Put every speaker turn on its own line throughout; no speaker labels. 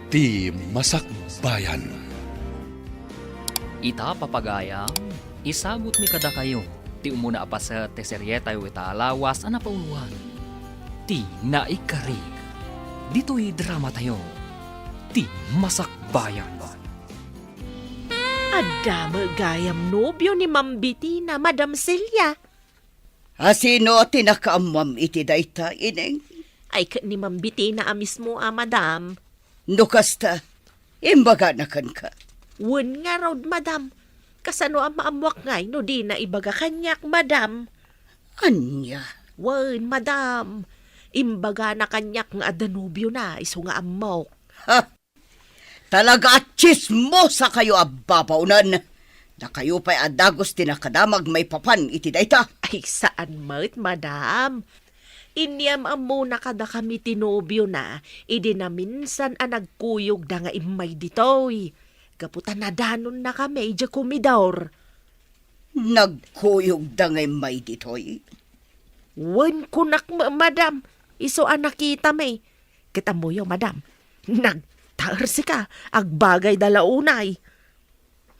Ti Masakbayan.
Ita papagayam, isagot mi kada kayo. Ti umuna pa sa teseryeta yu ita alawas ana pauluan. Ti naikari. Dito'y drama tayo. Ti Masakbayan.
Adama gayam nobyo ni Ma'am Bettina, Madam Celia.
Asino tinakaamam iti dayta, ineng?
Ay ni Ma'am Bettina mismo, Madam.
Nukasta, imbaga na kan ka.
Wen nga raw, Madam. Kasano ang maamwak ngay, no di na ibaga kanyak, Madam.
Anya?
Wen, Madam. Imbaga na kanyak nga adanubyo na, iso nga amok.
Ha? Talaga at chismosa kayo ababaunan. Na kayo pa'y adagos tinakadamag may papan iti dayta.
Ay, saan mat, Madam? Inyam amo na kada kami tinobyo na, idi na minsan ang nagkuyog da nga imay ditoy. Kaputan na danon na kami, dya kumidor.
Nagkuyog da ngay may ditoy.
Wen kunak, Madam. Iso ang nakita may. Kita mo yung, Madam. Nagtarsi ka, agbagay dalaunay.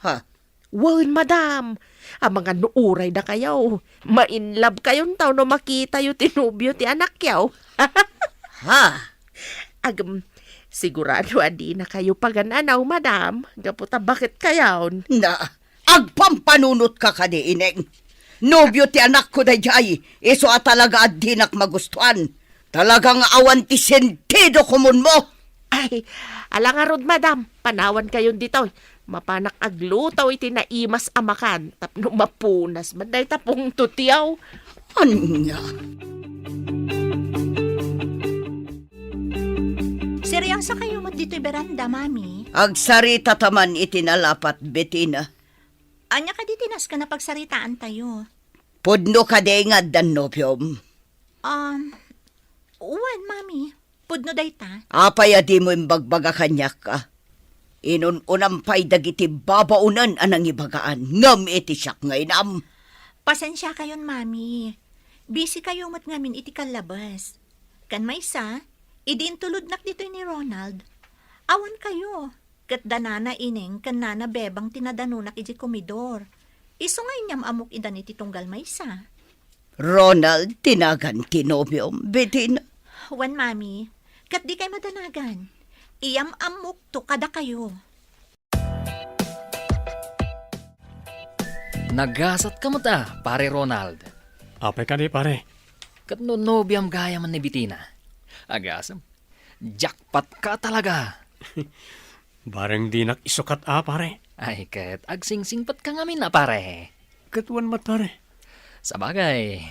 Ha?
Wen, Madam. Ang mga nuuray na kayo. Mainlove kayong tao no makita yung tinubyo ti anak yaw.
Ha?
Sigurado adi na kayo pagananaw, Madam. Gaputa bakit kayaw?
Na, agpampanunot ka kadi, ineng. Nobyo ti anak ko da jay. Iso at talaga at dinak magustuhan. Talagang awan ti sentido kumun mo.
Ay, alangarod, Madam. Panawan kayon dito. Mapanak aglutaw iti naimas amakan. Tapno mapunas. Manday tapong tutiyaw.
Anya?
Seryoso kayo mo dito'y beranda, Mami?
Agsarita taman itinalapat, Bettina.
Anya ka ditinas ka na pagsaritaan tayo.
Pudno ka de nga danopyom.
Uwan, Mami. Pudno dayta.
Apay adi mo imbagbaga kanyak ka. Inun-unampay dagiti babaunan anang ibagaan. Ngam iti siyak ngayon.
Pasensya kayon, Mami. Busy kayo mat ngamin iti kalabas. Kan may sa, idin tulod nak dito ni Ronald. Awan kayo. Kat danana ineng kan nana bebang tinadanunak iti komidor. Iso nga inyam amok idan iti tunggal may sa.
Ronald, tinagan kinomyom, Bettina.
Wan, Mami. Kat di kay madanagan. Iyam amok to kada kayo.
Nagasat ka mo ta, pare Ronald.
Apay ka di, pare.
Kat no nobyam gaya man ni Bettina. Agasam. Jackpot ka talaga.
Barang di isukat pare.
Ay, kat agsingsingpat ka ngamin na, pare.
Katuan mat, pare.
Sabagay,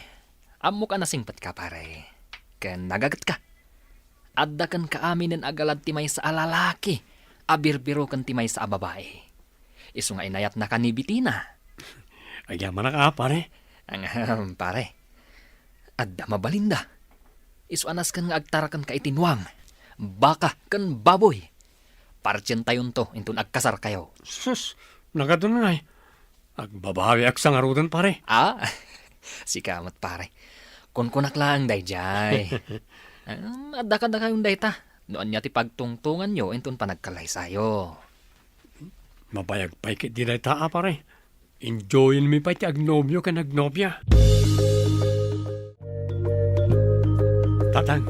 amo ka nasingpat ka, pare. Ken nagagat ka. Adda kan kaaminen agalad timay sa alalaki. Abirbiro kan timay sa babae. Isu nga inayat na ka ni Bettina.
Agyaman na pare.
Ang pare. Adda mabalinda. Isu anas kan nga agtarakan ka itinwang. Baka kan baboy. Parchen tayon to, intun agkasar kayo.
Sus, nagadun nga agbabawi ak sa ngarudan, pare.
Sikamat pare. Kunkunak lang dayjay. Adda ka kayong dayta. Noon niya ti pagtungtungan nyo, intun pa nagkalay sayo.
Mabayag pa'y kit di ta pare. Enjoyin mi pa ti agnobyo ka nagnobya. Tatang,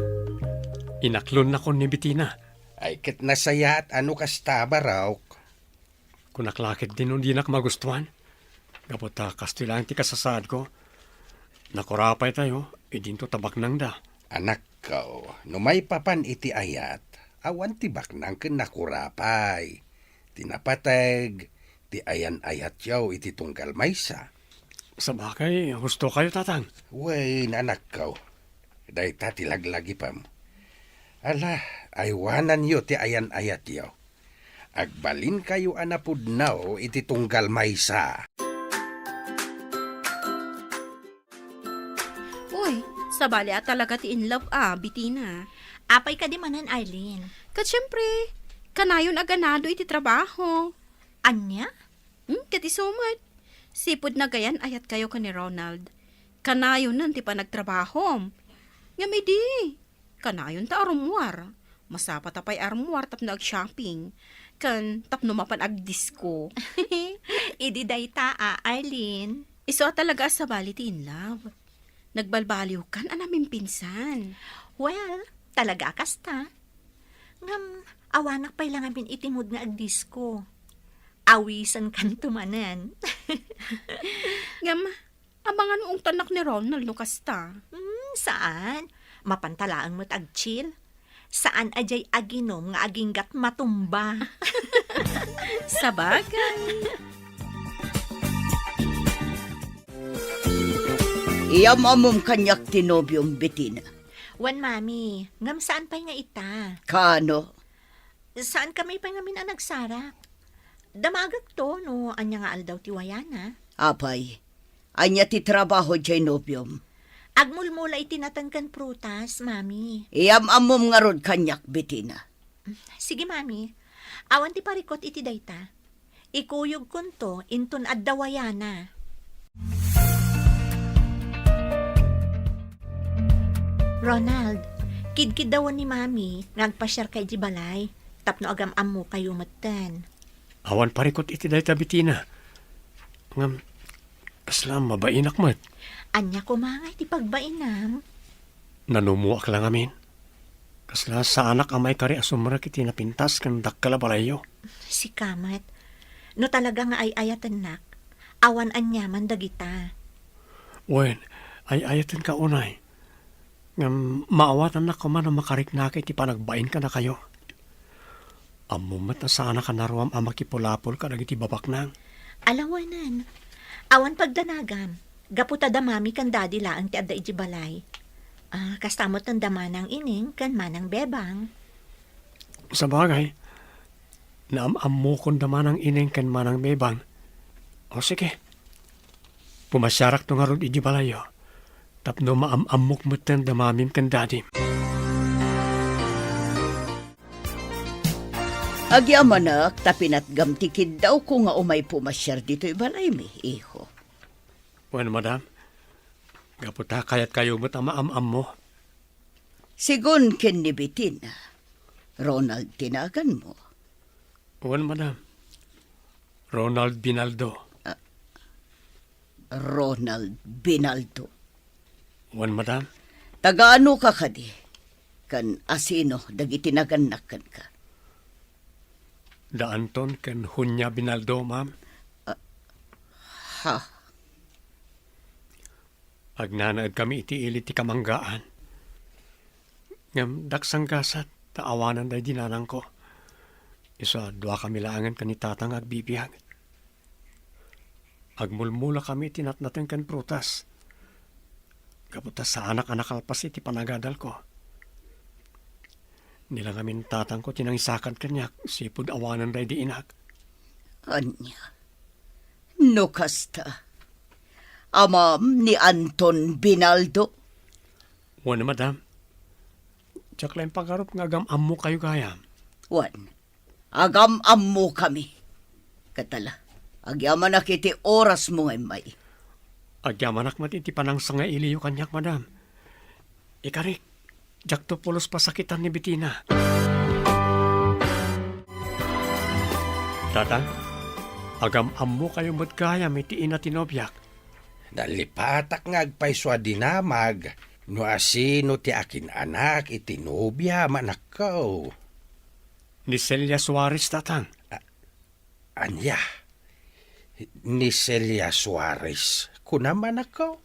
inaklon na ko ni Bettina.
Ay ket nasaya at ano kasta baraw.
Kunaklakit din nun di magustuhan. Kapot kastilang ti kasasad ko. Nakurapay tayo, idin to tabak nang da.
Anak ko, no may papan iti ayat, awan tibak nang ken nakurapay. Tinapateg, ti ayan ayat yaw iti tunggal maysa.
Sa bakay, gusto kayo tatang.
Wen anak ko, day tatilaglagi pam. Ala, aywanan yo ti ayan ayat yaw. Agbalin kayo anapudnaw iti tunggal maysa.
Uy, sabali talaga ti in love Bettina.
Apay ka di manan, Arlene.
Kat syempre, kanayon aganado iti trabaho.
Anya?
Kat isumat. Sipod na gayan ayat kayo ka ni Ronald. Kanayon nan ti pa nagtrabaho. Ngam idi, kanayon ta arumwar. Masapa tapay armuar tapno ag shopping. Kan tapno mapan ag disco.
Idi dayta, Arlene.
Iso talaga sa baliti in love. Nagbalbaliw kan anamin pinsan.
Well, talaga kasta. Ngam, awanak pa'y lang amin itimod nga agdisko. Awisan kan tumanan.
Ngam, abangan noong tanak ni Ronald no kasta.
Saan? Mapantalaang mo't agchill. Saan ajay aginom nga aginggat matumba?
Sa bagay.
Iyamamom kanyak tinobyong Bettina.
Wan, mami. Ngam saan pa'y nga ita?
Kano?
Saan kami pa'y nga nagsarap? Damagag to, no? Anya nga aldaw ti Wayana.
Apay, anya ti trabaho jay nobyom.
Agmulmula itinatangkan prutas, mami.
Iyamamom nga rod kanyak Bettina.
Sige, mami. Awan ti parikot iti dayta. Ikuyog kunto inton adda Wayana. Ronald, kidkid daw ni mami, nagpasyar kay Jibalay, tapno agam-am mo kayo matan.
Awan parikot iti dayta Bettina. Ngam, aslam mabainak mat.
Anya ko mga iti pagbainam.
Nanumuak lang amin. Kasla sa anak amay kari asumra kiti napintas kan dakkala balayo.
Si Kamat, no talaga nga ay ayatan nak, awan anyaman dagita.
Wen, ay ayatan ka unay. Ngam, maawatan na ko man na makarik na kay ti panagbain ka na kayo. Amumat na sana ka naruam amakipulapol ka nagiti babak nang.
Alawanan, awan pagdanagam, gaputa da mami kan daddy laang ti adda iti balay. Kastamot ng damanang ining kan manang bebang.
Sa bagay, naamamo kon daman ang ineng kan manang bebang. O sige, pumasyarak to nga ron iti balayo. Tapno maamamok mo tan damamim kan dadi.
Agyamanak, tapinat gamtikid daw ko nga umay pumasyar dito ibalay mi, iho.
Bueno, madam, gaputa kayat kayo mo't amaamam mo.
Sigun ken ni Bettina, Ronald tinagan mo.
Bueno, madam, Ronald Binaldo.
Ronald Binaldo.
Bueno, madam,
Tagaano ka kadi? Kan asino dagitinagannakan ka.
Daanton kan Hunya Binaldo, ma'am.
Ha?
Agnanaad kami iti ili ti kamanggaan. Ngam daksang gasat, taawanan day dinanang ko. Isa, dua kami laangan kanitatang agbibiyag. Agmulmula kami tinatnatan kan prutas. Kaputas sa anak-anak alpas iti panagadal ko. Nilangamin tatang ko tinangisakan kanyak, sipod awanan day di inak.
Anya? No kasta. Amam ni Anton Binaldo.
Wana, madam. Tsak lang pagkarop nga gamam mo kayo gayam.
Wan. Agam-am mo kami. Katala. Agyaman na kiti oras mo ngay may.
Agyamanak matiti panang sa nga iliyo kanyak, madam. Ikarik, jakto pulos pasakitan ni Bettina. Tatang, agam-am mo kayo magkayam iti ina tinobyak.
Nalipatak nga agpaiswa dinamag. No asino ti akin anak itinobya manakaw.
Ni Celia Suarez, tatang.
Anya? Ni Celia Suarez. Kunaman ako?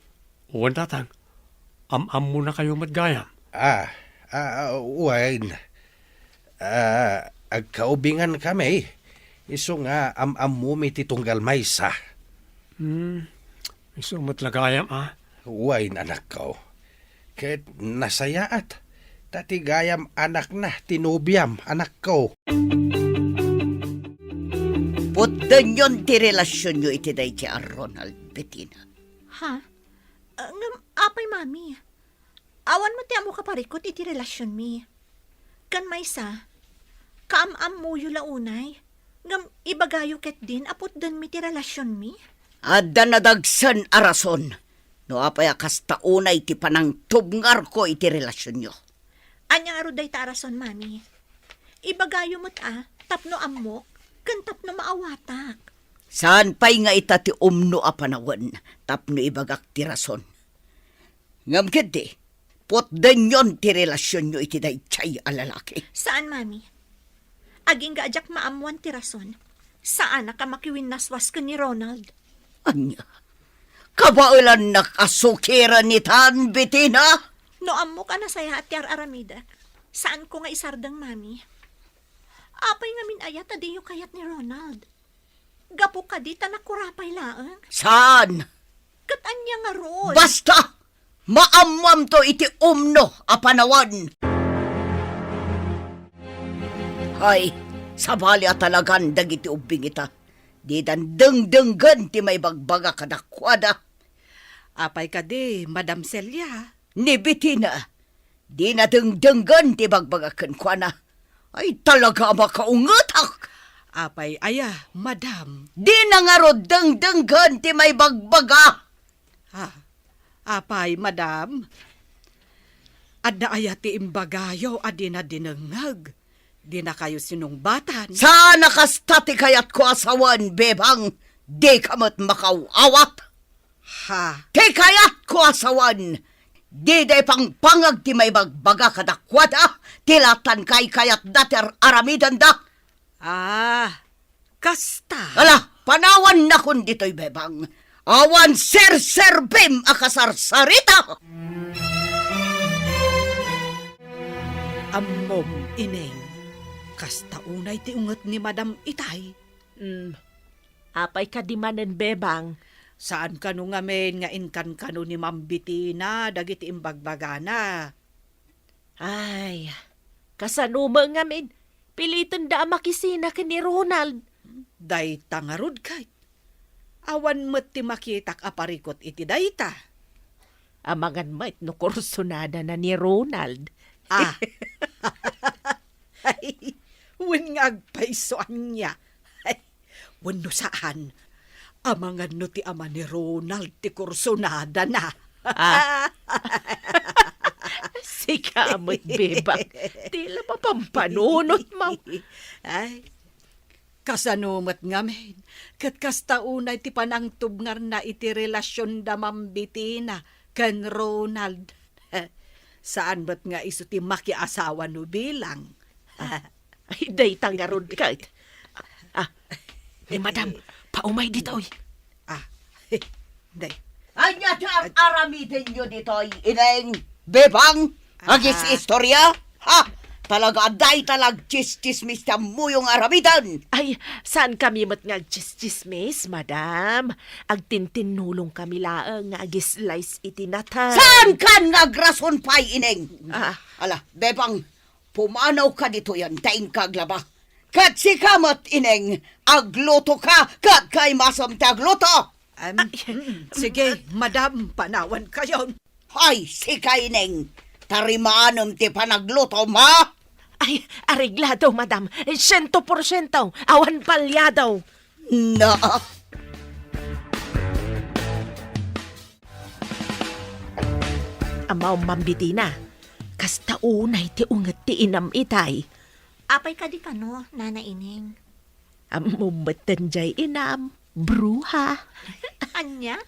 Uwan, tatang. Am-am mo na kayo magkayam.
Wine. Agkaubingan kami. Iso nga am-am mo may titunggal maysa.
Isumot lagayam, ah.
Wine anak ko. Kahit nasayaat. Tatigayam anak na, tinubyam anak ko.
Putdan yon ti relasyon nyo iti day ti Ronald Bettina.
Ha? Ngam, apay mami. Awan mo ti amo kaparikot iti relasyon mi. Kan maysa, kaam-am mo yu launay. Ngam, ibagayo ket din apot dan mi ti relasyon mi.
Adda nadagsan arason. No apay akas taunay ti panang tubngar ko iti relasyon nyo.
Anya nga ruday ta arason, mami. Ibagayo mo't tapno amok, kan tapno maawatak.
Saan pa'y nga itati umno a panawan, tapno ibagak ti rason. Ngam gede, potden yon ti relasyon nyo iti daychay a lalaki.
Saan, mami? Aging gaajak maamuan ti rason. Saan ka makiwin naswas ka ni Ronald?
Anya, kabailan nakasukiran ni Tan Bettina?
No amo ka na saya at yar aramida. Saan ko nga isardang, mami? Apay nga min ayat adiyo kayat ni Ronald. Gapo ka di tanakurapay laang.
Saan?
Katanya nga ron.
Basta! Maamam to iti umno a panawan. Hay, sabali a talagan dagiti ubing ita. Di dandeng-denggan ti may bagbaga kadakwada.
Apay ka di, Madam Celia.
Ni Bettina, di na dengdenggan ti bagbaga kenkwana. Ay talaga makaungatak.
Apay aya, Madam.
Di na nga ro dengdenggan ti may bagbaga.
Apay, Madam. Adda aya ti imbagayo adi na dinengag. Di na kayo sinungbatan.
Sana kastati kayat ko asawan, bebang. Di kamot makawawat.
Ha?
Ti kayat ko asawan. Di day pang pangag ti may bagbaga kadakwada. Tilatan kay kayat dater aramidan da.
Kasta.
Ala, panawan na kun dito'y bebang. Awan ser-serbim akasarsarita.
Ammom, ineng. Kasta unay ti unget ni Madam Itay.
Apay ka di manen, bebang.
Saan kanu ngamen nga inkan kanu ni Ma'am Bettina dagiti imbagbagana.
Ay, kasanuma nga min. Piliton da makisina ka ni Ronald.
Day tangarod kay. Awan met ti makitak aparikot iti dayta.
Amangan mait no kursonada na ni Ronald.
Ay, wen nga agpaisoan niya. Ay, wen no saan. Amangan no ti ama ni Ronald ti kursonada na.
Sika amo't bebang. Tila pa pampanunot, ma'am.
Ay, kasanumat nga men. Kat kasta unay ti panangtub ngar na iti relasyon da Ma'am Bettina ken Ronald. Saan ba't nga iso ti makiasawa no bilang?
Ay, day tangarod ka. Madam, paumay dito.
Day.
Anya ti aramidin nyo dito'y ineng bebang. Agis istorya. Ha? Talaga aday talag chismis ta mo yung aramidan.
Ay, saan kami mat nga chismis, madam? Agtintinulong kami laang nga agislays itinata.
Saan kan nagrason pa'y ineng?
Ah.
Ala, bebang, pumanaw ka dito yan, taing kaglaba. Kat si kamot ineng, agluto ka, kat kay masam ti agluto.
Sige, Madam, panawan kayon.
Ay, si kaineng, tarimaanam ti panagluto, ma?
Ay, areglado, madam. 100%. Awan palyadaw.
Na.
Amaw mambitina. Kasta unay ti unget ti inam itay.
Apay ka di kano, Nana Ineng.
Amumatan jay inam. Bruha.
Anya?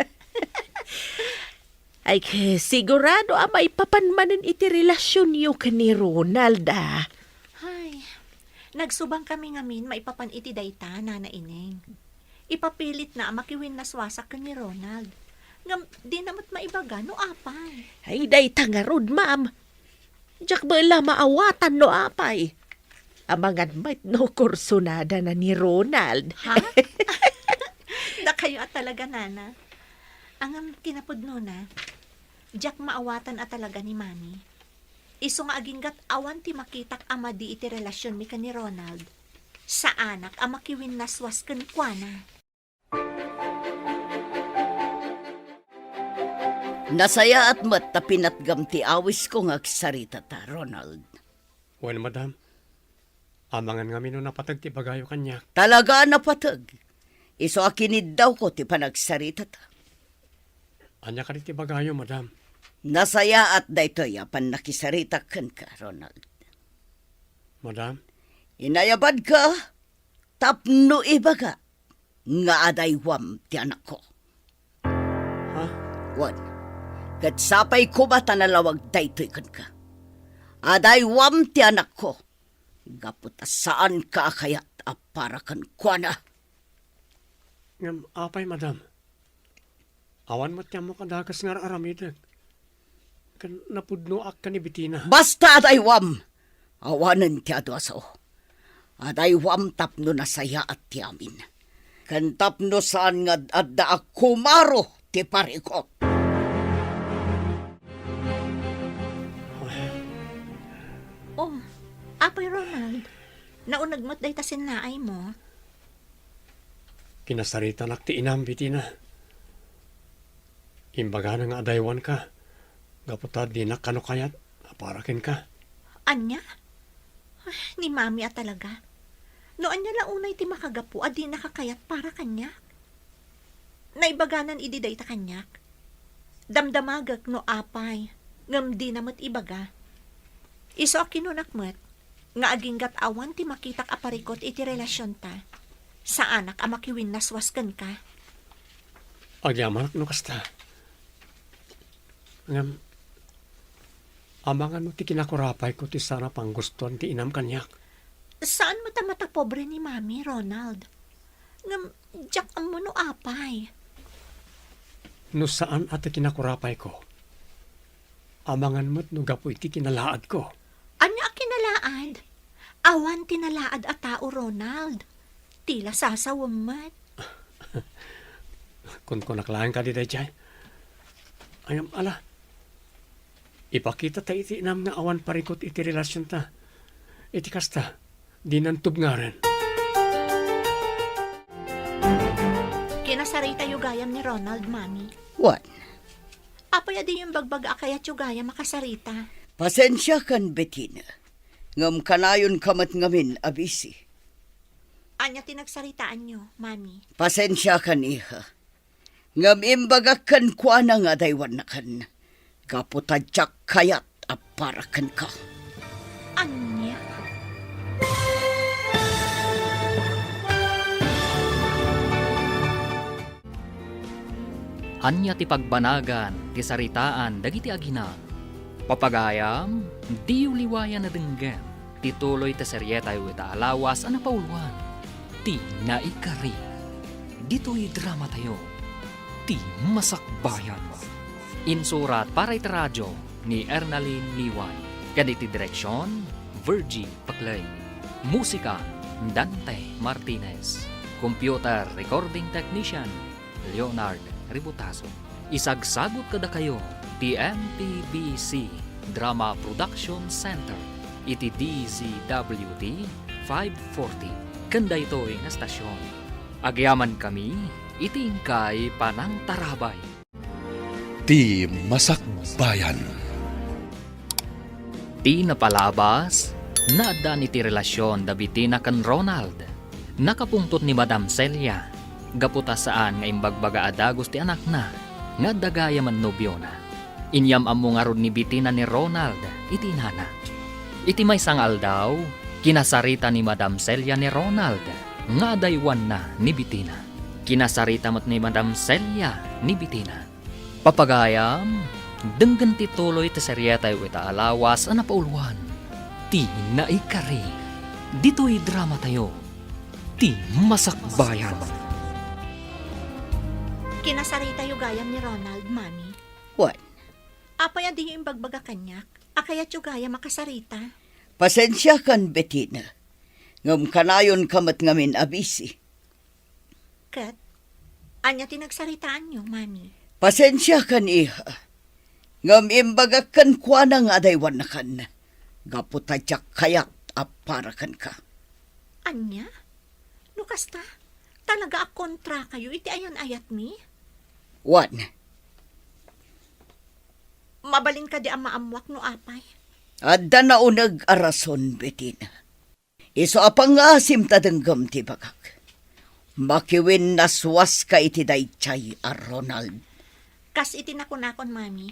Ay, sigurado amay papanmanin iti relasyon yo ka ni Ronald,
Ay, nagsubang kami ngamin maipapan iti dayta, Nana Ineng. Ipapilit na makiwin na swasak ka ni Ronald. Ngam, di namat maibaga, no apay.
Ay, day tangarod, ma'am. Diyak ba maawatan no apay? Amangan mait no kursonada na ni Ronald.
Ha? Da kayo at talaga, Nana. Ang kinapudno na, diyak maawatan at talaga ni Mami. Iso nga aginggat awan ti makitak ama di iti relasyon mi ka ni Ronald. Sa anak ang makiwin naswas kan kuana.
Nasaya at matapinat gamti awis ko nga sarita ta, Ronald.
Well, Madam. Amangan nga mino napatag ti bagayo kanya.
Talaga napatag. Iso akinid daw ko ti panagsarita ta.
Anya ka rin ti bagayo, Madam.
Nasaya at daytoy apan nakisarita kan ka, Ronald.
Madam?
Inayabad ka, tapno ibaga, nga adaywam ti anak ko.
Ha?
Wan, kat sapay ko ba tanalawag daytoy kan ka? Adaywam ti anak ko, gaputa saan ka kayat para kan kuana.
Ngam, apay, madam. Awan matyan mo kadakas nga aramidag. Kan napudno ak ka ni Bitina.
Basta adaywam, awanan ti adwaso. Adaywam tapno na saya at ti amin. Kan tapno saan nga adda kumaro ti parikot.
Oh, apay Ronald. Naunag mo't day tasin naay mo.
Kinasarita nak ti inam, Bitina. Imbaga na nga adaywan ka. Gaputa di na kano kayat, aparakin ka.
Anya? Ay, ni mami at talaga. Noon niya launay ti makagapu, adi nakakayat para kanyak. Naibaganan idi day ta kanyak. Damdamagak no apay, ngam di namat ibaga. Iso akinunakmat, nga aginggat awan ti makitak aparikot iti relasyon ta. Sa anak amakiwin naswaskan ka.
Agyaman no kasta. Ngam, amangan mo ti kinakurapay ko ti sana pang guston ti inam kanyak.
Saan mo tamata pobre ni mami, Ronald? Ngam, jak ang mo no apay.
No saan at kinakurapay ko? Amangan mo't no gapo iti kinalaad ko.
Anya kinalaad? Awan tinalaad at tao, Ronald. Tila sasawamat.
Kung naklahan ka di dayjay. Ayam, ala. Ipakita ta iti inam nga awan parikot iti relasyon ta. Iti kasta, di nantub nga rin.
Kinasarita yung gayam ni Ronald, mami.
Wan,
Apaya di yung bagbag akayat yung gayam makasarita.
pasensya kan Betina. Ngam kanayon kamat ngamin abisi.
Anya tinagsaritaan nyo, mami.
Pasensya kan iha. Ngam imbaga kan kuana nga daywan na kan. Kaputadyak kayat aparakan ka.
Anya?
Anya ti pagbanagan, ti saritaan, dagiti agina. Papagayam, di uliwayan na denggan. Tituloy ta seryetay wita alawas ana pauluan. Ti naikari. Dito'y drama tayo. Ti masakbayan. Insurat para iti radyo ni Ernalyn Liway. Ganiti direksyon, Virgie Paclay. Musika, Dante Martinez. Computer Recording Technician, Leonard Ributaso. Isagsagot kada kayo, TMPBC Drama Production Center, iti DZWT 540. Kanda ito'y nga stasyon. Agyaman kami, itingkay panang tarabay.
Ti Masakbayan.
Ti napalabas, naadaan iti relasyon da Bitina kan Ronald. Nakapungtot ni Madam Celia. Gaputa saan nga imbagbaga adagos ti anak na, nga dagaya man nobyo na. Inyam amo nga rod ni Bitina ni Ronald, iti nana. Iti may sangal daw, kinasarita ni Madam Celia ni Ronald, nga daywan na ni Bitina. Kinasarita mat ni Madam Celia ni Bitina. Papagayam, denggan tituloy ti seryetay wita alawas ana pauluan. Ti naikari. Dito'y drama tayo. Ti masakbayan.
Kinasarita yung gayam ni Ronald, mami.
Wan,
Apaya di yung bagbaga kanyak. Akayat yung gayam makasarita.
pasensya kan Betina. Ngam kanayon kamat ngamin abisi.
Kat, anya tinagsaritaan nyo, mami.
Pasensya kan iha. Ngam imbaga kan kuana nga adaywan na kan. Gaputadyak kayat aparakan ka.
Anya? Nukasta, talaga kontra kayo, iti ayan ayat mi?
Wan,
Mabalin ka di ang maamwak no apay.
adda na unag arason Betina. Iso apang asim tadenggam ti bagak. Makiwin naswas ka iti daychay a Ronald.
Kas iti nakunakon, mami.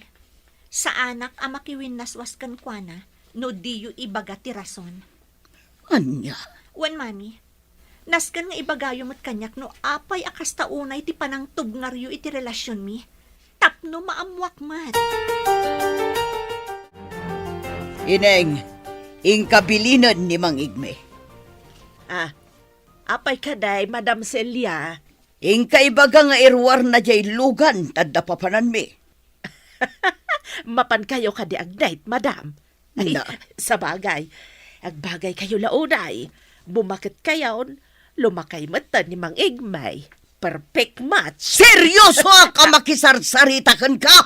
Sa anak ang makiwin naswas kan kwa na, no diyo ibaga ti rason.
Anya,
Wan, mami. Naskan nga ibagayo mo't kanyak no apay akas taunay ti panang tubngaryo iti relasyon mi. Tapno maamwak mat.
Ineng, ingkabilinan ni Mang Igme.
Apay kaday, Madam Celia.
Ingkaibaga nga irwar na jay lugan, tadda papanan mi.
Mapan kayo kadi agdayt, Madam. Ay,
Na.
sa bagay. Agbagay kayo launay. Bumakit kayon, lumakay mata ni Mang Igmay. Perfect match.
Seryoso ka makisarsaritakan ka?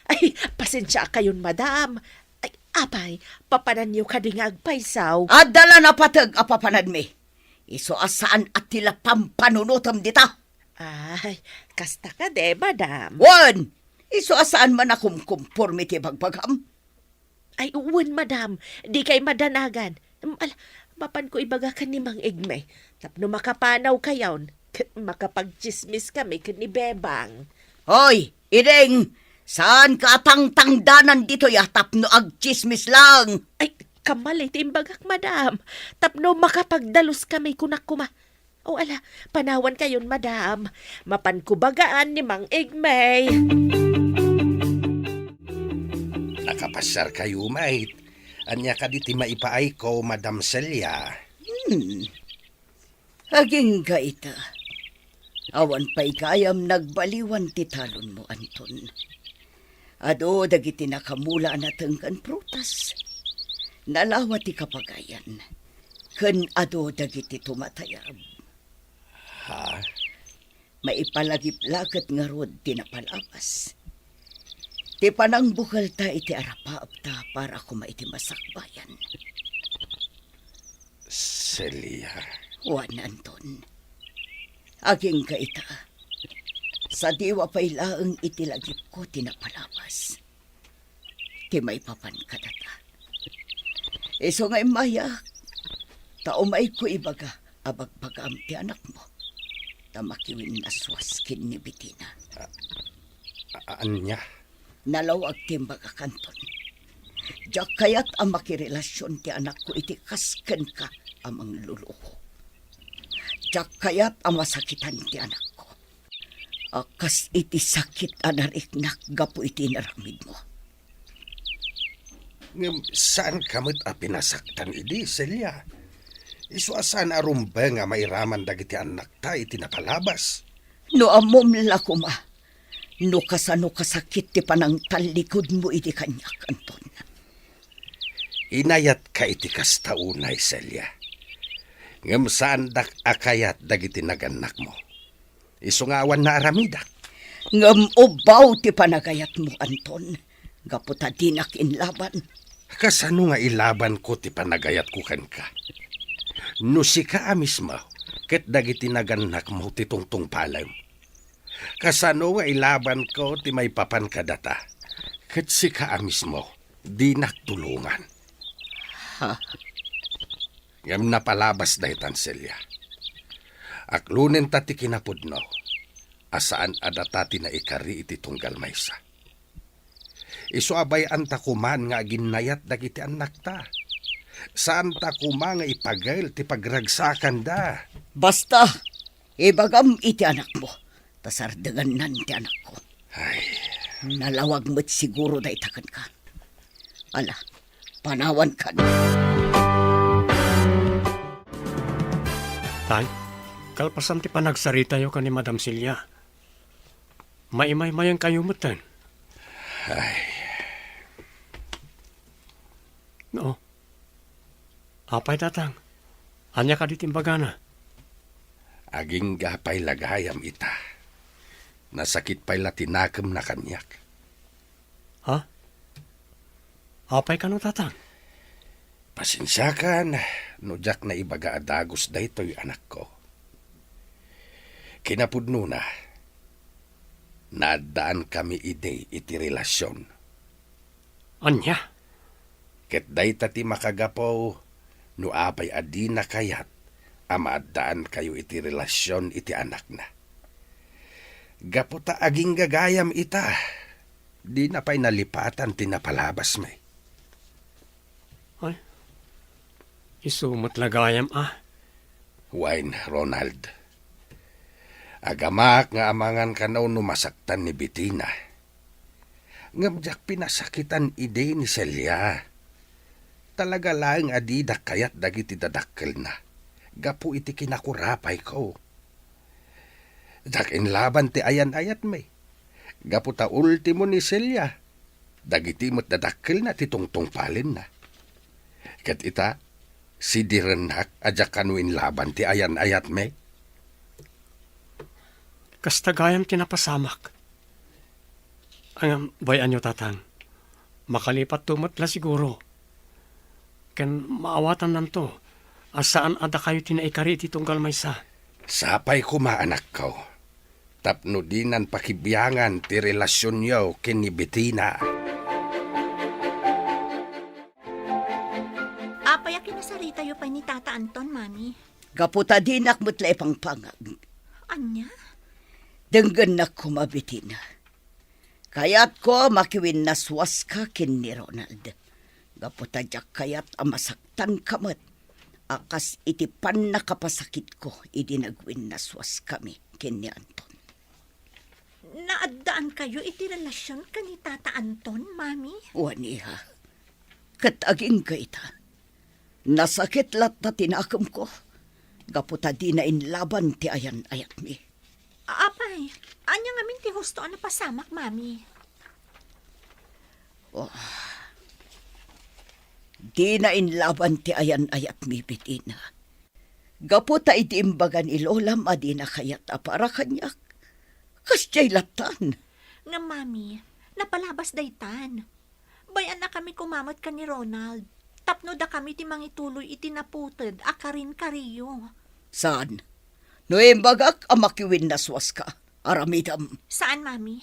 Ay, pasensya kayon, Madam. Ay, apay, papanan niyo kadi nga agpaysaw.
Adala na patag apapanan mi. Iso asaan at tila pampanunutom dita.
Ay, kasta ka de, Madam.
Wan, iso asaan man akong conformity bagpagam.
Ay, uwan, Madam. Di kay madanagan. Mapan ko ibaga ka ni Mang Igme. Tapno makapanaw kayon. Makapagchismis kami ni Bebang.
Hoy, Ireng, saan ka tangtangdanan dito yatap no agchismis lang?
Ay, kamalit imbagak, Madam. Tapno makapagdalos kami kunakuma. O ala, panawan kayon, Madam. Mapan ko bagaan ni Mang Igme.
Nakapasyar kayo, mate. Anya ka di ti maipaay ko, Madam Celia.
Aging ka ita. Awan pa'y kayam nagbaliwan ti talon mo, Anton. Ado dagiti nakamula nateng kan prutas. Nalawa ti kapagayan. Ken ado dagiti tumatayab.
Ha?
Maipalagip-lagat nga rod ti napalabas. Ti panang bukal ta iti arapaap ta para ko maiti masakbayan.
Celia.
Juan Anton. Aging ka ita. Sa diwa pa'y laang itilagip ko tinapalabas. Ti may papan kadata. Iso nga'y mayak. Taumay ko ibaga abagbagam ti anak mo. Tamakiwin na swaskin ni Bitina.
Anya?
Nalawag timbaga kanton. Diyak kaya't ang makirelasyon ti anak ko iti kasken ka amang luluho. Diyak kaya't ang masakitan ti anak ko. Akas iti sakit anariknak gapu iti naramid mo.
Saan kamot a pinasaktan idi, Celia? Isu asan arumba nga mairaman dagiti anak ta iti napalabas.
No amom lakuma. No kasano kasakit ti panang talikod mo iti kanyak, Anton.
Inayat ka iti kastaunay, Celia. Ngam saan dak akayat dagiti naganak mo. Isungawan na aramidak.
Ngam ubaw ti panagayat mo, Anton. Gaputa dinak inlaban.
Kasano nga ilaban ko ti panagayat ko kan ka? No si ka mismo, ket dagiti naganak mo ti tungtung palay. Kasano nga ilaban ko ti may papan kadata, ket si ka mismo, di naktulungan.
Ha?
Ngam napalabas dahitan, Celia. Aklunen ta ti kinapudno, asaan adata ti na ikari iti tunggal maysa. Isu abay anta kuman nga ginayat dagiti anak ta. Saan ta kuma nga ipagail ti pagragsakan da.
Basta, ibagam iti anak mo. Tasardagan ti anak ko.
Ay,
Nalawag mo't siguro da itakan ka. Ala, panawan ka na.
Tay, kalpasan ti panagsarita yo ka ni Madam Celia. Maimay-mayang kayo mutan.
ay,
No. Apay tatang. Anya ka di timbagana.
aging gapay lagayam ita. Nasakit pa'y latinakam na kanyak.
Ha? Apay ka no tatang.
Pasensyakan, no jak na ibaga adagos da ito'y anak ko. Kinapudno na, nadaan kami ide iti relasyon.
Anya?
Ket day tati makagapaw, no apay adi na kayat, amadaan kayo iti relasyon iti anak na. Gaputa aging gagayam ita, di na pa'y nalipatan tinapalabas may.
Ay. Isumot lagayam
Wine, Ronald. Agamak nga amangan kanaw numasaktan ni Bettina. Ngamjak pinasakitan ide ni Celia. Talaga lang adida kayat dagiti dadakkel na. Gapu iti kinakurapay ko. Dakin laban ti ayan-ayat may. Gapu ta ultimo ni Celia. Dagiti mo't dadakkel na ti tungtong palin na. Kat ita, si direnak adyak kanuin laban ti ayan-ayat may.
Kastagayam tinapasamak. Ang bayan nyo, tatang. Makalipat tumot la siguro. Ken maawatan nanto. Asaan ada kayo tinaikari ti tunggal maysa.
Sapay ko maanak ko. Tapno dinan pakibiyangan ti relasyon yaw ken ni Bettina.
Apay kinasarita yo pa ni Tata Anton, Mami.
Gaputa dinak mutla ipang pangag.
Anya?
Denggan na kumabitin. Kayat ko makiwin naswas ka kin ni Ronald. Gaputa jak kayat amasaktan kamat. Akas itipan na kapasakit ko, idi nagwin naswas kami kin ni Anton.
Naadaan kayo iti relasyon ka ni Tata Anton, Mami?
Waniha, kataging ka ita. Nasakit lat na tinakam ko. Gaputa di na inlaban ti ayan-ayat mi.
Apay, anya nga min ti husto na pasamak, Mami.
Di na inlaban ti ayan-ayat mi, Bettina. Gaputa iti imbagan ilolam adi na kayat apara kanyak. Kasya'y latan.
Nga, Mami, napalabas daytan. Bayan na kami kumamot ka ni Ronald. Tapno da kami ti mangituloy iti naputid, akarin kariyo.
Saan? No imbagak amakiwin naswas ka. Aramidam.
Saan, Mami?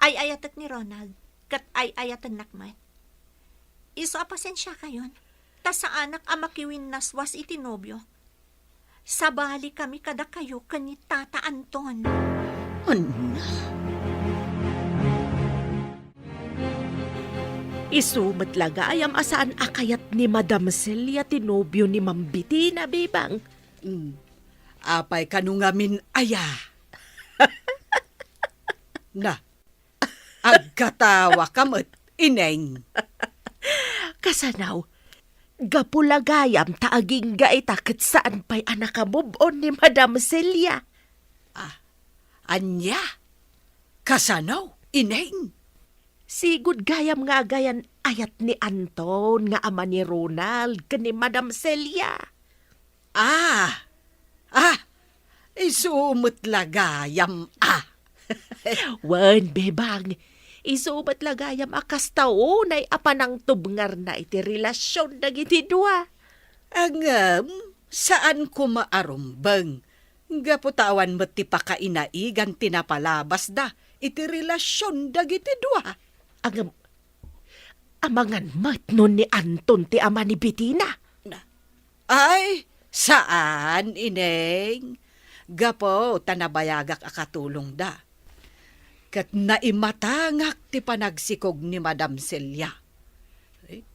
Ay ayatat ni Ronald, kat ay ayatan nakmat. Iso apasensya kayon, ta sa anak amakiwin naswas iti nobyo. Sabali kami kada kayo kanit Tata Anton.
Isumat laga ayam asaan akayat ni Madam Celia tinobyo ni Ma'am Bettina, bebang.
Apay kanungamin aya. Na, agkatawa kamot, ineng.
Kasanaw, gapulagayam taaging gaitakit saan pa'y anakamubon ni Madam Celia.
Anya, kasanaw, ineng.
Sigud gayam nga gayan ayat ni Anton nga ama ni Ronald kani Madam Celia.
Isumot lagayam
Wan, bebang, isubat lagayam akas taon ay apanang tubngar na iti relasyon dagiti dua.
Angam, saan ko maarumbang? Gaputawan mo ti pakainaigan tinapalabas da, iti relasyon dagiti dua.
Ang amangan matnon ni Anton ti ama ni Bettina.
Ay, saan, ineng? Gapo, tanabayagak akatulong da. Kat naimatangak ti panagsikog ni Madam Celia.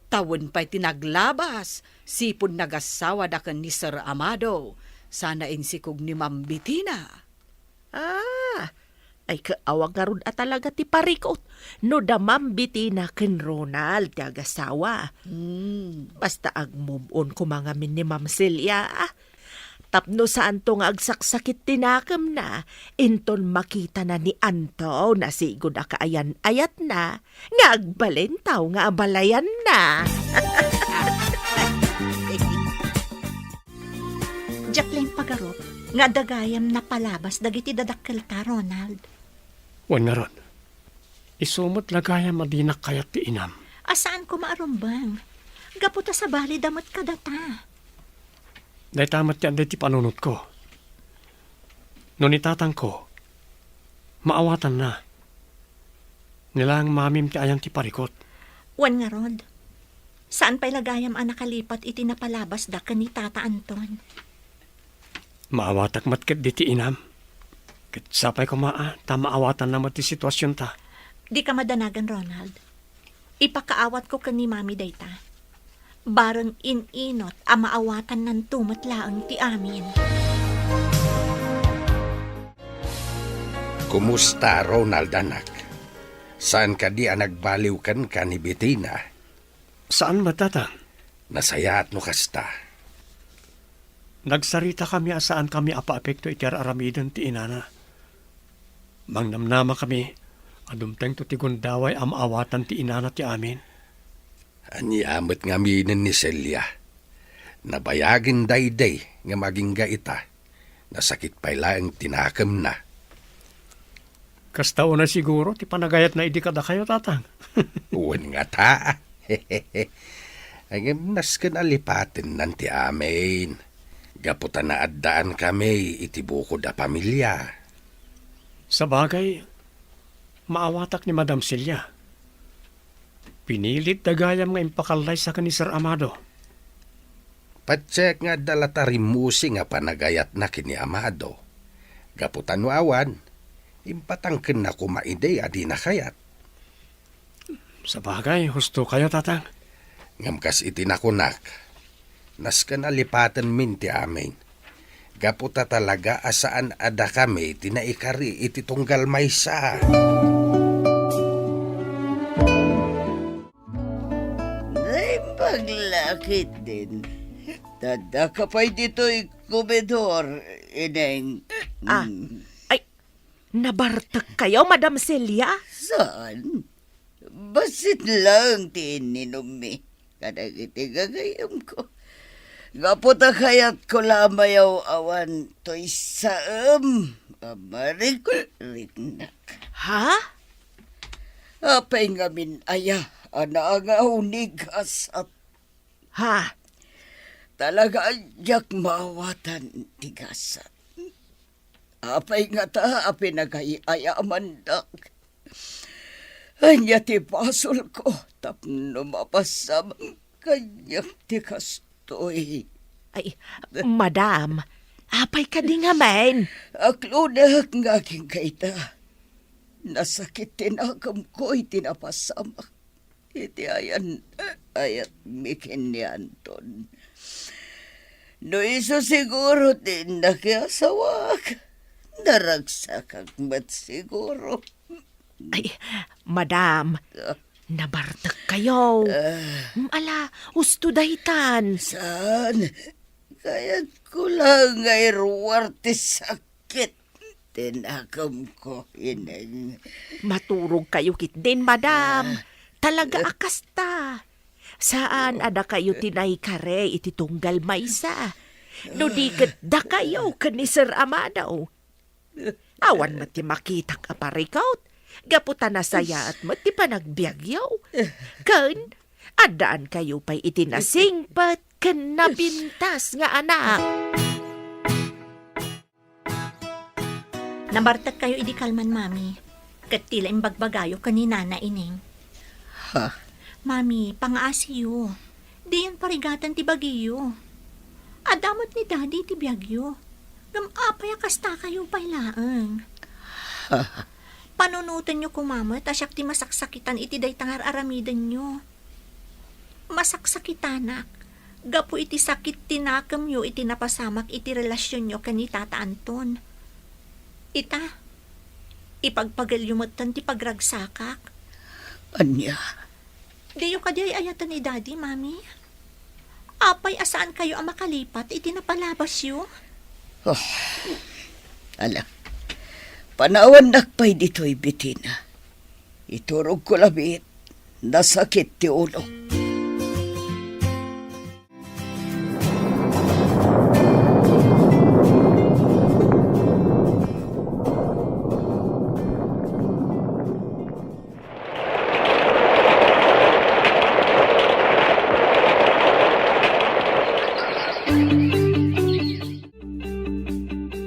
Tawon pa'y tinaglabas, sipon nagasawa da kan ni Sir Amado. Sana insikog ni Ma'am Bettina.
Ay kaawag nga ron talaga ti parikot. No da Ma'am Bettina ken Ronald ti agasawa. Basta agmumon kumangamin ni Ma'am Celia. Tapno saan to nga agsaksakit tinakam na, inton makita na ni Anto na sigod akaayan-ayat na, nga agbalentaw nga abalayan na.
Jacqueline Pagarop, nga dagayam na palabas dagiti dadakkel ta, Ronald.
Wan nga ron. Isumot lagayam adinak kayat ti inam.
Asaan ko maarumbang? Gaputa sa bali damot kadata.
Dahil tamat yan ti panunot ko. Nung itatang ko, maawatan na. Nilang mamim ti ayang ti parikot.
Wan nga, Rod. Saan pa'y lagayam ang nakalipat iti napalabas da ka ni Tata Anton?
Maawatak matkat di ti inam. Kat sapay ko maawatan na ti sitwasyon ta.
Di ka madanagan, Ronald. Ipakaawat ko ka ni Mami dayta. Barang ininot a maawatan ng tumatlaang ti amin.
Kumusta, Ronald, anak? Saan ka di nagbaliw kan ka ni Bettina?
Saan matatang?
Nasaya at no kasta.
Nagsarita kami asaan kami apa-apekto iti aramiden ti inana. Mangnamnama kami, adumteng to ti gundaway amaawatan ti inana ti amin.
Anyamot nga minin ni Celia. Nabayagin dayday nga maging gaita. Nasakit pa ilang tinakam na.
Kastao na siguro, ti panagayat na idi kada kayo, tatang.
Uwan nga ta. Ang nasken alipatin nanti amin. Gaputan na addaan kami itibuko da pamilya.
Sa bagay, maawatak ni Madam Celia. Pinilit dagayam nga impakalay sa kani Sir Amado.
Patsek nga dalatarimusi nga panagayat na kini Amado. Gaputan no awan, impatangken na kumaide adi na kayat.
Sa bagay, husto kayo, tatang.
Ngamkas itinakunak. Nasken alipatan min ti amin. Gaputa talaga asaan ada kami tinaikari iti tunggal maysa.
Ay, paglakit din. Tada ka pa'y dito'y kumedor, ineng.
Ay, nabartag kayo, Madam Celia?
Saan? Basit lang tininom mi. Kadang itigagayam ko. Gaputa kayat ko lamayaw awan to'y saam. Amarik rinak.
Ha?
Apay ngamin aya, ana nga unigas at
Ha?
talaga jak mawatan tigasat. Apay nga ta, apay nagayaya mandak. Anya ti pasol ko, tapno mapasam kanyang tikastoy.
Ay, Madam, apay ka di nga men.
Aklunak nga aking kaita. Nasakit tinakam ko, itinapasamak. Iti ayan, ayat mikin ni Anton. No iso siguro din nakiasawak. Naragsak mat siguro.
Ay, Madam, nabartag kayo. Ala, usto dahitan.
Saan? Kaya't ko lang ay ruwarte sakit. Tinakam ko, ineng.
Maturog kayo kit din, Madam. Talaga akasta. Saan ada kayo tinay kare iti tunggal maysa? No diket da kayo kani Sir Amado. Awan mati makitak aparikaut. Gaputan na saya at mati pa nagbiagyaw. Kan, adaan kayo pa'y itinasingpat kan nabintas nga anak.
Nabartag kayo idi kalman, Mami. Kat tila imbagbagayo kanina na ining.
Ha?
Mami, pangaasiyo. Di yan parigatan ti bagiyo. Adamot ni Daddy ti biyagyo. Gamapay kasta kayo pailaang. Panunutan nyo kumamat, asyak ti masaksakitan iti day tangar aramidan nyo. Masaksakitanak. Gapu iti sakit tinakam nyo iti napasamak iti relasyon nyo kani Tata Anton. Ita, ipagpagalyumatan ti pagragsakak.
Anya?
Diyo ka di ayatan ni Daddy, Mami. Apay asaan kayo ang makalipat, iti napalabas yun.
Ala, panawan nakpay dito'y Bettina. Iturog ko labit, nasakit ti ulo.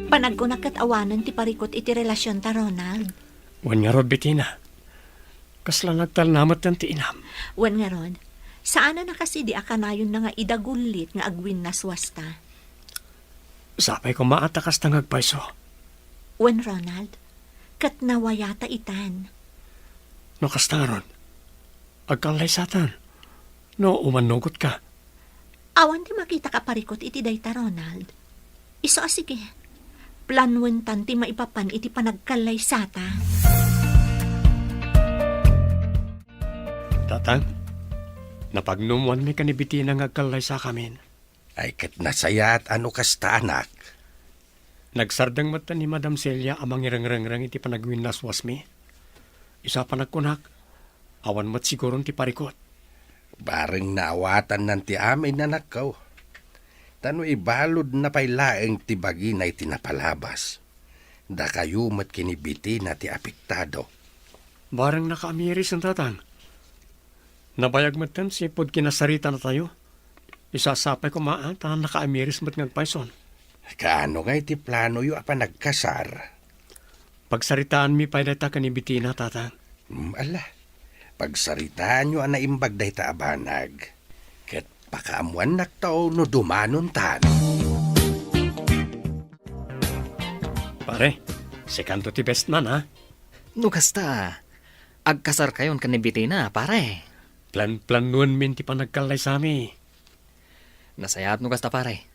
Panagkunak kat awanan ti parikot iti relasyon ta, Ronald.
Wan nga rod, Bettina. Kasla nagtalnamat ng ti inam.
Wan nga Rod, saan na kasi di akanayon na nga idagulit nga agwin na swasta.
Sapay ko maatakas tang agpaiso.
Wan Ronald, kat nawayata itan.
No kastangaron, agkalay satan. No umanugot ka.
Awan ti makita ka parikot iti dayta, Ronald. Iso sige. Planwen tan ti maipapan iti panagkalay sata.
Tatang, napagnumuan mi kanibiti ng agkalay sa kamin.
Ay kat nasaya at ano kasta anak.
Nagsardang mata ni Madam Celia amang irangrang iti panagwinlaswas mi. Isa pa nagkunak, awan mat siguro ti parikot.
Bareng naawatan nan ti amin na nakaw. Tano ibalod na pailaeng ti bagi na itinapalabas. Da kayo mat kinibiti na ti apektado.
Barang nakaamiris ang tatang. Nabayag matan si pod kinasarita na tayo. Isasapay ko maan, tanang nakaamiris mat ngagpayson.
Kaano nga iti plano yu apa nagkasar?
Pagsaritaan mi pa'y data kanibiti na tatang.
Ala, pagsaritaan nyo ana imbag day ta abanag. Ket pakaamuan naktaw no dumanon tan.
Pare, si kanto ti best man ha.
No kasta, agkasar kayon kanibiti na, pare.
Plan-planuan min ti panagkalay sa mi.
Nasayat no kasta, pare.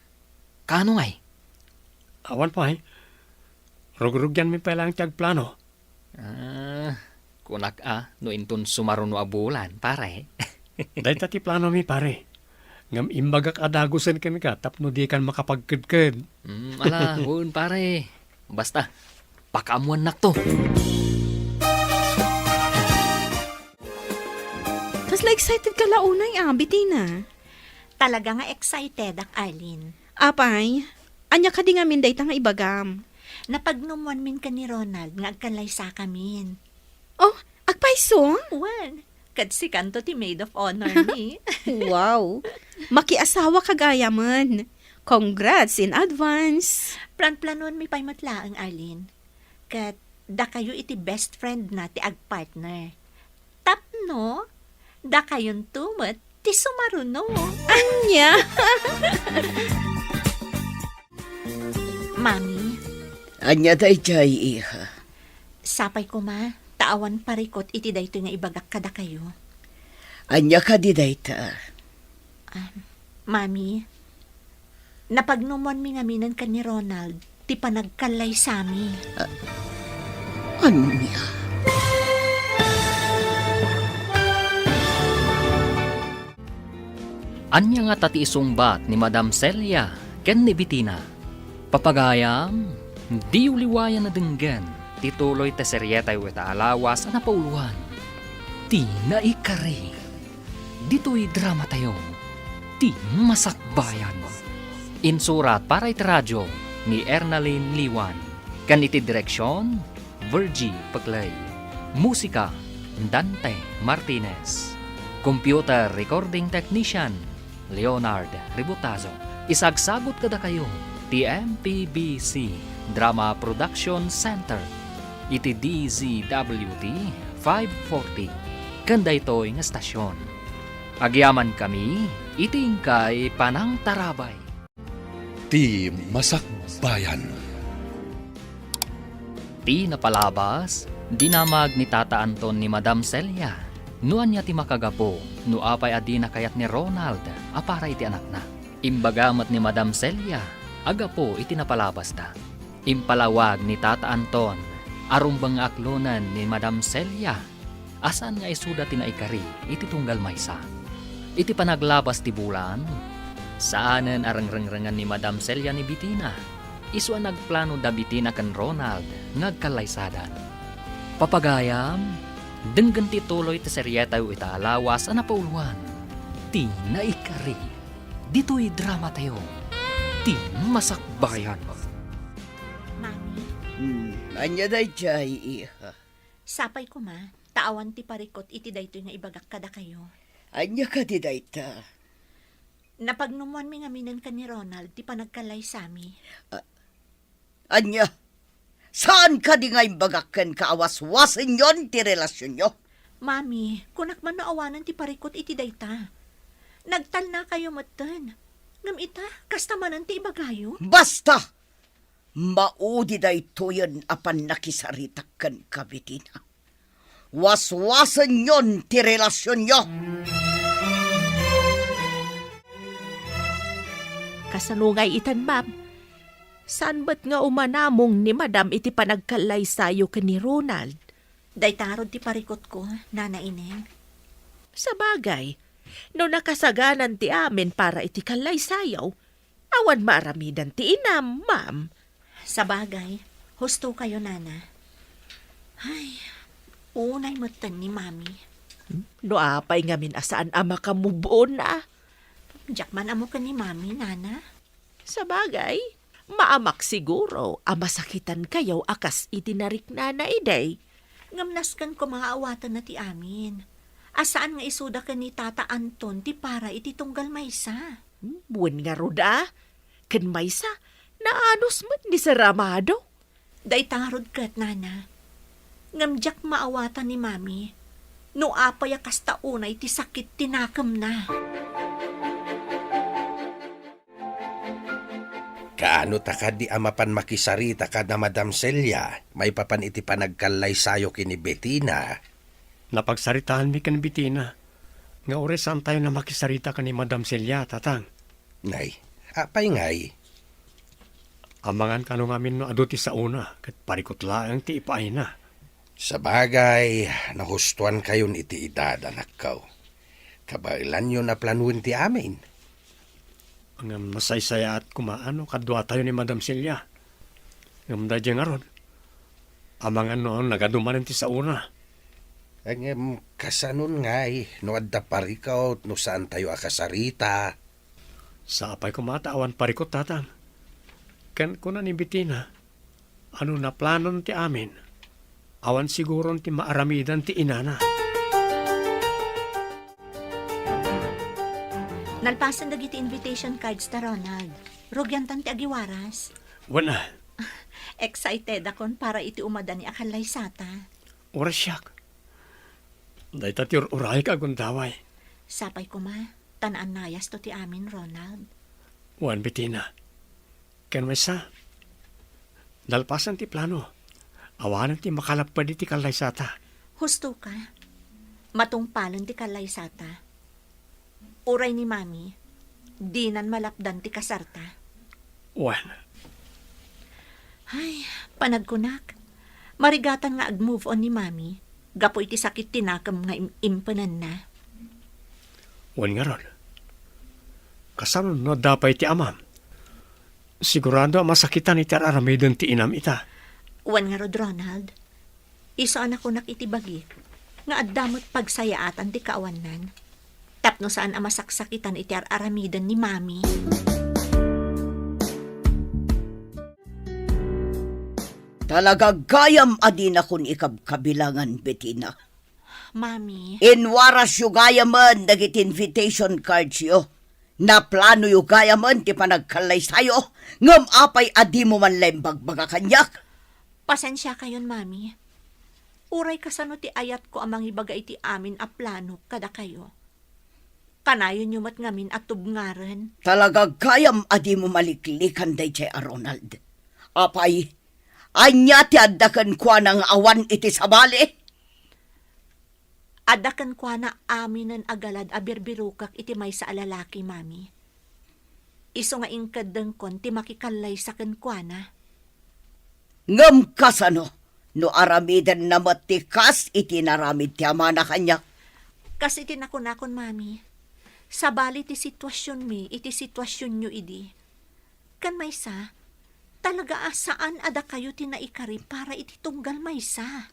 Kano ngay?
Awan pa Rugrugyan mi pa lang tiyag plano.
Kunak no inton sumaro no abulan, pare.
Dahil ti plano mi pare. Ngam imbagak adagusan kami ka tapno di kan makapagkadkad.
Ala, hun, pare. Basta, pakaamuan nak to.
Tas excited ka launay, Bitina.
Talaga nga excited ak Arlene.
Apay, anya ka di nga minday nga ibagam.
Napagnumuan min ka ni Ronald nga agkalay sa kamin.
Oh, agpaiso?
Wan, kad si kanto ti maid of honor ni.
Wow, makiasawa kagaya man. Congrats in advance.
Plan-planon mi pa'y matlaang, Arlene. Kat da kayo iti best friend na ti agpartner. Tapno, da kayon tumat ti sumaruno.
Anya?
Mami,
Anya day jay iha.
sapay ko ma, taawan parikot iti dayto nga ibagak kada kayo.
Anya ka di day ta.
Mami, napagnumuan mi nga minan ka ni Ronald, ti panagkalay sami.
Anya?
Anya nga tati isungbat ni Madam Celia ken ni Bitina. Papagayam, di uliwayan na denggan, tituloy te seryetay weta alawas na pauluan. Ti naikari. Dito'y drama tayo. Ti masakbayan. Insurat para iti radyo ni Ernaline Liwan. Kan iti direksyon, Virgie Paglay. Musika, Dante Martinez. Computer recording technician, Leonard Ributazo. Isagsagot kada kayo, TMPBC Drama Production Center. Iti DZWT 540. Kanda ito'y nga stasyon. Agyaman kami, itingkay panang tarabay.
Ti Masakbayan.
Ti napalabas, dinamag ni Tata Anton ni Madam Celia. Nuan niya ti makagapo, nuapay adi na kayat ni Ronald, apara iti anak na. Imbagamat ni Madam Celia, agapo iti napalabas da. Impalawag ni Tata Anton, arumbang aklonan ni Madam Celia. Asan nga isuda ti naikari, iti tunggal maysa. Iti panaglabas ti bulan, saanen arangrangrangan ni Madam Celia ni Bitina. Isu nagplano da Bitina kan Ronald, ngagkalaysadan. Papagayam, denggan ti tuloy ti seryetaw ita alawas na pauluan. Ti naikari, dito'y drama tayo. Ti masakbayan.
Mami,
Anya day jay iha.
sapay ko ma, taawan ti parikot iti dayto nga ibagak kada kayo.
Anya ka di day ta.
Napagnumuan mi nga minan ka ni Ronald, ti panagkalay sami.
Anya? Saan ka di nga imbagakan kaawaswasan yon ti relasyon nyo?
Mami, kunak man naawanan ti parikot iti dayta. Nagtal na kayo matan. Ngam ita, kasta manan ti ibagayo.
Basta! Maudi day tuyon apan nakisaritakan kabitina. Waswasan yon ti relasyon nyo.
kasanungay itan, ma'am. Saan ba't nga umanamong ni madam iti panagkalay sayo ka ni Ronald?
Day tarod ti parikot ko, Nana Ineng.
Sa bagay, no nakasaganan ti amin para iti kalay sayaw, awan maaramidan ti inam, ma'am.
Sa bagay, husto kayo, Nana. Ay, unay matan ni Mami.
No apay ngamin asaan ama ka mubon na.
Jakman amo ka ni Mami, Nana.
Sa bagay, maamak siguro amasakitan kayo akas itinarik na iday.
Ngamnaskan ko mga awatan na ti amin. Asaan nga isuda ka ni Tata Anton ti para iti tunggal maysa.
Buwan nga ruda, kan maysa, naanos man ni Saramado.
Day tarod kat, Nana. Ngamjak maawatan ni Mami. No apay akas taunay ti sakit tinakam na.
Kaano ta ka di amapan makisarita ka na Madam Celia, may papan iti panagkalay sayo kini Bettina.
Napagsaritaan mi kan Bettina. Nga oresan tayo na makisarita ka ni Madam Celia, tatang.
Nay, apay ngay.
Amangan ka nung amin no aduti sa una, kat parikot laang ti ipaay na.
Sa bagay, nahustuan kayon iti edad, anak ko. Kabailan yun na planuin ti amin.
Ang masaysaya at kumaano, kadwa tayo ni Madam Celia. Ang dadya nga ron. Amangan noon, nagadumanan ti sa una.
Ang kasanon ngay, no adda parikaw, no saan tayo akasarita.
Sa apay kumataawan parikot, tatang. Kan kuna ni Bettina, ano na planon ti amin? Awan siguro ti maaramidan ti inana.
Nalpasan dagiti invitation cards ta Ronald. Rogyantan ti agiwaras.
Wala,
Excited akon para iti umada ni akalay sata.
oras siyak. Day tatir uray ka gundaway.
Sapay ko ma, tanaan nayas to ti amin, Ronald.
Wan Bettina. Ken maysa. Nalpasan ti plano. Awanan ti makalapad iti kalay sata.
Husto ka. Matungpalon ti kalay sata. Uray ni Mami, dinan malapdan ti kasarta.
Wan.
Ay, panagkunak. Marigatan nga ag-move on ni Mami. Gapo iti sakit tinakam nga impanan na.
Wan nga ron. Kasano no dapay ti amam. Sigurado masakitan iti aramidon ti inam ita.
Wan nga rod, Ronald. Isaan ako nakitibagi. Nga addamot pagsayaatan ti kaawanan. Tapno saan ang masaksakitan iti aramidan ni Mami.
Talaga gayam adin akon ikabkabilangan, Bettina.
Mami,
Inwaras yu gayaman dagit invitation cards yo. Na plano yu gayaman ti panagkalay sayo. Ngam apay adi mo man lembag baga kanyak.
pasensya kayon, Mami. Uray kasano ti ayat ko amang ibaga iti amin a plano kada kayo. Kanayon nyo mat ngamin at tubngaren.
Talaga gayam adi mo maliklikan day chay Ronald. Apay, anya ti addakan kwa ng awan iti sabali.
Adakan kwa na aminan agalad abirbirukak iti may sa alalaki, Mami. Iso nga ingkadang kon ti makikalay sa kwa na.
Ngam kasano, no aramidan na matikas iti naramid ti ama na kanyak.
Kasi tinakon-akon, Mami. Sabali ti sitwasyon mi, iti sitwasyon nyo idi. Kan maysa, talaga saan ada kayo tinaikari para iti tunggal maysa.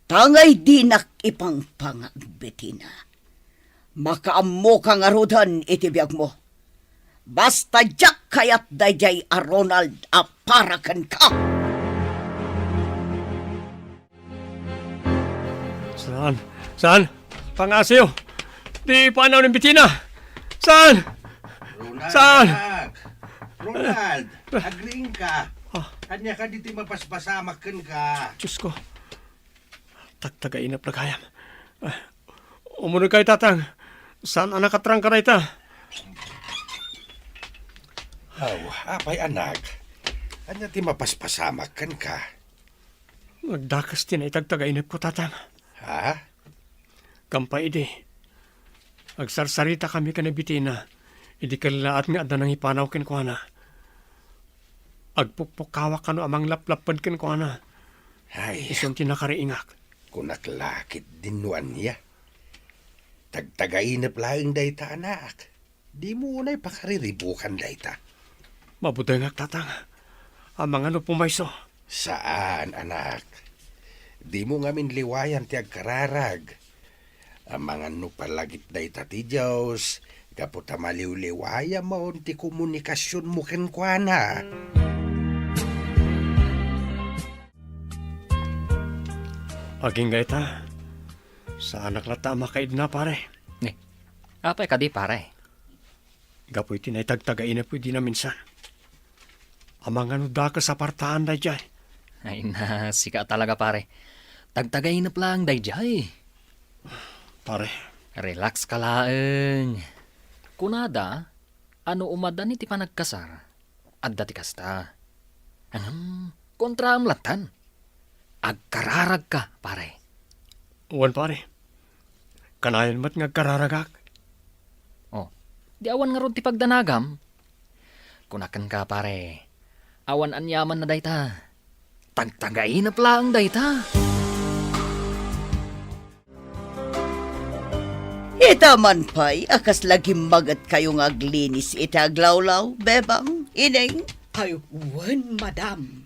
Tangay dinak ipangpangag, Bettina. Makaammo kang arudan iti biyag mo. Basta jak kayat dayjay a Ronald aparakan ka.
Saan? Pangasiyo! Di panaw ng Bettina! Saan?
Ronald,
Saan?
anak. Ronald, agreeing ka. Kanya ka dito mapaspasamakan ka.
Diyos ko. Tagtagainap na kayam. Umunod kay tatang. Saan ang nakatrang ka na ita?
Apay anak. Kanya ti mapaspasamakan ka.
Nagdakas din ay tagtagainap ko, tatang.
Ha?
Kampay di. Agsarsarita kami ka na Bettina. Idi kalaat nga ada nang ipanaw ken ko na. Agpukpukawa ka no amang laplapad ken ko na.
Ay,
Isang tinakariingak.
kunaklakit dinuan niya. Tagtagainap laing dayta anak. Di mo unay pakariribukan dayta.
Mabuday nga tatang. Amang ano pumayso.
Saan, anak? Di mo ngamin liwayan ti agkararag. Amang ano palagip dayta ti Diyos. Kaputa maliw-liwaya mo ti komunikasyon mo kenkwana.
Aging gaita. Sa anak na tama kaid na pare.
Apay ka di pare.
Gapoy tinay tagtagain na pwede na minsan. Amang ano da ka sa partaan na dyan.
Ay na, sika talaga pare. Tagtagainap lang dayjay.
Pare,
Relax ka laeng. Kunada, ano umadan iti panagkasar? Adda ti kasta. Kontra amlatan. Agkararag ka, pare.
uwan pare. Kanayan mat nga kararagak.
Oh, di awan nga ron ti pagdanagam. Kunakan ka, pare. Awan anyaman na dayta. Tagtagainap lang dayta.
Ita man pa'y akas lagi magat kayong aglinis ita aglawlaw, bebang, ineng.
Ay, wan, madam.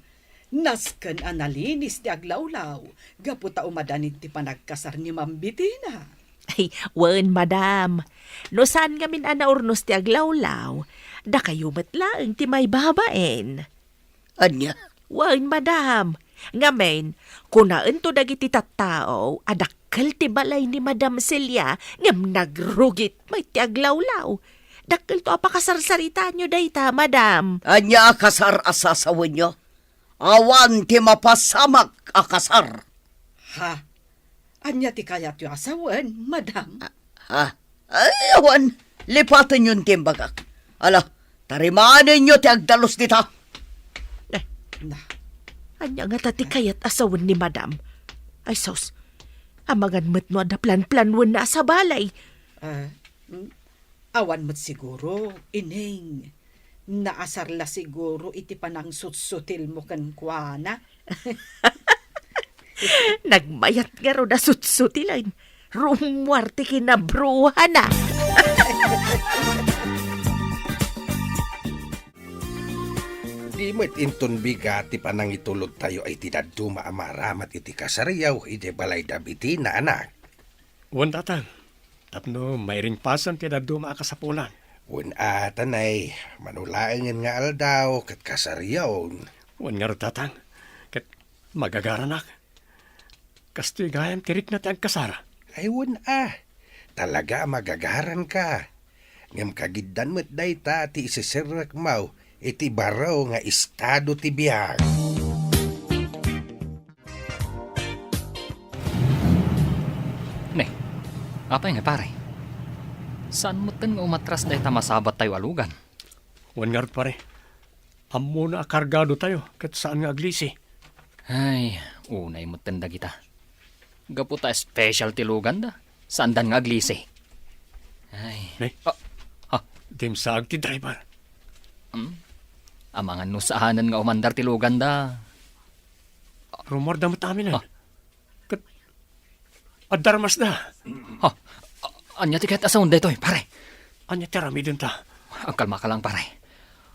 Nasken analinis ti aglawlaw. Gaputa umadanit ti panagkasar ni Ma'am Bitina.
Ay, wen, madam. No saan ngamin anaurnos ti aglawlaw, da kayo matlaang ti may babaen.
Anya,
Wen, madam. Ngamen, kunaan to dagiti tattao, adakkel ti balay ni Madam Celia, ngam nagrugit may ti aglawlaw. Dakkel to apakasarsarita nyo dayta, madam.
anya akasar asasawan nyo. Awan ti mapasamak akasar.
Ha? Anya ti kayat yu asawan, madam?
Ha? Ay, awan, lipatan yun timbagak. Ala, tarimanin nyo ti agdalos dita.
Na,
Anya nga tati kayat asawan ni madam. Ay, sos, amagan mo't no da plan-planwan na sa balay.
awan mo't siguro, ineng. Naasar la siguro iti panang sutsutil mo kan kuana.
Nagmayat nga ro da sutsutilan. Rumwarte kinabruhan na.
Di mo't inton bigati panang itulod tayo ay tinaduma amaramat iti kasariyaw iti balay dabiti na anak.
Uwan tatang. Tapno mayring pasan ti daduma ka sa pulan.
Un atanay, manulaangan nga aldaw kat kasariyaw.
Uwan nga ro tatang. Kat magagaranak. Kastoy gayam tirik na ti agkasara.
Ay talaga magagaran ka. Ngam kagiddan mo't dayta ti isisirak mau iti baraw nga estado ti biyag.
Ne, apay nga pare. Saan mo nga umatras dayta masabat tayo alugan?
Uwan nga ro pare. Amo na akargado tayo. Kat saan nga aglisi.
Ay, unay mo tanda kita. Gaputa special tilugan da. Saan dan nga aglisi? Ay,
Ne? Dim saag ti driver.
amangan no saanan nga umandar tilugan da.
Rumor da matamin
Ah.
Kat adarmas da.
Anya ti kahit asaon daytoy, pare.
Anya tirami din ta.
Ang kalma ka lang, pare.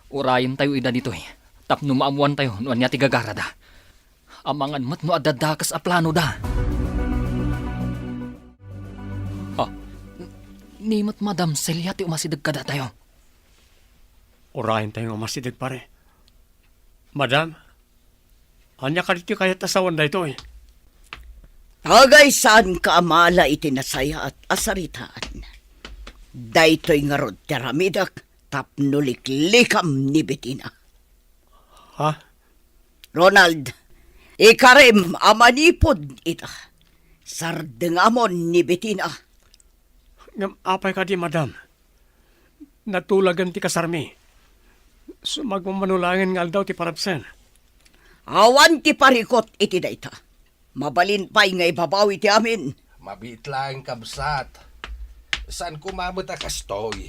Urayin tayo ida ditoy. Tapno maamuan tayo, no anya ti gagara da. Amangan mat no adadakas a plano da. Nimot Madam Celia ti umasidag kada tayo.
Urahin tayo nga masidig pare. Madam, anya ka dito kaya tasawan da ito eh.
Tagay saan ka amala iti nasaya at asaritaan. Daytoy nga rod teramidak tapnuliklikam ni Betina.
Ha?
Ronald, ikarim amanipod ita. Sardengamon ni Betina.
Ngam apay ka di madam. Natulagan ti kasarmi. Sumagmamanulangan nga daw ti parabsen.
Awan ti parikot iti dayta. Mabalin pa'y nga ibabawi ti amin.
Mabit lang kabsat. Saan kumamot a kastoy?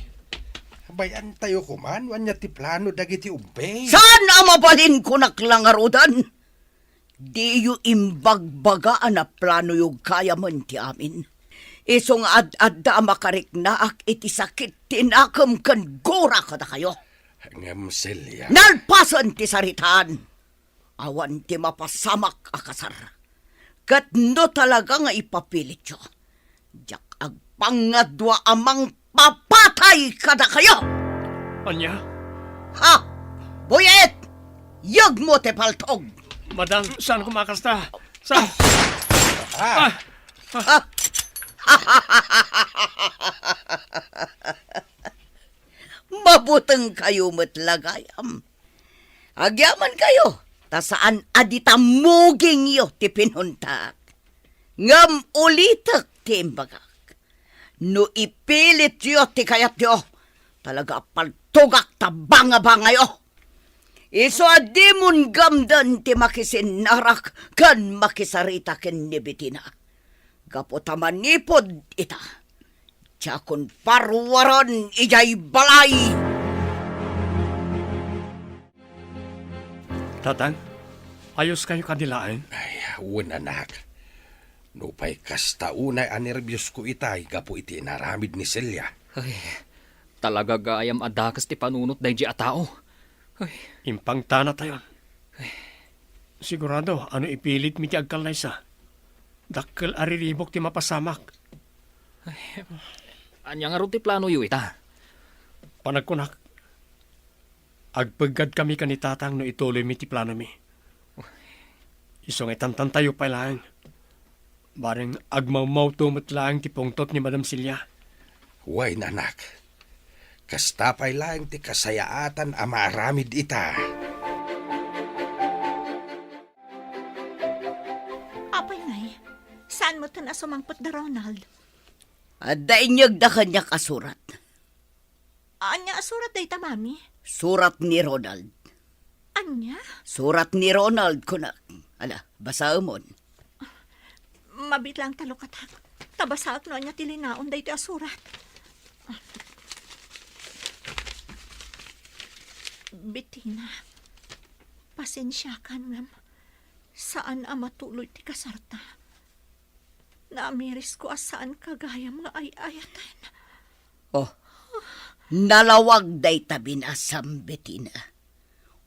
bayan tayo kuman, wanya ti plano dagiti ube.
Saan ang mabalin ko naklangarudan? Di yu imbagbagaan na plano yung kaya man ti amin. Isong ad-adda makariknaak iti sakit tinakam kan gora kada kayo.
Ngam Celia.
Nalpasan ti saritaan. Awan ti mapasamak akasar. Kat no talaga nga ipapilit yo. Diyak agpangadwa amang papatay kada kayo.
Anya?
Ha! Buyet! Yag mo te paltog!
Madam, saan kumakasta? Saan?
Mabutang kayo matlagayam. Agyaman kayo, ta saan adita muging yo ti pinuntak. Ngam ulitak ti imbagak. No ipilit yo ti kayat yo, talaga paltugak ta banga-banga yo. Iso adimun gamdan ti makisinarak kan makisarita ken ni Bitina. Gapotaman nipod ita. Tiyakon parwaran ijay balay.
Tatang, ayos kayo kanilaan?
Ay, awan anak. Nupay kasta unay anerbyos ko itay, gapo iti naramid ni Celia.
Ay, talaga gayam adakas ti panunot day di a tao. Ay,
Impang tana tayo. Sigurado, ano ipilit mi ti agkalaysa? Dakkel ariribok ti mapasamak.
anya nga ron ti plano yu ita.
Panagkunak, agpagad kami kanitatang no ituloy mi ti plano mi. Isong itantan tayo pa lang. Bareng agmamaw tumot lang ti pungtot ni Madam Celia.
Huway nanak. Kasta pa'y lang ti kasayaatan amaramid ita.
Apay ngay, saan mo to na sumangpot na Ronald?
Adda inyag da kanya kasurat.
Anya surat day ta, mami?
Surat ni Ronald.
Anya?
Surat ni Ronald ko na. Ala, basa mon.
Mabit lang talukatak. Tabasaak no anya tilinaon day ti asurat. Bitina, pasensya ka ngam. Saan ang matuloy ti kasarta? Naamiris ko asaan kagayam nga ay-ayatan.
Oh, nalawag day tabi na sambitina.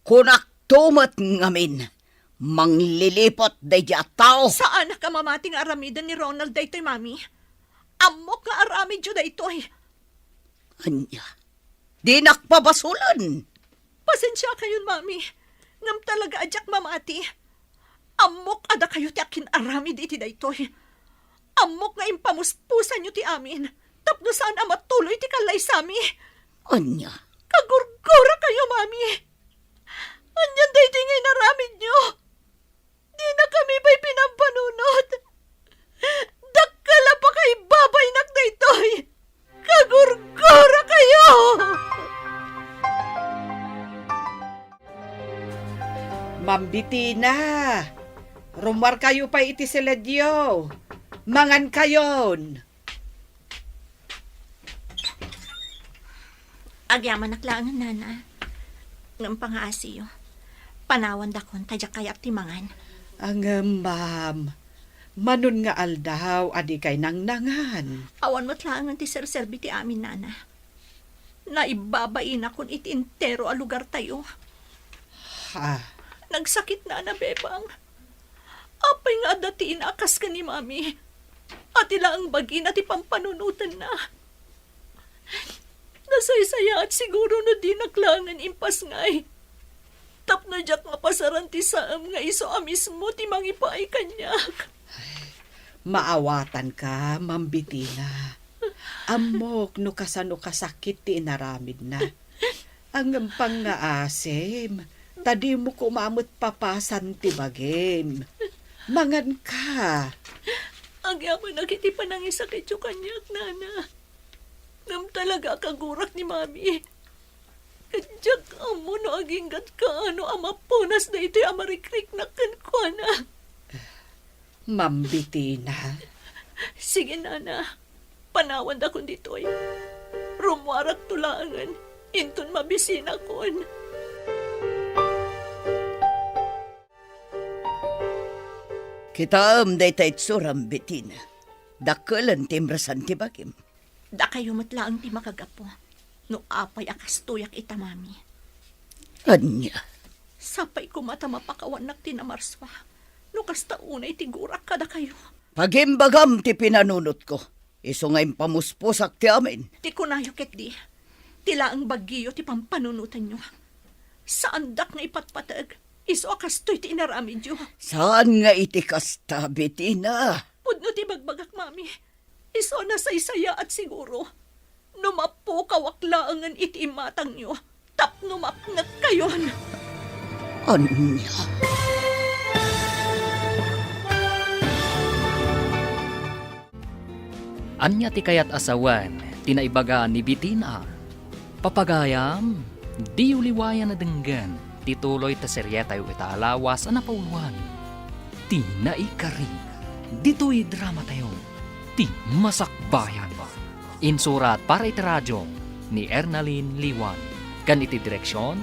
Kunak tumat ngamin, manglilipot day di tao.
Saan ka mamating aramidan ni Ronald daytoy, mami? Amok nga aramid yun daytoy.
Anya, di nakpabasulan.
Pasensya kayo, mami. Ngam talaga adyak mamati. Amok ada kayo ti akin aramid iti daytoy. Amok nga impamuspusan nyo ti amin. Tapno saan ang matuloy ti kalay sami.
Anya,
Kagurgura kayo, mami. Anyan day di ngay naramid nyo. Di na kami ba'y pinampanunod. Dakkala pa kay babay nak daytoy. Kagurgura kayo.
Mambitina, rumar kayo pa iti seledyo. Mangan kayon.
Agyaman naklangan, nana. Ngam pangaasiyo. Panawan dakon, tadyak kayak timangan.
Ang ma'am, manon nga aldaw, adi kay nang nangan.
Awan mo't langan ti serserbi ti amin, nana. Naibabain akon iti entero a lugar tayo.
Ha,
Nagsakit na bebang. Apay nga datiin akas ka ni mami. At ila ang bagin at ipampanunutan na. Nasaysaya at siguro na di naklangan impas ngay. Tap na jak nga pasaran ti saam nga iso amismo ti mangipaay kanyak.
maawatan ka, mambitina. Amok no kasano kasakit ti inaramid na. Ang pang nga asim, tadi mo kumamot papasan ti bagim. Mangan ka.
Ang yaman nakiti pa nang isakit yung kanyak, nana. Ngam talaga kagurak ni mami. Kadyak amo no aginggat ka ano amapunas na ito'y amarikrik na kankwana.
Mambitina.
Sige, nana. Panawan da kung dito'y. Rumwarat tulangan.
Inton mabisina kon.
Kita day tayo suram bitin. Dakalan timrasan ti Bagim.
Da kayo matlaang ti makagapo. No apay akas tuyak ita, mami.
Anya,
Sapay ko mata mapakawanak ti na Marswa. No kasta unay ti gurak kada kayo.
pagimbagam ti pinanunot ko. Iso ngayong pamuspusak ti amin.
Ti kunayo ket di. Tila ang bagyo ti pampanunutan nyo. Saan dak nga ipatpatag? Iso akas to'y ti inaramid nyo.
Saan nga iti kasta bitina?
Pudno ti bagbagak, mami. Iso na saysaya at siguro. Numapo kawaklaangan iti imatang nyo. Tapno mapngat kayon.
Anya,
Anya ti kayat asawan, tinaibagaan ni Bitina. Papagayam, di uliwayan na denggan, tituloy ta seryetayo ita alawas na pauluan. Ti naikari, dito'y drama tayo, ti masakbayan. Insurat para iti radyo ni Ernalyn Liwan. Kan iti direksyon,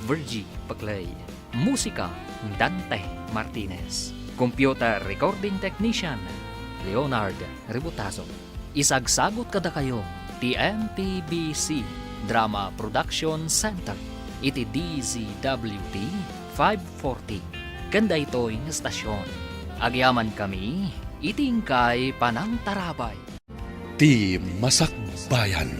Virgie Paclay. Musika, Dante Martinez. Computer recording technician, Leonard Rebutazo. Isagsagot kada kayo, TMPBC Drama Production Center. Iti DZWT 540. Kanda ito'y estasyon. Agyaman kami, itingkay panang tarabay.
Ti Masakbayan.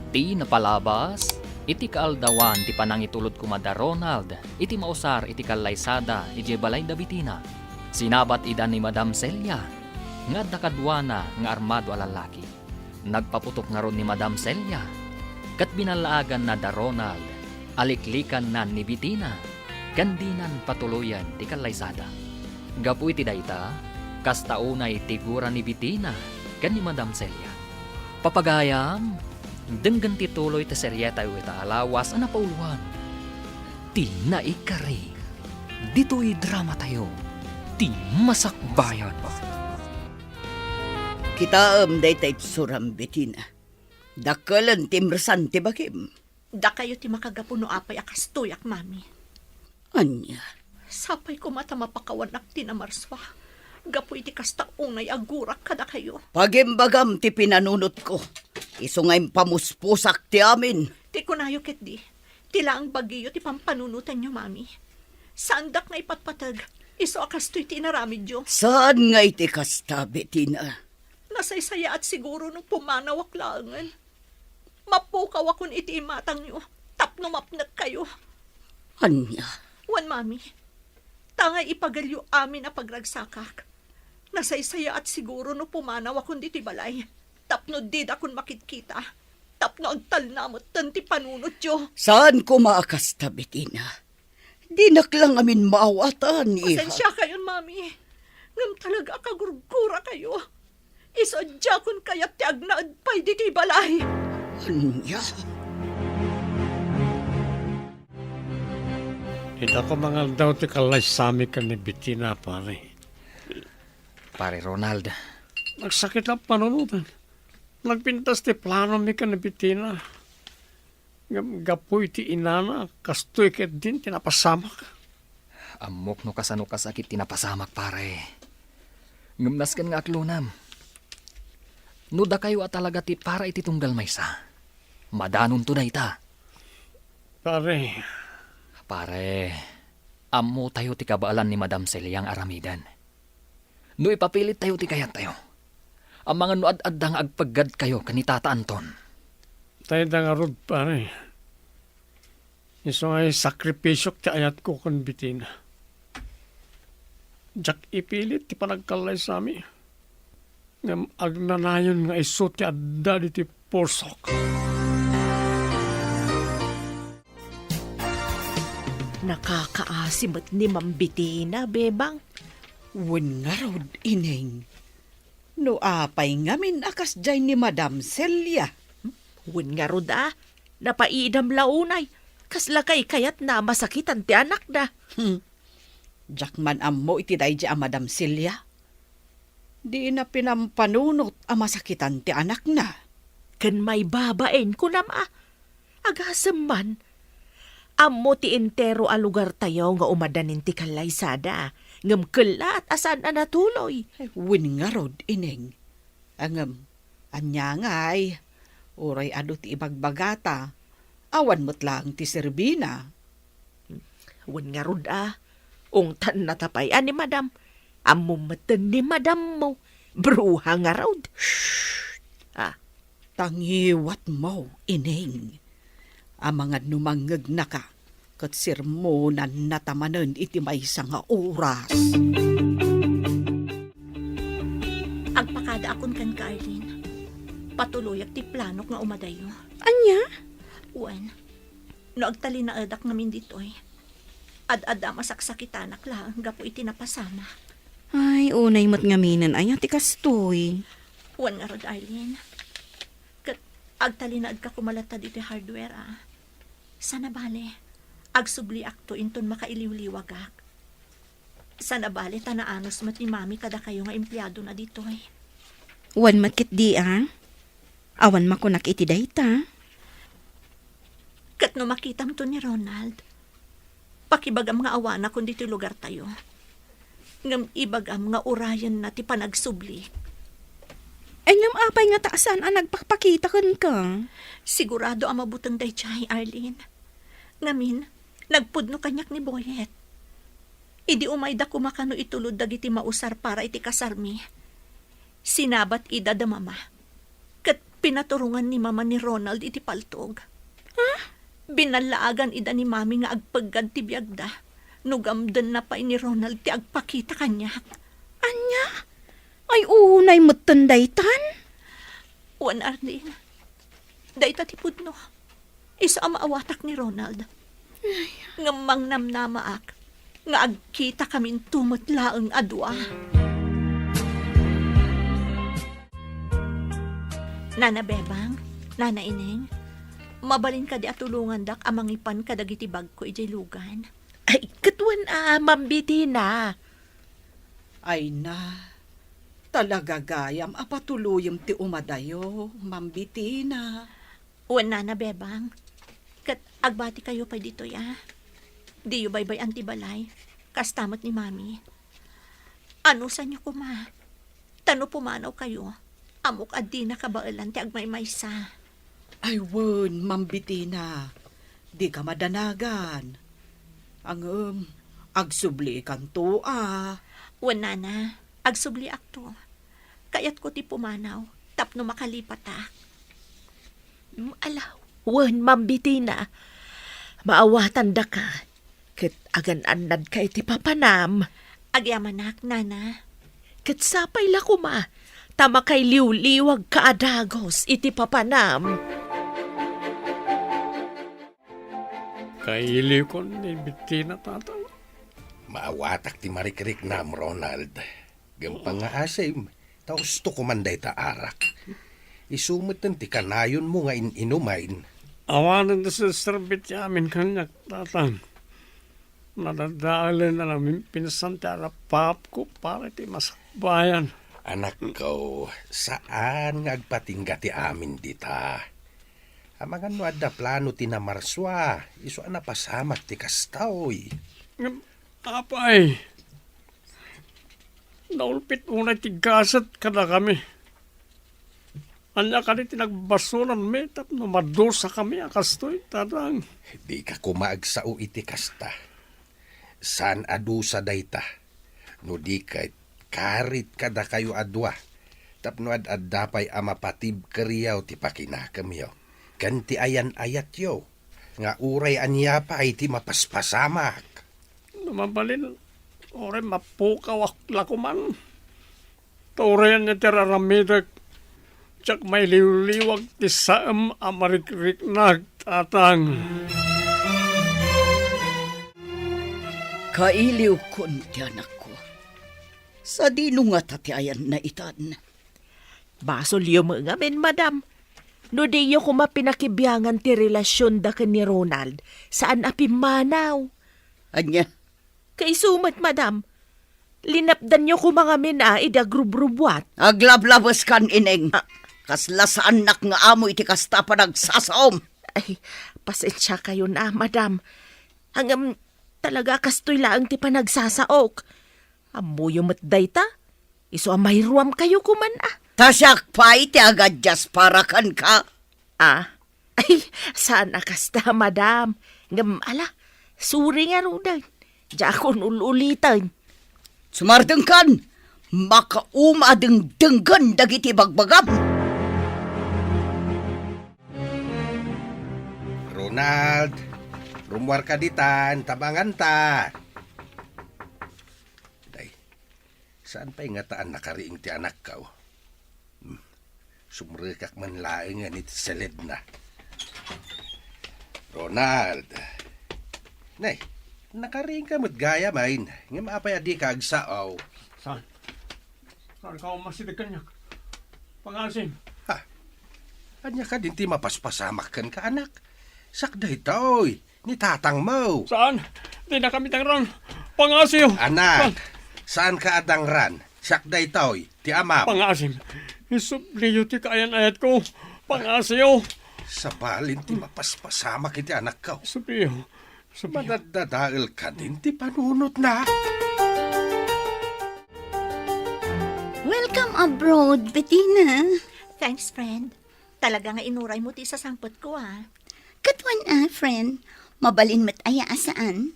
Ti napalabas, iti kaaldawan ti panang itulod kumada Ronald, iti mausar iti kalaysada, iti balay da Bitina. Sinabat idan ni Madam Celia, nga dakadwana nga armado a lalaki. Nagpaputok nga ron ni Madam Celia, kat binalaagan na da Ronald, aliklikan na ni Bitina, kandinan patuloyan ti kalaysada. Gapu iti dayta, kastaunay tigura ni Bitina, kan ni Madam Celia. Papagayam, denggan tituloy ta seryeta ita alawas na pauluan. Ti naikari, dito'y drama tayo, ti masakbayan.
kita day tayo suram bitina. Dakalan timrasan ti Bagim.
Da kayo ti makagapo no apay akas tuyak, mami.
Anya,
Sapay ko mata mapakawanak ti na Marswa. Gapo iti kasta unay agurak kada kayo.
pagimbagam ti pinanunot ko. Iso ngayong pamuspusak ti amin.
Ti kunayo ket di. Tila ang bagyo ti pampanunutan nyo, mami. Saan dak nga ipatpatag? Iso akas to'y ti inaramid nyo.
Saan nga iti kasta bitina?
Nasaysaya at siguro nung pumanawak langan. Mapukaw akong iti imatang nyo. Tapno mapnag kayo.
Anya,
Wan, mami. Tangay ipagalyo amin na pagragsakak. Nasaysaya at siguro no pumanaw akong diti balay. Tapno did akong makitkita. Tapno ang talnamot tan ti panunot yo.
saan ko maakasta bitina? Dinak lang amin maawatan, iha.
Pasensya kayon, mami. Ngam talaga kagurgura kayo. Isadya kun kayat ti agnaad pa'y diti balay.
Anya,
Hindi ako mangal daw ti kalaysami ka ni Bitina, pare.
Pare Ronald,
Nagsakit ang panunutan. Nagpintas ti plano mi ka ni Bitina. Gapoy ti inana, kastoy ket din tinapasamak.
amok no kasano kasakit tinapasamak pare. Ngamnas kan nga aklunam. Nuda kayo at talaga ti para iti tunggal maysa. Madanon to na ita.
Pare,
Amo tayo ti kabaalan ni Madam Celiang aramidan. No ipapilit tayo ti kayat tayo. Ang mga nuad-addang agpaggad kayo kanitata Anton.
tayo da nga rod, pare. Iso ngay sakripisyok ti ayat ko kon Bitina. Jak ipilit ti panagkalay sami. Ngam agnanayon nga iso ti adda di ti porsok.
Nakakaasimot ni Mambitina, bebang.
Wen nga rod, ineng. No apay ngamin akas jay ni Madam Celia.
Wen nga ruda, napaidam launay. Kaslakay kayat na masakitan ti anak da.
Jakman ammo iti day a Madam Celia. Di na pinampanunot a masakitan ti anak na.
Kan may babaen ko nama. Agasam man. Amo ti entero a lugar tayo nga umadanin ti kalaysada. Ngam kala at asan na natuloy.
Win nga rod, ineng. Angam, anya ngay. Uray ado ti ibagbagata. Awan mo't lang ti Serbina.
Wan nga rod Ungtan na tapay ni madam. Amo matan ni madam mo. Bruha nga rod.
Tangiwat mo, ineng. Amangad numangag na ka, kat sirmonan natamanan iti maysa nga oras.
Agpakada akon kan ka, Arlene. Patuloyak ti planok nga umadayo.
Anya?
Uwan, no agtali na adak namin ditoy. Ad-ada masaksakitanak lang, gapo iti napasama.
Ay, unay mo't ngaminan ay ti kastoy.
Uwan nga rod, Arlene. Kat agtali na ka kumalata dito hardware, Sana bale, agsubli akto inton makailiw-liwagak. Sana bale, tanaanos mat ni mami kada kayo nga empleyado na ditoy.
Wan makit di Awan makunak iti dayta.
Kat no makitam to ni Ronald, pakibagam nga awana kung dito lugar tayo. Ngam ibagam nga urayan na ti panagsubli.
Ngam apay nga taasan ang nagpakpakita ka.
Sigurado ang mabutang daychay, Arlene. Ngamin, nagpudno kanyak ni Boyet. Idi umayda kumakano itulod dagiti mausar para iti kasarmi. Sinabat ida da mama. Kat pinaturungan ni mama ni Ronald iti paltog. Binalaagan ida ni mami nga agpaggad ti biyagda. Nugamdan na pa ni Ronald ti agpakita kanyak.
Anya? Ay unay mo't tandaytan?
Wan, Arlene. Dayta ti pudno. Isa ang maawatak ni Ronald. Ngamang namnamaak. Nga agkita kaming tumutlaang adwa. Nana Bebang, Nana Ineng, mabalin ka di atulungan dak amang ipan kadagiti bag ko ijay lugan.
Ay, katwan mambiti na.
Ay na, talaga gayam apatuluyam ti umadayo, mambitina.
Uwan Nana Bebang, kat agbati kayo pa dito Di yu baybay antibalay, kastamot ni mami. Ano sa niyo kuma? Tano pumanaw kayo, amok adi na kabailan ti agmaymaysa.
Ay won, mambitina, di ka madanagan. Ang agsubli kan to
Wan Nana, agsubli akto. Kayat ko ti pumanaw, tapno makalipat
Alaw, wan mambiti na. Maawatan da ka. Kat agan-anad ka iti papanam.
Agyamanak, Nana.
Kat sapay la kuma. Tama kay liw-liwag ka adagos iti papanam.
Kailiw ko ni Bettina tataw.
Maawatak ti marikrik nam, Ronald. Gampang nga asim. Tausto kumanday ta arak. Isumatan ti kanayon mo nga inumain.
Awanan na sa serbit yamin kanyak tatang. Nadadaalan na namin pinasantara pap ko para ti masakbayan.
Anak ko, saan nga agpatingga ti amin dita? Amangan no adda plano ti namarswa. Iso na pasamak ti kastaw.
Apay, naulpit unay ti gasat kada kami. Anya ka rin tinagbasuran me, tapno madosa kami akastoy, tarang.
Di ka kumaagsao iti kasta. San adusa dayta? No di ka karit kada kayo adwa. Tapno ad-addapay amapatib kariyaw ti pakinakam yo. Ganti ayan ayat yo. Nga uray anya pa ay ti mapaspasamak.
Lumabalin, oray mapukawak lakuman. Taurean niya tiraramidag. Tsak may liwliwag ti saam amarikrik nagtatang.
Kailiw kun ti anak ko. Sa dino nga tati ayan na itan.
Basol yung mga men, madam. No di yung kumapinakibyangan ti relasyon da ka ni Ronald, saan apimanaw?
Anya?
Kay sumat, madam. Linapdan nyo ko mga men ida grubrubwat.
Aglablabas kan ineng. Kasla sa anak nga amo iti kasta pa nagsasaom.
Ay, pasensya kayo na, madam. Hanggang talaga kastoy laang ti panagsasaok. Amuyo matday ta. Iso amay ruam kayo kuman ah.
Tasyak pa iti agadjas para kan ka.
Ah, ay, saan akasta, madam? Ngam, ala, suri nga rudan. Diya akong ululitan.
Sumardeng kan, makaumadeng denggan dagiti bagbagam.
Ronald, rumwar ka ditan, tabangan ta. Day, saan pa'y nga taan nakariing ti anak ka? Sumrikak man laing nga ni seled na. Ronald, nay, nakariing ka mo't gaya main. Nga maapay adi ka agsaaw.
Saan? Saan ka umasitig kanyak? Pangasim.
Ha, anya ka din ti mapaspasamak kan ka anak. Sakday to'y, ni tatang mo.
Saan? Di na kami tangran. Pangasim.
Anak, saan ka adangran? Sakday to'y, ti amam.
Pangasim. Isubliyo ti kaayan ayat ko. Pangasim.
Sa balin ti mapaspasamak iti anak ka.
Subliyo.
Madadadail ka din ti panunot na.
Welcome abroad, Bettina. Thanks, friend. Talaga nga inuray mo ti sa sangpot ko, ah.
Katwan friend. Mabalin mat aya asaan?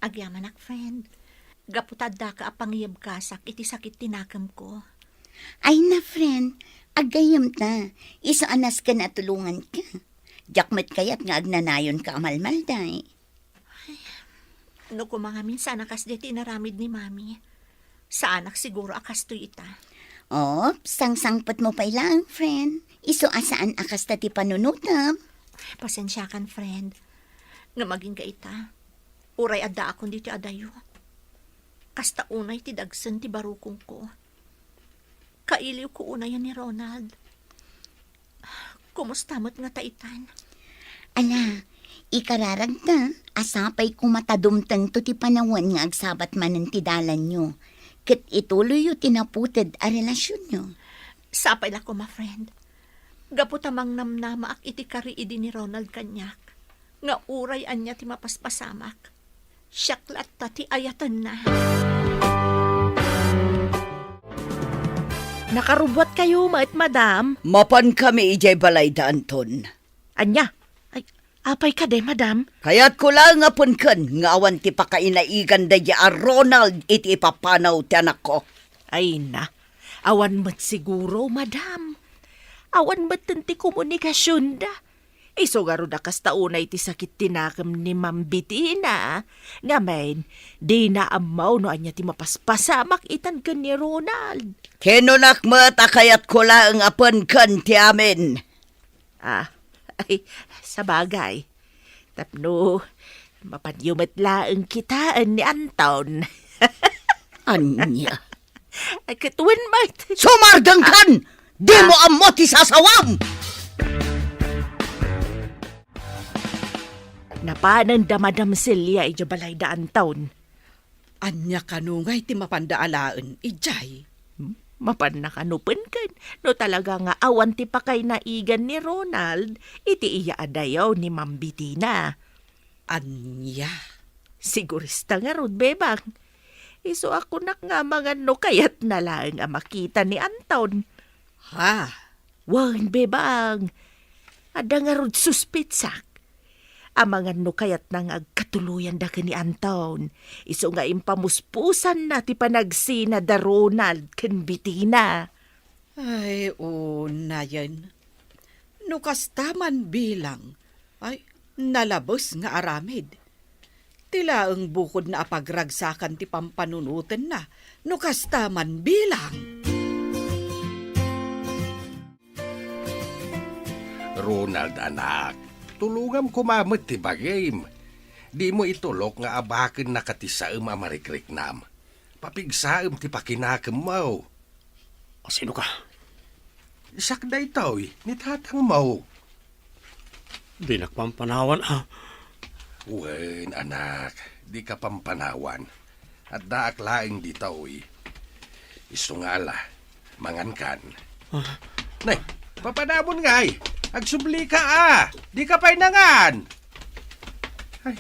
Agyaman friend. Gaputad da ka apangiyab kasak iti sakit tinakam ko.
Ay na, friend. Agayam ta. Isa anas ka na tulungan ka. Jakmat kayat nga agnanayon ka amalmalday.
No ko mga minsan akas di tinaramid ni mami. Sa anak siguro akas to ita.
Oh, sang-sangpat mo pa ilang, friend. Iso asaan akas ta ti panunutam.
Pasensya kan, friend. Nga maging ka ita. Uray adda akong dito adayo. Kasta unay ti dagsan ti barukong ko. Kailiw ko una yan ni Ronald. Kumusta mo't nga taitan?
Ala, ikararag ta. Asapay kumatadumtang to ti panawan nga agsabat manan ti dalan nyo. Kat ituloy yu tinaputid a relasyon nyo.
Sapay la ko, ma friend. Gaputamang namnama ak iti kariidi ni Ronald kanyak. Nga uray anya ti mapaspasamak. Syaklat ta ti ayatan na.
Nakarubot kayo, madam.
Mapan kami ijay balay da Anton.
Anya, ay, apay ka de, madam.
Kaya't ko lang nga punkan, nga awan ti pakainaigan da ya Ronald iti ipapanaw ti anak ko.
Ay na, awan mat siguro, madam. Awan mat ti komunikasyon da. Iso garo da kastaunay ti sakit tinakam ni Ma'am Bettina. Nga men, di na amaw no anya ti mapaspasamak itan ka ni Ronald.
Kenunak mata kayat ko lang apan kan ti amin.
Ah, ay, sa bagay. Tapno, mapadyumat laang kitaan ni Anton.
Anya.
Ay, katuan mat.
Sumardang kan! Di mo amo ti sasawam!
Napanan da Madam Celia ijo balay da Anton.
Anya kanungay ti mapandaalaan, ijay.
Mapan na kanupan kan. No talaga nga awan ti pakay naigan ni Ronald, iti iya adayaw ni Ma'am Bettina.
Anya.
Sigurista nga rod, bebang. Iso ako nak nga mga no kayat na lang ang makita ni Anton.
Ha?
Wan, bebang. Ada nga rod suspitsak. Ang mga no kayat nang agkatuluyan da ni Anton. Iso nga impamuspusan na ti panagsina da Ronald ken Bettina.
Ay, una yan. Nukas taman bilang. Ay, nalabos nga aramid. Tila ang bukod na apagragsakan ti pampanunutan na. Nukas taman bilang.
Ronald, anak, tulungan kumamit ti bagim. Di mo itulok nga abakin na katisaem amarikrik-nam. Papigsaem ti pakinakam mo.
O sino ka?
Sakday to'y, ni tatang mo.
Di nagpampanawan
Wen, anak, di ka pampanawan. At daak laing di to'y. Isungala, mangan kan. Nay, papanamon ngay. Agsubli ka di ka pa'y nangan. Ay,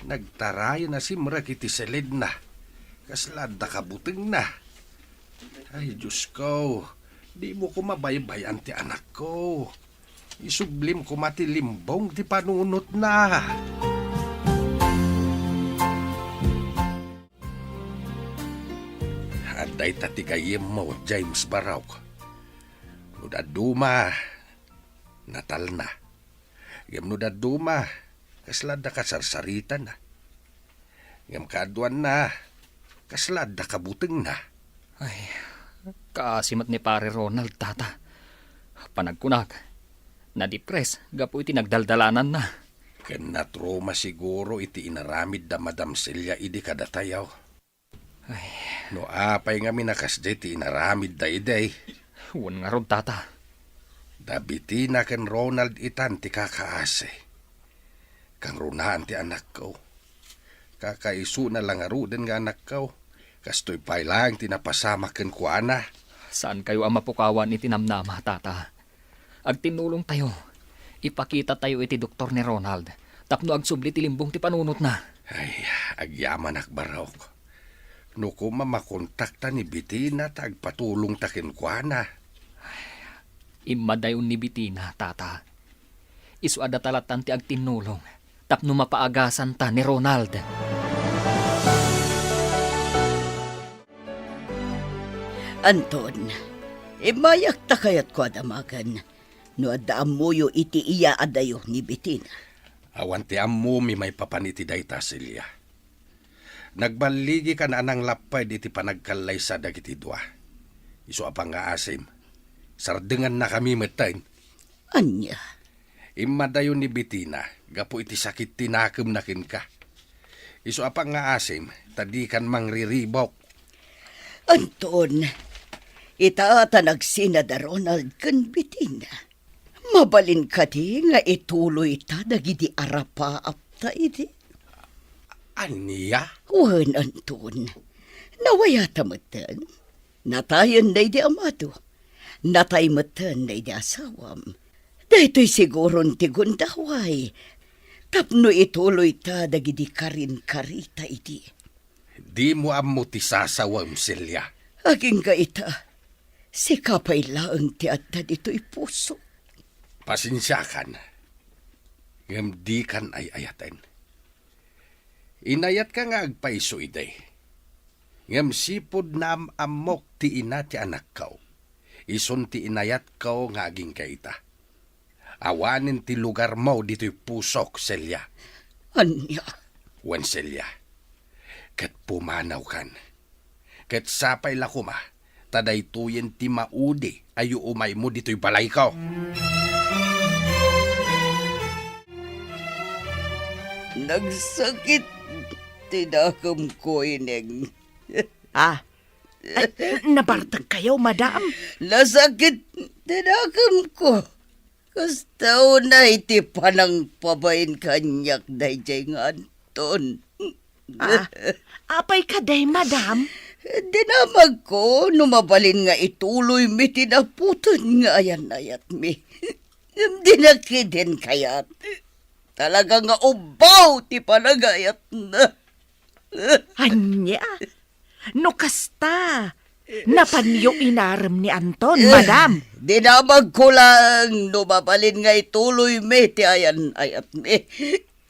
nagtarayo na si Mra kiti selid na. Kaslad na kabuting na. Ay, Diyos ko, di mo ko mabaybayan ti anak ko. Isublim ko matilimbong ti panunot na. Aday tatigayim mo, James Barrauk. Nudaduma, natal na. Gam nudaduma, kaslad na kasarsarita na. Gam kaaduan na, kaslad na kabuting na.
Ay, kaasimat ni pare Ronald, tata. Panagkunag, na-depress, gapo iti nagdaldalanan na.
Ken natroma siguro iti inaramid da Madam Celia idi kadatayaw.
Ay,
no apay nga minakasde ti inaramid da iday.
huwan nga rod, tata.
Dabiti na ken Ronald itan ti kakaase. Kang runaan ti anak ko. Kakaisu na lang aruden nga anak ko. Kastoy pailang tinapasama ken kuana.
Saan kayo ang mapukawan iti namnama, tata? Agtinulong tayo. Ipakita tayo iti doktor ni Ronald. Tapno agsubli ti limbong ti panunot na.
Ay, agyaman akbarok. No kuma makontakta ni Bitina ta agpatulong takin kuana.
Imadayon ni Bitina, tata. Isu ada talatan ti agtinulong. Tapno mapaagasan ta ni Ronald.
Anton, imayak ta kayat ko adamagan. No adaan mo yo iti iya adayo ni Bitina.
Awan ti ammo mi may papaniti dayta Celia. Nagbaligi ka na anang lapay di ti panagkalay sa dagiti dua. Isu apang nga asim. Sardengan na kami metain.
Anya?
Imadayon ni Bitina, gapo iti sakit tinakem nakin ka. Isu apang nga asim, tadi kan mangriribok.
Anton, itaata nagsina da Ronald kan Bitina. Mabalin ka di nga ituloy ta dagiti arapa apta iti.
Aniya?
Wan, Anton. Nawaya tamatan. Natayan na di amado. Natay matan na di asawam. Dahito'y siguron ti gundaway. Tapno ituloy ta dagiti karin-karita iti.
Di mo ammo ti sasawam, Celia.
Aging kaita, si kapay laang ti adda dito'y puso.
Pasensyakan. Ngam di kan ay ayaten. Inayat ka nga agpaiso iday. Ngam sipod na amok ti ina ti anak kao. Ison ti inayat kao nga aging kaita. Awanin ti lugar mo dito'y pusok, Celia.
Anya?
Wan, Celia. Kat pumanaw kan. Kat sapay lakuma, taday tuyen ti maudi ayo umay mo dito'y balay ko.
Nagsakit tinakam ko ineng.
Ay, nabartag kayo, madam.
Nasakit tinakam ko. Kastaw na iti panang pabain kanyak dayjay nga Anton.
Apay ka day, madam.
Dinamag ko, numabalin nga ituloy mi tinaputan nga ayan-ayat mi. Dinakidin kayat. Talaga nga ubaw ti panagayat na.
Anya, no kasta. Napanyo inaram ni Anton, madam.
Dinamag ko lang, numabalin nga ituloy mi ti ayan-ayat mi.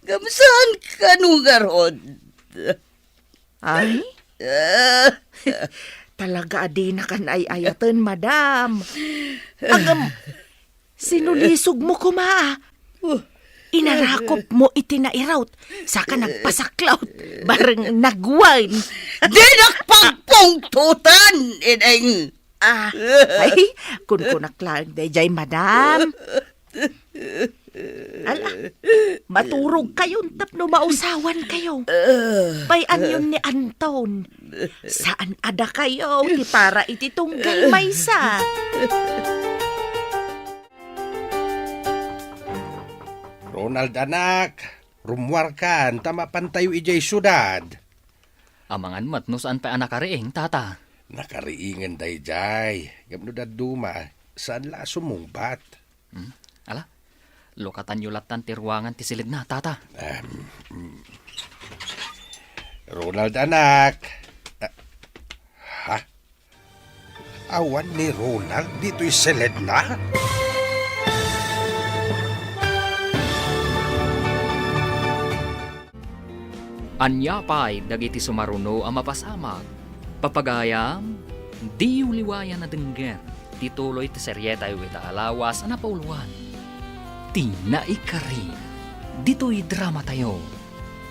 Kamsaan ka nung garod?
Ay? Talaga adi na kan ay ayatan, madam. Agam, sinulisog mo kuma. Inarakop mo itinairaut. Saka nagpasaklaut. Barang nagwine.
Di nakpagpungtutan, ineng.
Ay, kunkunak lang dayjay, madam. Ala, maturog kayo tapno mausawan kayo. Bayan yun ni Anton. Saan ada kayo? Ti para ititunggal maysa.
Ronald anak, rumwar kan, tama pantayo ijay syudad.
Amangan mat no saan pa anak kariing, tata.
Nakariingan dayjay, gamno da duma, saan la sumungbat?
Ala, lokatan yulatan ti ruangan ti silid na, tata.
Ronald anak. Ha? Awan ni Ronald dito'y seled na?
Anya pa'y dagiti sumaruno ang mapasamag. Papagayam, di uliwayan na denggen. Tituloy ti seryeta yu ita alawas na pauluan. Ti naikari. Dito'y drama tayo.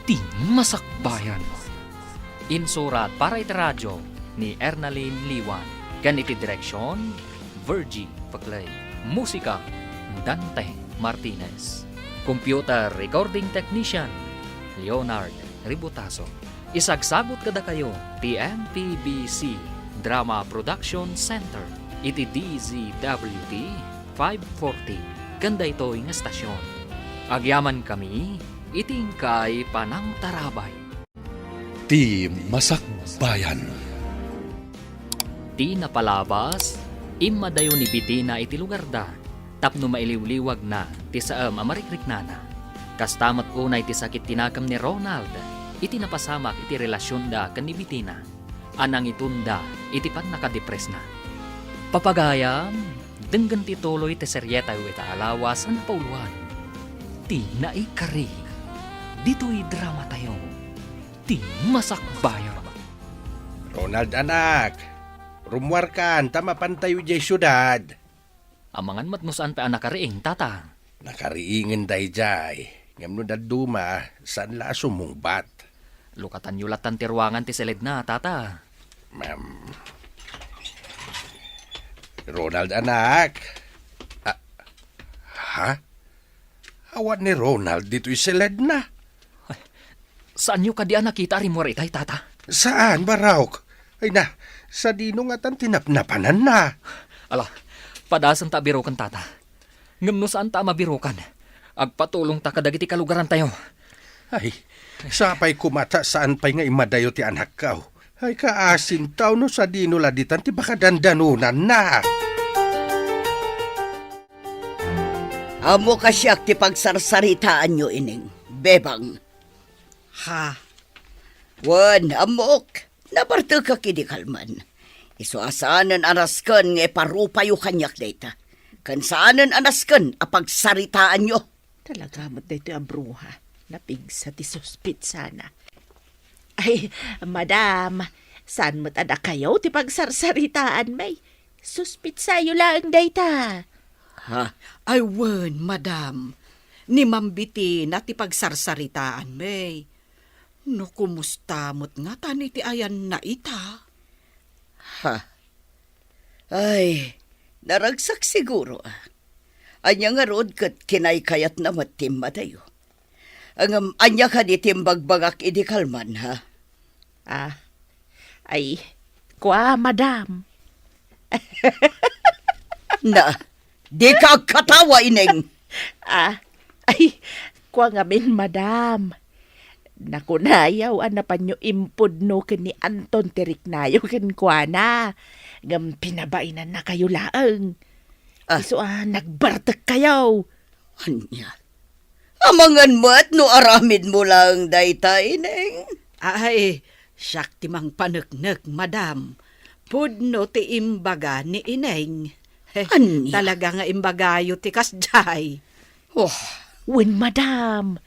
Ti masakbayan. Insurat para iti radyo ni Ernaline Liwan. Ganiti direksyon, Virgie Paclay. Musika, Dante Martinez. Computer recording technician, Leonard Ributaso. Isagsagot kada kayo, TNPBC Drama Production Center. Iti DZWT 540. Ganda ito ng estasyon. Agyaman kami, itingkay panang tarabay.
Ti Masakbayan.
Ti napalabas, imadayo ni Bitina iti lugar da, tapno mailiwliwag na, ti saam amarikrik-nana. Kastamat unay ti sakit tinakam ni Ronald, iti napasamak iti relasyon da kan ni Bitina. Anang itunda, iti pan nakadepres na. Papagayam, denggan ti tuloy ti seryeta yu ita alawas ang pauluan. Ti naikari, dito'y drama tayo. Ti masakbayan.
Ronald anak, rumwar kan, tamapan tayo jay syudad.
Amangan matnusaan pa anak kariing, tata.
Nakariingin day jay. Ngam no daduma, saan la sumungbat?
Lukatan yulatan ti ruangan ti seled na, tata.
Ma'am. Ronald anak. Ha? Awan ni Ronald dito'y seled na.
Saan nyo kadi nakita rin mo itay, tata?
Saan, Baraok? Ay na, sa dino nga tan tinapnapanan na.
Ala, padasan ta birokan, tata. Ngam no saan ta mabirokan? Agpatulong ta kadagiti kalugaran tayo.
Ay, sapay kumata saan pa'y nga imadayo ti anak kao. Ay kaasin tao no sa dino laditan ti baka dandanunan na.
Amo kasyak ti pagsarsaritaan nyo ining, bebang.
Ha?
Wan, amok, nabarto ka kidikalman. Isuasanan anaskan nga parupayo kanyak data. Kansaanan anaskan apagsaritaan nyo.
Talaga mo't dito ang bruha. Napigsa ti suspit sana. Ay, madam, saan mo't ada kayo ti pagsarsaritaan may? Suspit sayo lang data.
Ha?
Ay, wen, madam. Ni Mambiti na ti pagsarsaritaan, may. No, kumusta mo't nga tani ti ayan na ita?
Ha? Ay, naragsak siguro ah. Anya nga rod kat kinaykayat na matim madayo. Ang anya ka di timbagbagak idikalman ha?
Ah, ay, kwa, madam.
Na, di ka katawa ineng.
Ah, ay, kwa nga min, madam. Nakunayaw, anapan nyo impod no ken ni Anton Tiriknayo ken kwa na. Ngam pinabainan na kayo laang. Iso nagbartek kayo.
Anya? Amangan mo at no aramid mo lang dayta ineng.
Ay, siyak ti mang paneknek, madam. Pudno ti imbaga ni ineng.
Anya?
Talaga nga imbagayo ti kasjay.
Oh,
Wen, madam.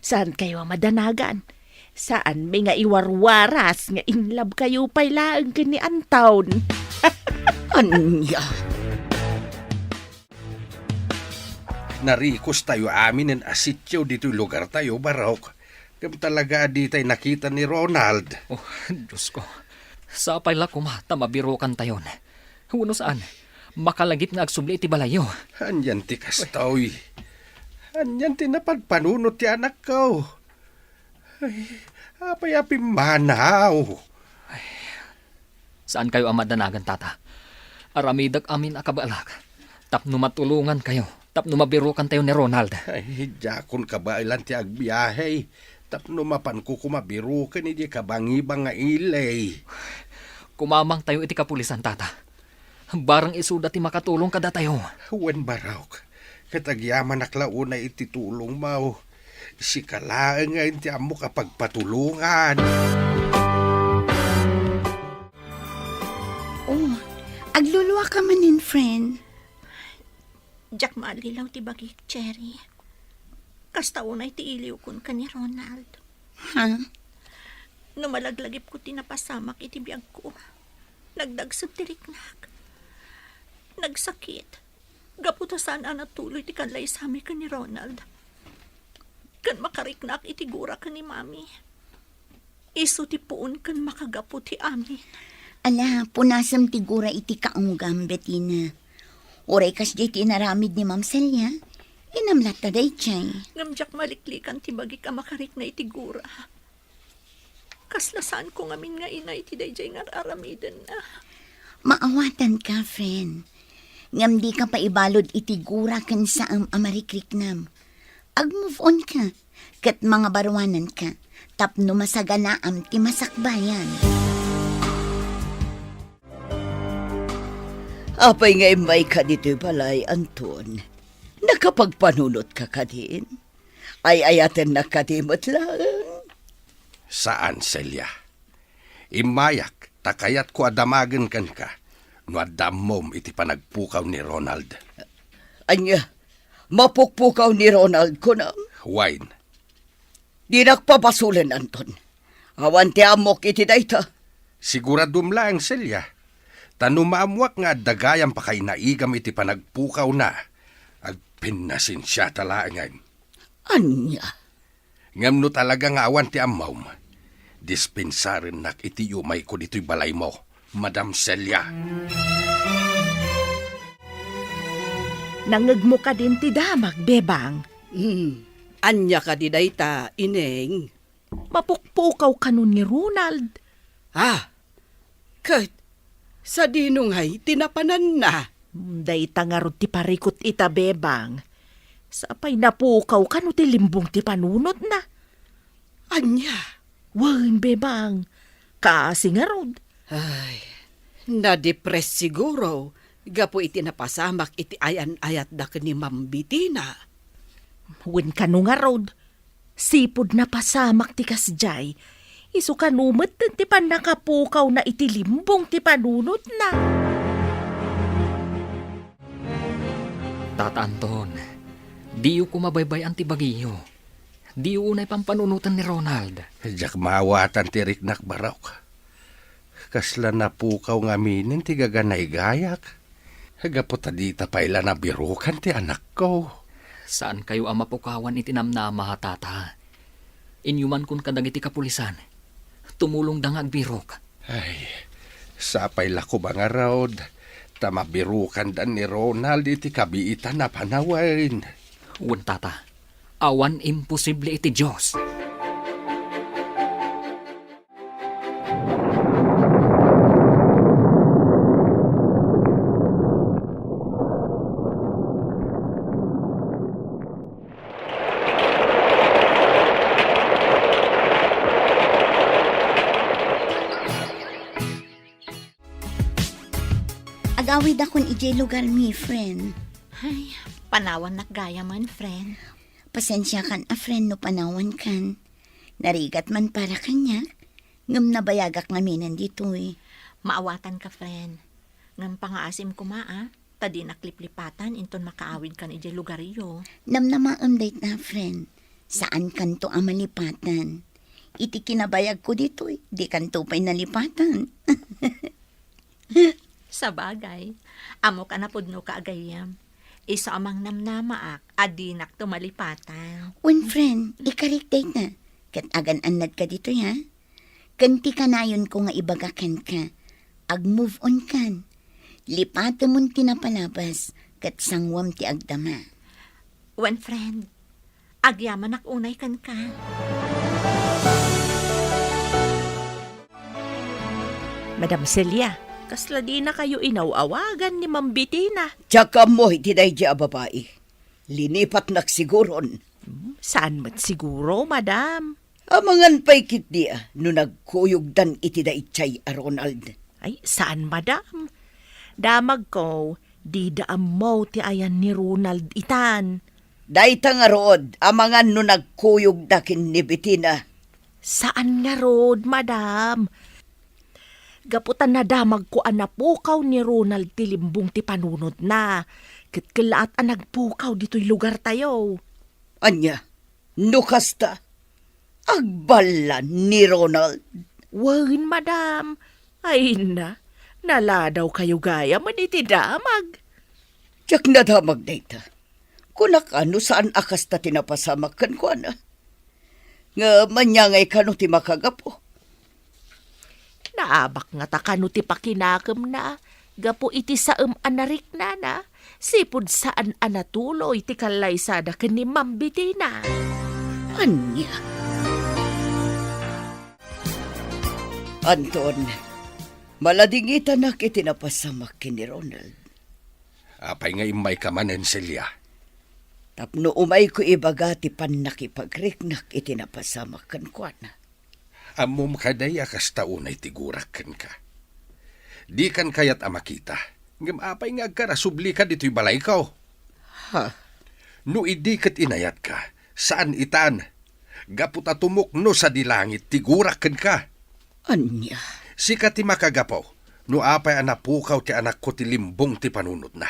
Saan kayo madanagan? Saan may nga iwarwaras nga inlab kayo pa'y laang ken ni Anton?
anya?
Narikos tayo amin ng asityo dito'y lugar tayo, Barok. Kam talaga di tayo nakita ni Ronald.
Oh, Diyos ko. Sapay la kumata mabirokan tayon. Huno saan? Makalagit nga agsubli iti balayo.
Anyan ti kastoy. Anyan ti napagpanunot ti anak ko. Ay, apay-api manaw.
Saan kayo ang madanagan, tata? Aramidag amin akabalak. Tapno matulungan kayo. Tapno mabirokan tayo ni Ronald.
Ay, jakon ka ba ilan ti agbiyahe? Tapno mapan ko kumabirukan hindi ka bangibang nga ilay.
Kumamang tayo iti kapulisan, tata. Barang isuda ti makatulong kada tayo.
Wen baraw, katagyaman naklauna ititulong mo. Si kalaan nga hindi amo kapag patulungan.
Oh, agluluwa ka manin, friend.
Jack maalilaw ti bagik, Cherry. Kasta unay ti iliw kun ka ni Ronald.
Ha?
Numalaglagip ko tinapasamak iti biyag ko. Nagdagsab ti riknak. Nagsakit. Gaputa saan natuloy ti kanlay sami ka ni Ronald. Kan makariknak iti gura ka ni Mami. Iso ti puon kan makagapu ti amin.
Ala, punasam tigura iti kaunggam, Bettina. Oray kas di tinaramid ni Ma'am Celia. Inamlat na day chay.
Ngamjak maliklikan ti bagi ka makarik na iti gura. Kaslasaan ko ngamin nga ina iti dayjay nga aramiden na.
Maawatan ka, friend. Ngam di ka pa ibalod iti gura kan sa amarikliknam. Ag-move on ka, kat mga barwanan ka, tapno masaganaam ti masakbayan.
Apay nga imay ka dito balay, Anton. Nakapagpanunot ka ka din. Ay ayaten na kadimot lang.
Saan, Celia? Imayak, takayat ko adamagan kan ka. No adam mom iti panagpukaw ni Ronald.
Anya, mapukpukaw ni Ronald ko na.
Wine.
Di nakpapasulan, Anton. Awan ti amok iti dayta.
Siguradum lang, Celia. Tanumamwak nga dagayang pa kay naigam iti panagpukaw na. Agpinasin siya talaangan.
Anya?
Ngam no talaga nga awan ti amawm. Dispensarin nak iti umay ko dito'y balay mo, Madam Celia.
Nangagmo ka din ti damag, bebang.
Anya ka di dayta, ineng.
Mapukpukaw ka nun ni Ronald.
Kat, sa dinungay, tinapanan na.
Dayta nga ro ti parikot ita, bebang. Sapay napukaw ka no ti limbong ti panunot na.
Anya?
Wan, bebang. Kasi nga rod.
Ay, na-depress siguro. Gapo iti napasamak iti ayan-ayat da ka ni Ma'am Bettina.
Wan ka no nga rod. Sipod na pasamak ti kasjay. Iso kanumat ti pan nakapukaw na iti limbong ti panunot na.
Tata Anton, di ko mabaybay ang tibagiyo. Di unay pampanunutan ni Ronald.
Diyak mawatan ti riknak barok. Kasla na pukaw nga minin ti gaganay gayak. Hagapot di tapayla na birukan ti anak ko.
Saan kayo ang mapukawan itinamnama ha, tata? Inyuman kun kadag iti kapulisan. Tumulong dang agbirok.
Ay, sapay lako ba nga raod? Tamabirukan dan ni Ronald iti kabiitan na panawain.
Wan, tata. Awan imposible iti Diyos.
Agawid akong ijay lugar mi, friend.
Ay, panawan nakgaya man, friend.
Pasensya kan a friend no panawan kan. Narigat man para kanya. Ngam nabayagak nga minan dito eh.
Maawatan ka, friend. Ngam pangaasim ko tadi nakliplipatan inton makaawid kan iti lugario.
Namnamaam date na, friend. Saan kanto ang malipatan? Iti kinabayag ko dito eh. Di kanto pa'y nalipatan.
Sa bagay, amo ka na pudno ka agayam. Isa amang namnamaak, adinak tumalipatan.
One friend, ikarik date na. Kat agan anad ka dito ya. Kanti ka na yun ko nga ibagakan ka. Ag-move on kan. Lipata mo'n tinapalabas. Kat sangwam ti agdama.
One friend, agyaman ak unay kan ka.
Madam Celia, kasla di na kayo inawawagan ni Ma'am Bettina.
Tsaka mo iti dayjay a babae. Linipat naksiguron.
Saan mat siguro, madam?
Amangan pa'y kit dia no nagkuyog dan iti dayjay a Ronald.
Ay, saan, madam? Damag ko, di daam mo ti ayan ni Ronald itan.
Dayta nga rod, amangan no nagkuyog dakin ni Bettina.
Saan nga rod, madam? Gaputan na damag ko anapukaw ni Ronald tilimbong ti panunod na. Kitkilaat ang nagpukaw dito'y lugar tayo.
Anya, nukasta, agbala ni Ronald.
Wan, madam. Ay na, naladaw kayo gaya maniti damag.
Tiyak na damag dayta. Kunak ano saan akas ta tinapasamak kan ko ana. Nga manyangay ka no ti makagapo.
Naabak nga takano ti pakinakam na. Gapo iti saem anarik na. Sipud saan anatuloy ti kalaysada ken ni Ma'am Bettina.
Anya. Anton, maladingita na kitinapasamak ni Ronald.
Apay nga imay ka manen, Celia.
Tapno umay ko ibagati pan nakipagriknak itinapasamak kan kuana.
Amom kaday akas taunay tigurak ka. Di kan kayat amakita. Ngam apay nga agkarasubli ka dito'y balay ka.
Ha?
No idi kat inayat ka, saan itan? Gaputa tumukno sa dilangit, tigurak ka.
Anya?
Si ti makagapaw, no apay anapukaw ti anak ko ti limbong ti panunod na.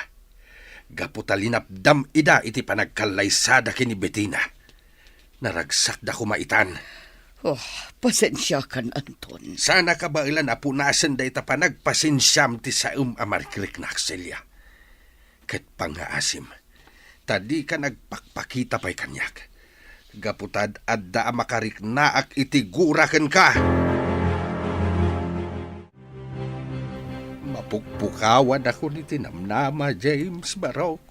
Gaputa linapdam ida iti panagkalaysada kini Bettina. Naragsak da kumaitan.
Oh, pasensya kan, Anton.
Sana ka ba ilan apunasan da ita panagpasensyam ti saum amariklik na Celia. Ket pangaasim, tadi ka nagpakpakita pa'y kanyak. Gaputad adda makarik naak iti guraken ka. Mapukpukawan ako ni tinamnama James Barok.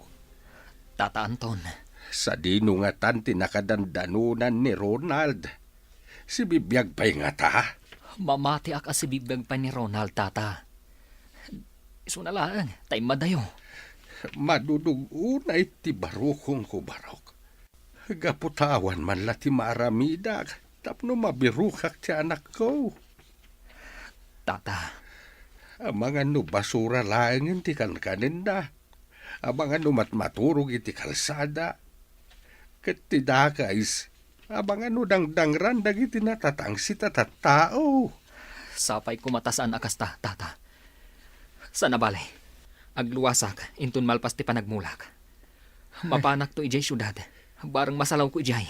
Tata Anton,
Sa dinungatan tinakadandanunan ni Ronald. Si bibiyag pa'y nga ta.
mamati ak si bibag pa ni Ronald, tata. Iso na lang, tayo madayo.
Madudugunay ti barukong ko Barok. Gaputawan man la ti maramidag. Tapno mabirukak ti anak ko.
Tata,
Mga no basura laeng ti kankanin na. Abangan no matmaturog iti kalsada. Ket ti dakais. Abangan no dangdangran dagiti natatangsit at tao.
sapay kumatasaan akas ta, tata. Sa nabalay, agluwasak, intun malpas ti panagmulak. Mapanak to ijay syudad, barang masalaw ko ijay.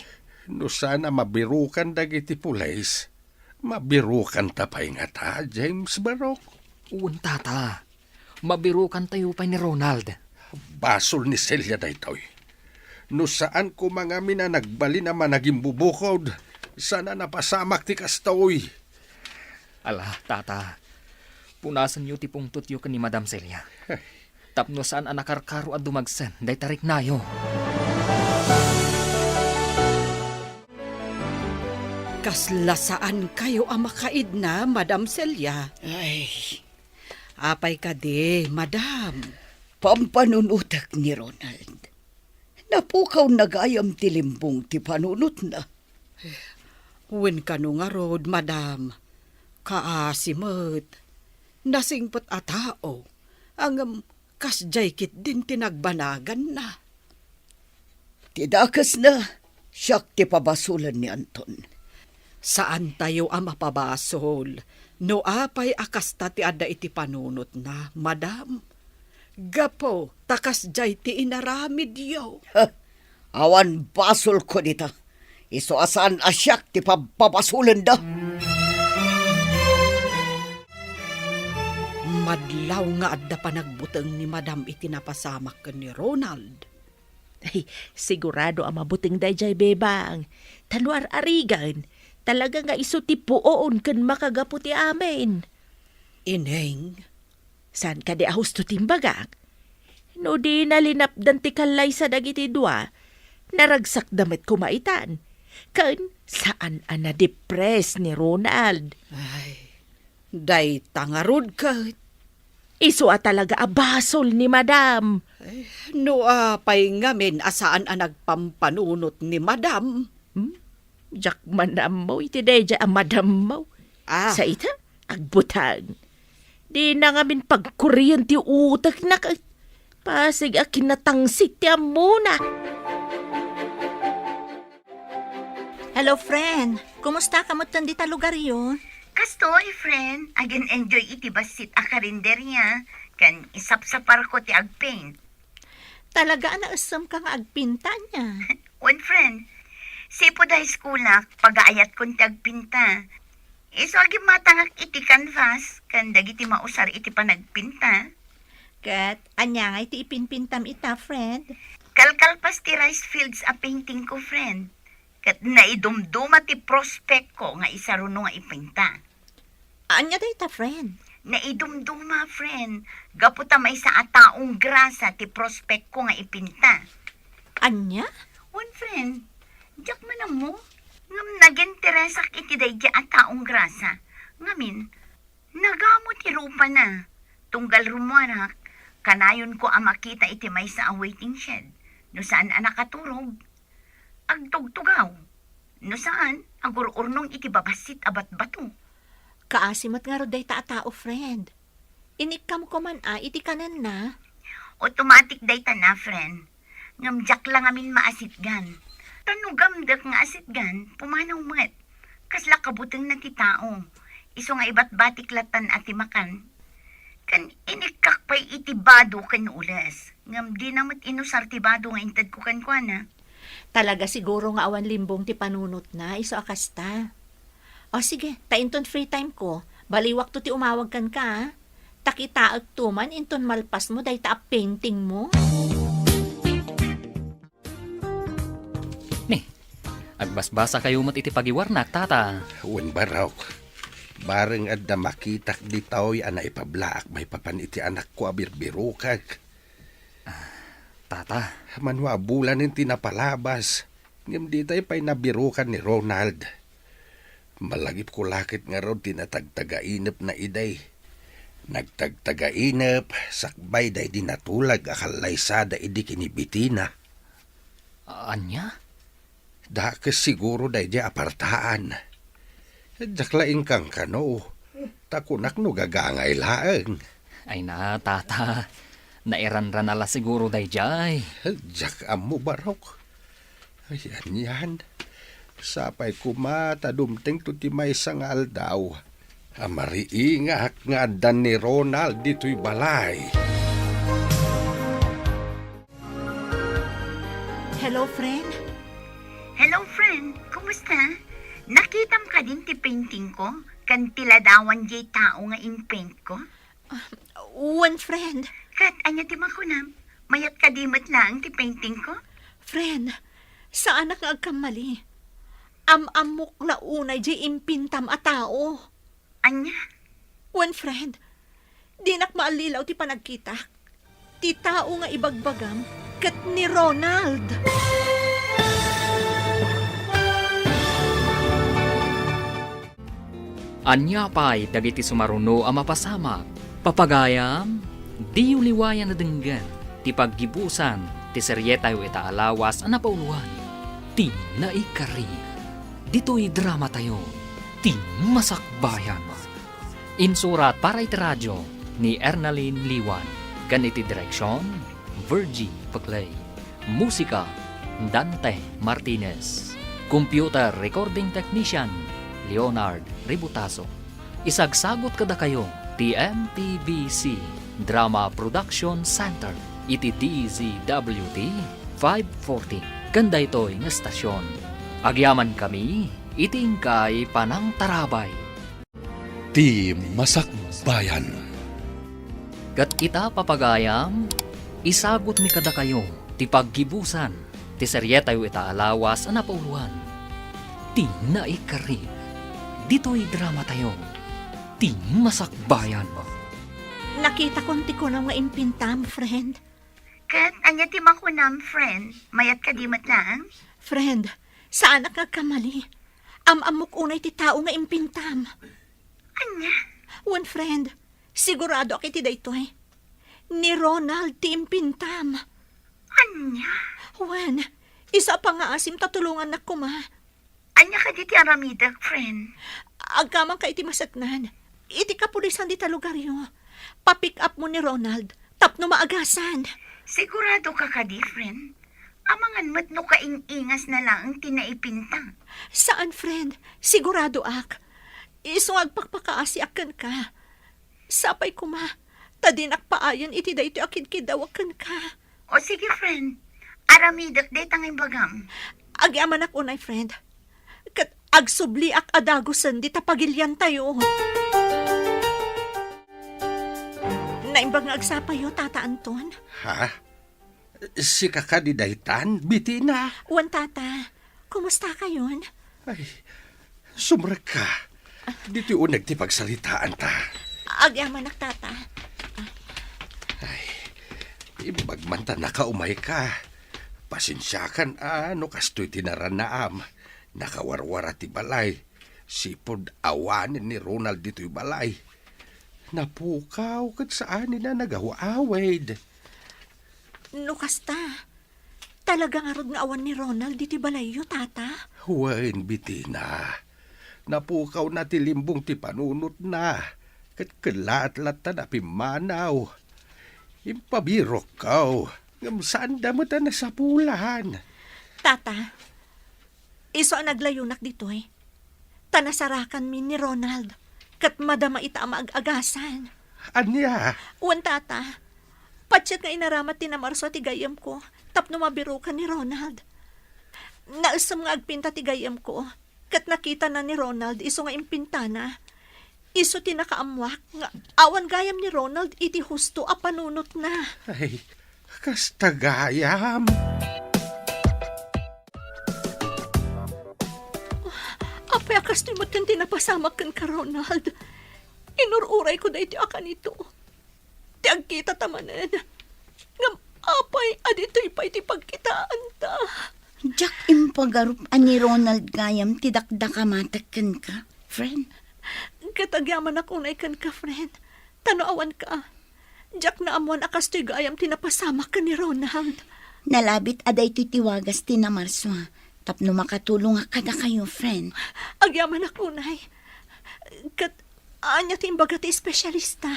No sana mabirukan dagiti pulays. Mabirukan tapay nga ta, James Barok.
Uwan, tata. Mabirukan tayo pa ni Ronald.
Basol ni Celia daytoy. No saan ko mga mina nagbali naman naging bubukod. Sana napasamak ti kastoy.
Ala, tata. Punasan yu ti pungtot yu ni Madam Celia. Tapno saan anakarkaro at dumagsan, day tarik nayo.
Kaslasaan kayo ang makaid na, Madam Celia.
Ay,
Apay ka di, Madam.
pampanunutak ni Ronald. Napukaw nagayam tilimbong ti panunot na.
Wen ka no nga rod, Madam. Kaasimot. Nasingpot a tao. Ang kasjay kit din tinagbanagan na.
Tidakas na, siyak ti pabasulan ni Anton.
Saan tayo ang mapabasol? No apay akasta ti ada iti panunot na, Madam. Gapo, takas jay ti inaramid yo.
Awan basol ko dita. Iso asaan asyak ti pabasulan da.
Madlaw nga adda panagbuteng ni Madam iti napasamak ken ni Ronald.
Ay, sigurado ang mabuting dayjay bebang. Tanuar arigan. Talaga nga iso ti puoon ken makagaputi amin.
Ineng,
San ka di ahus to timbagak? No di nalinapdan ti kalay sa dagiti dua, naragsak damit kumaitan. Kan saan ana depres ni Ronald?
ay, day tangarod ka.
Iso a talaga abasol ni Madam.
No apay ngamin asaan ang nagpampanunot ni Madam.
Jak Madam mo, iti deja ang Madam mo.
Ah,
Sa ita, agbutang. Di na ngamin pagkuryente utak na ka. Pasig akin natangsit ti muna.
Hello, friend. Kumusta ka mo di ta lugar yun?
Kastoy, friend. Again enjoy iti basit a karinderya. Kan isapsapar ko ti agpaint.
Talaga na asam ka nga agpinta niya.
One friend, sipo da schoolak, pag-aayat kong ti agpinta. Iso agi matangak iti canvas, kan dagiti mausar iti panagpinta.
Kat, anya nga iti ipinpintam ita, friend.
Kalkalpas ti rice fields a painting ko, friend. Kat naidumduma ti prospect ko nga isaruno nga ipinta.
Anya da ita, friend?
Naidumduma, friend. Gaputa may sa ataong grasa ti prospect ko nga ipinta.
Anya?
One friend, jak man mo. Ngam naging teresak iti dayja ataong grasa. Ngamin, nagamot ti rupa na. Tunggal rumuarak, kanayon ko ang makita iti may sa awaiting shed. No saan anak katurog? Agtugtugaw. No saan? Agururnong iti babasit abat bato.
Kaasimat nga roday ta tao, friend. Inikam ko man iti kanan na.
Automatic day ta na, friend. Ngamjak lang amin maasitgan. Tanugamdak nga asitgan, pumanaw mat. Kasla kabuteng na ti tao. Iso nga iba't batik latan ati makan. Kan inikak pa'y itibado kan ulas. Ngam di namat inusar tibado nga intad ko kan kwa na.
Talaga siguro nga awan limbong ti panunot na, iso akasta. O sige, tainton free time ko. Baliwak to ti umawag kan ka, ha? Takitaag tuman, inton malpas mo, dahi ta painting mo.
Ni, agbasbasa kayo mat iti pagiwarnak, tata.
Wen baraw. Bareng adda makitak di tao'y ana ipablaak may papan iti anak ko abirbiro kag.
Tata,
Manwa bulan yung tinapalabas. Ngam di tayo pa'y nabirukan ni Ronald. Malagip ko lakit nga ron tinatagtagainap na iday. Nagtagtagainap, sakbay day dinatulag akalay sada idi kinibitina.
anya?
Da ka siguro day di apartaan. Jaklain kang kano. Takunak no gagangay laeng.
Ay na, tata. Nairanran ala siguro day jay.
Jak amo barok. Ayan yan. Sapay kumata dumting to ti may sangal daw. Amariingak nga adan ni Ronald dito'y balay.
Hello, friend.
Hello, friend. Kumusta? Nakitam ka din ti painting ko? Kan tiladawan jay tao nga in-paint ko?
One friend.
Kat, anya ti makunam. Mayat kadimat lang ti painting ko?
Friend, saan na nga agkamali? Amok la unay jay impintam a tao.
Anya?
One friend, di nak maalilaw ti panagkita. Ti tao nga ibagbagam kat ni Ronald.
Anya pa'y dagiti sumaruno ang mapasamak. Papagayam, di uliwayan na denggan. Ti paggibusan, ti seryetayo ita alawas ang napauluan. Ti naikari. Dito'y drama tayo. Ti masakbayan. Insurat para iti radyo ni Ernaline Liwan. Ganiti direksyon, Virgie Paclay. Musika, Dante Martinez. Computer Recording Technician, Leonard Ributaso. Isagsagot kada kayo, TMTBC Drama Production Center, iti DZWT 540. Ganda ito'y nga stasyon. Agyaman kami, itingkay panang tarabay.
Ti Masakbayan.
Kat ita papagayam, isagot mi kada kayo, ti paggibusan, ti seryetayo ita alawas ang napauluan. Ti naikari, dito'y drama tayo, ti masakbayan.
Nakita konti ko na nga impintam, friend.
Kat, anya ti makunam, friend. Mayat kadimat lang?
Friend, saan na kamali? Amok unay ti tao nga impintam.
Anya?
One friend, sigurado ako iti daytoy. Ni Ronald ti impintam.
Anya?
Wen, isa pa nga asim tatulungan na kuma.
Anya ka di ti aramidak, friend?
Agkamang ka iti masaknan. Iti kapulisan di talugaryo. papick up mo ni Ronald. Tapno maagasan.
Sigurado ka ka, friend? Amangan mo't no kaing-ingas na lang ang tinaipinta.
Saan, friend? Sigurado ak. Iso agpakpakaasi akan ka. Sapay kuma. Tadinak paayon iti da ito akid kidawakan ka.
O sige, friend. Aramidak day tangay bagam.
Agyaman ak unay, friend. Kat agsubli ak adagusan di tapagilyan tayo. Naimbag nga agsapayo, Tata Anton.
Ha? Si kakadi daytan, bitina.
Wan, Tata. Kumusta ka yun?
Ay, sumrag ka. Dito unag ti pagsalitaan ta.
Agyaman ak, Tata.
Ibagmanta nakaumay ka. Pasensyakan ano kastoy tinaran na am. Nakawarwara ti balay. Sipod awanin ni Ronald dito'y balay. Napukaw kat saan na nagawa-awid.
No kasta. Talaga nga rod nga awan ni Ronald diti balayo, Tata.
Huwain bitina. Napukaw na ti limbong ti panunot na. Kat kalat-lat na pimanaw. Impabirok kaw. Ngam saan damot na sa pulan.
Tata, iso ang naglayunak dito eh. Tanasarakan min ni Ronald. Kat madama ita maag-agasan.
Anya?
Uwan, Tata. Patsat nga inaramat tinamarso ti gayam ko. Tapno mabiro ka ni Ronald. Naasam nga agpinta ti gayam ko. Kat nakita na ni Ronald iso nga impintana. Iso tinakaamwak nga awan gayam ni Ronald iti husto a panunot na.
Ay, kastagayam.
Apay akas ti matkan tinapasamak kan ka, Ronald. Inururay ko da iti akan ito. Ti agkita tamanan. Ngam apay adito'y pa iti pagkitaan ta.
Jak impagarup ani Ronald gayam tidakdakamatakan ka, friend.
Katagyaman ako na ikan ka, friend. Tanoawan ka. Jak na amuan akas to'y gayam tinapasamak ka ni Ronald.
Nalabit aday titiwagas tinamarso. Tapno makatulong kada kayo, friend.
Agyaman ako, nay. Kat, anya timbaga ti espesyalista.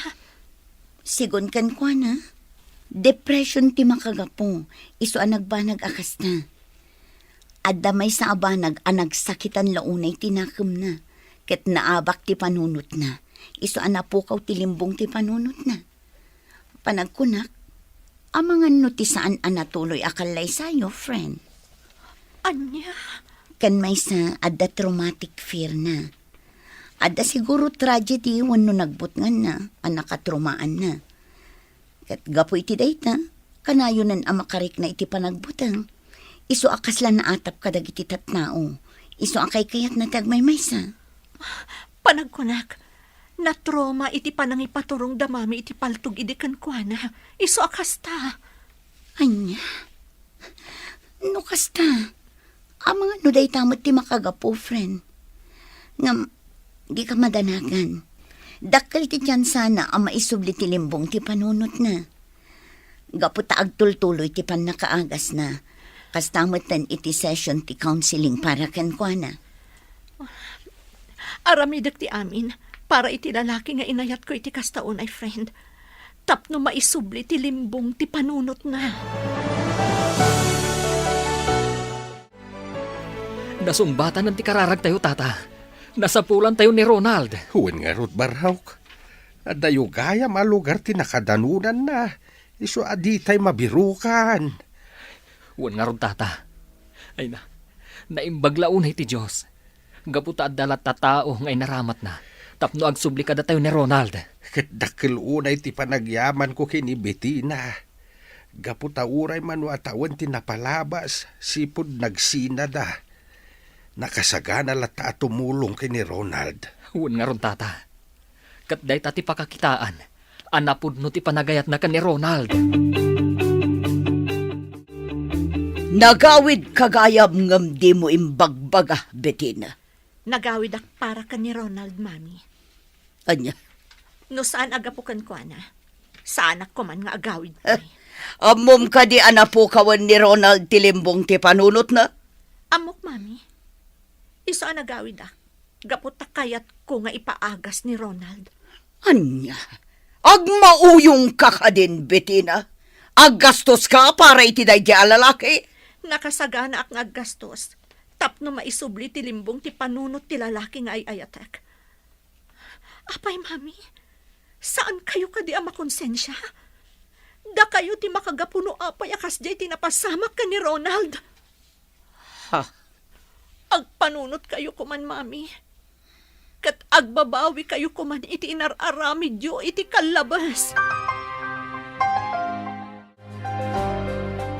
Sigon kan kwa na. Depression ti makagapo. Iso ang nagbanag akas na. Adamay sa abanag anag sakitan launay tinakam na. Kat naabak ti panunot na. Iso ang napukaw ti limbong ti panunot na. Panagkunak, amangan no ti saan anatuloy akalay sayo, friend.
Anya?
Kan may sa adda traumatic fear na. Adda siguro tragedy wano nagbutngan na, ang nakatrumaan na. Kat gapo iti dayta, kanayonan ang makarik na iti panagbutang. Iso akas lang na atap kadag iti tatnao. Iso akay kayat na tagmay sa.
Panagkunak, na trauma iti panangipaturong damami iti paltog idikan kwa na. Iso akas ta.
Anya? No kasta? Amang ano day tamot ti makagapo, friend. Ngam, di ka madanagan. Dakkel ti tiyan sana ang maisubli ti limbong ti panunot na. Gaputa agtultuloy ti pan nakaagas na. Kastamutan iti session ti counseling para kankwa na.
Aramidak ti amin, para iti lalaki nga inayat ko iti kastaon ay friend. Tapno maisubli ti limbong ti panunot na.
Nasumbatan ng ti kararag tayo, Tata. Nasapulan tayo ni Ronald.
Huwag nga rot barhawk. Adayo gaya malugar ti nakadanunan na. Iso adi tay mabirukan.
Huwag nga ron, Tata. Ay na, naimbaglaunay ti Diyos. Gaputa at dalat tatao ngay naramat na. Tapno agsubli kada tayo ni Ronald.
Kitdakil unay ti panagyaman ko kini Bettina. Gaputa uray man atawan ti napalabas. Sipod nagsinada. Nakasagana lata at tumulong kini Ronald.
Huwag nga ron, Tata. Katday tati pakakitaan. Anapod no ti panagayat na ka ni Ronald.
Nagawid kagayam ngam di mo imbagbaga, Bettina.
Nagawid ak para ka ni Ronald, Mami.
Anya?
No saan agapukan ko na? Saan ako man nga agawid ko.
Amom ka di anapukawan ni Ronald tilimbong ti panunot na?
Amok, Mami. Iso ang nagawid ak. Gaputa kayat ko nga ipaagas ni Ronald.
Anya? Ag mauyong ka ka din, Bettina. Ag gastos ka para iti day alalaki.
Nakasagana ak ngaggastos. Tapno maisubli ti limbong ti panunot ti lalaki nga ay ayatek. Apay, mami, saan kayo kadi ang makonsensya? Da kayo ti makagapuno apay akas jay tinapasamak ka ni Ronald.
Ha?
Agpanunot kayo kuman, mami. Kat agbabawi kayo kuman iti inararamid yo iti kalabas.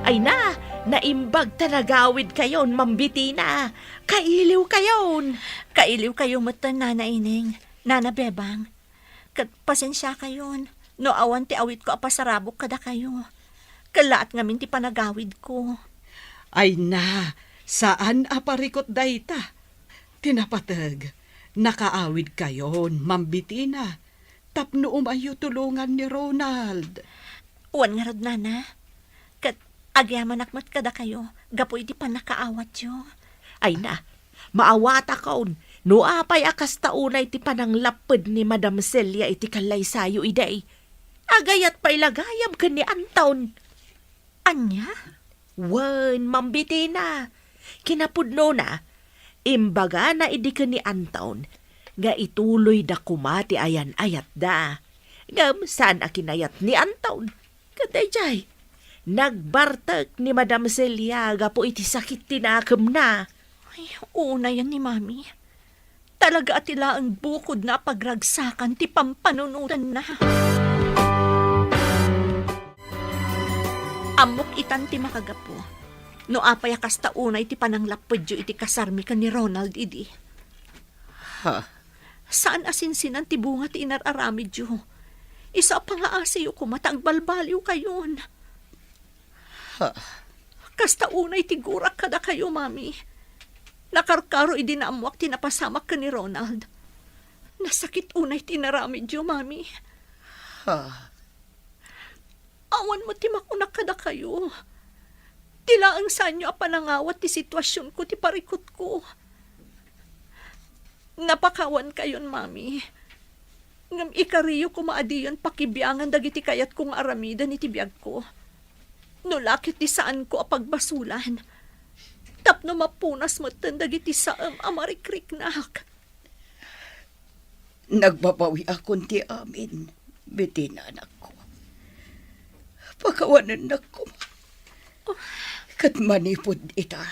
Ay na, naimbag tanagawid kayon, Ma'am Bettina. Kailiw kayon.
Kailiw kayo matan, Nana Ining, Nana Bebang. Kat pasensya kayon. No awan ti awit ko apasarabok kada kayo. Kalaat ngamin ti panagawid ko.
Ay na, saan aparikot dayta? Tinapatag, nakaawid kayon, Ma'am Bettina. Tapno umayo tulungan ni Ronald.
Uwan nga rod, Nana. Kat agyaman akmat kada kayo. Gapo iti panakaawat yo.
Ay na, maawata kaon. No apay akas taunay ti pananglapad ni Madam Celia iti kalay sayo iday. Agayat pa'y lagayab ka ni Anton.
Anya?
Wen, Ma'am Bettina. Kinapudno na, imbaga na idi ka ni Anton, nga ituloy da kumati ayan ayat da. Ngam saan akinayat ni Anton? Kaday jay, nagbartag ni Madam Celia gapo iti sakit tinakam na.
Ay, una yan ni Mami. Talaga atila ang bukod na pagragsakan ti pampanunutan na. Amok itan ti makagapo. No apay akas taunay ti pananglapod yo iti kasarmi ka ni Ronald idi.
Ha?
Saan asinsinan ti bunga ti inararamid yo? Isa pa nga asiyo kumatang balbaliw kayon.
Ha?
Kasta unay ti gurak kada kayo, Mami. Nakarkaro idi na amuak tinapasamak ka ni Ronald. Nasakit unay tinaramid yo, Mami.
Ha?
Awan mo ti makunak kada kayo. Tila ang sanyo apanangawat ti sitwasyon ko ti parikot ko. Napakawan kayon, Mami. Ngam ikariyo ko maadiyon pakibiyangan dagiti kayat kong aramidan iti biyag ko. No lakit ti saan ko apagbasulan. Tapno mapunas mo dagiti saam amarikrik-nak.
Nagbabawi akong ti amin, Bettina, anak ko. Pakawanan na ko. Kat manipod ita.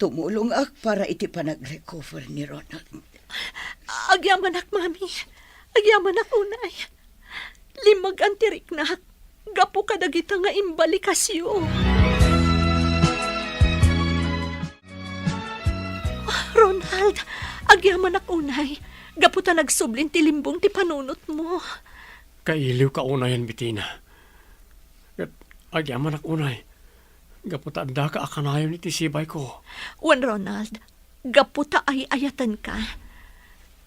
Tumulong ak para iti panag-recover ni Ronald.
Agyaman ak, Mami. Agyaman ak, unay. Limag antirik na. Gapo kadagita nga imbalikasyo. Ronald, agyaman ak, unay. Gapo ta nagsublin ti limbong ti panunot mo.
Kailiw ka unayan, Bettina. At agyaman ak unay. Gaputanda ka akanayon iti sibay ko.
Wan, Ronald, gaputa ay ayatan ka.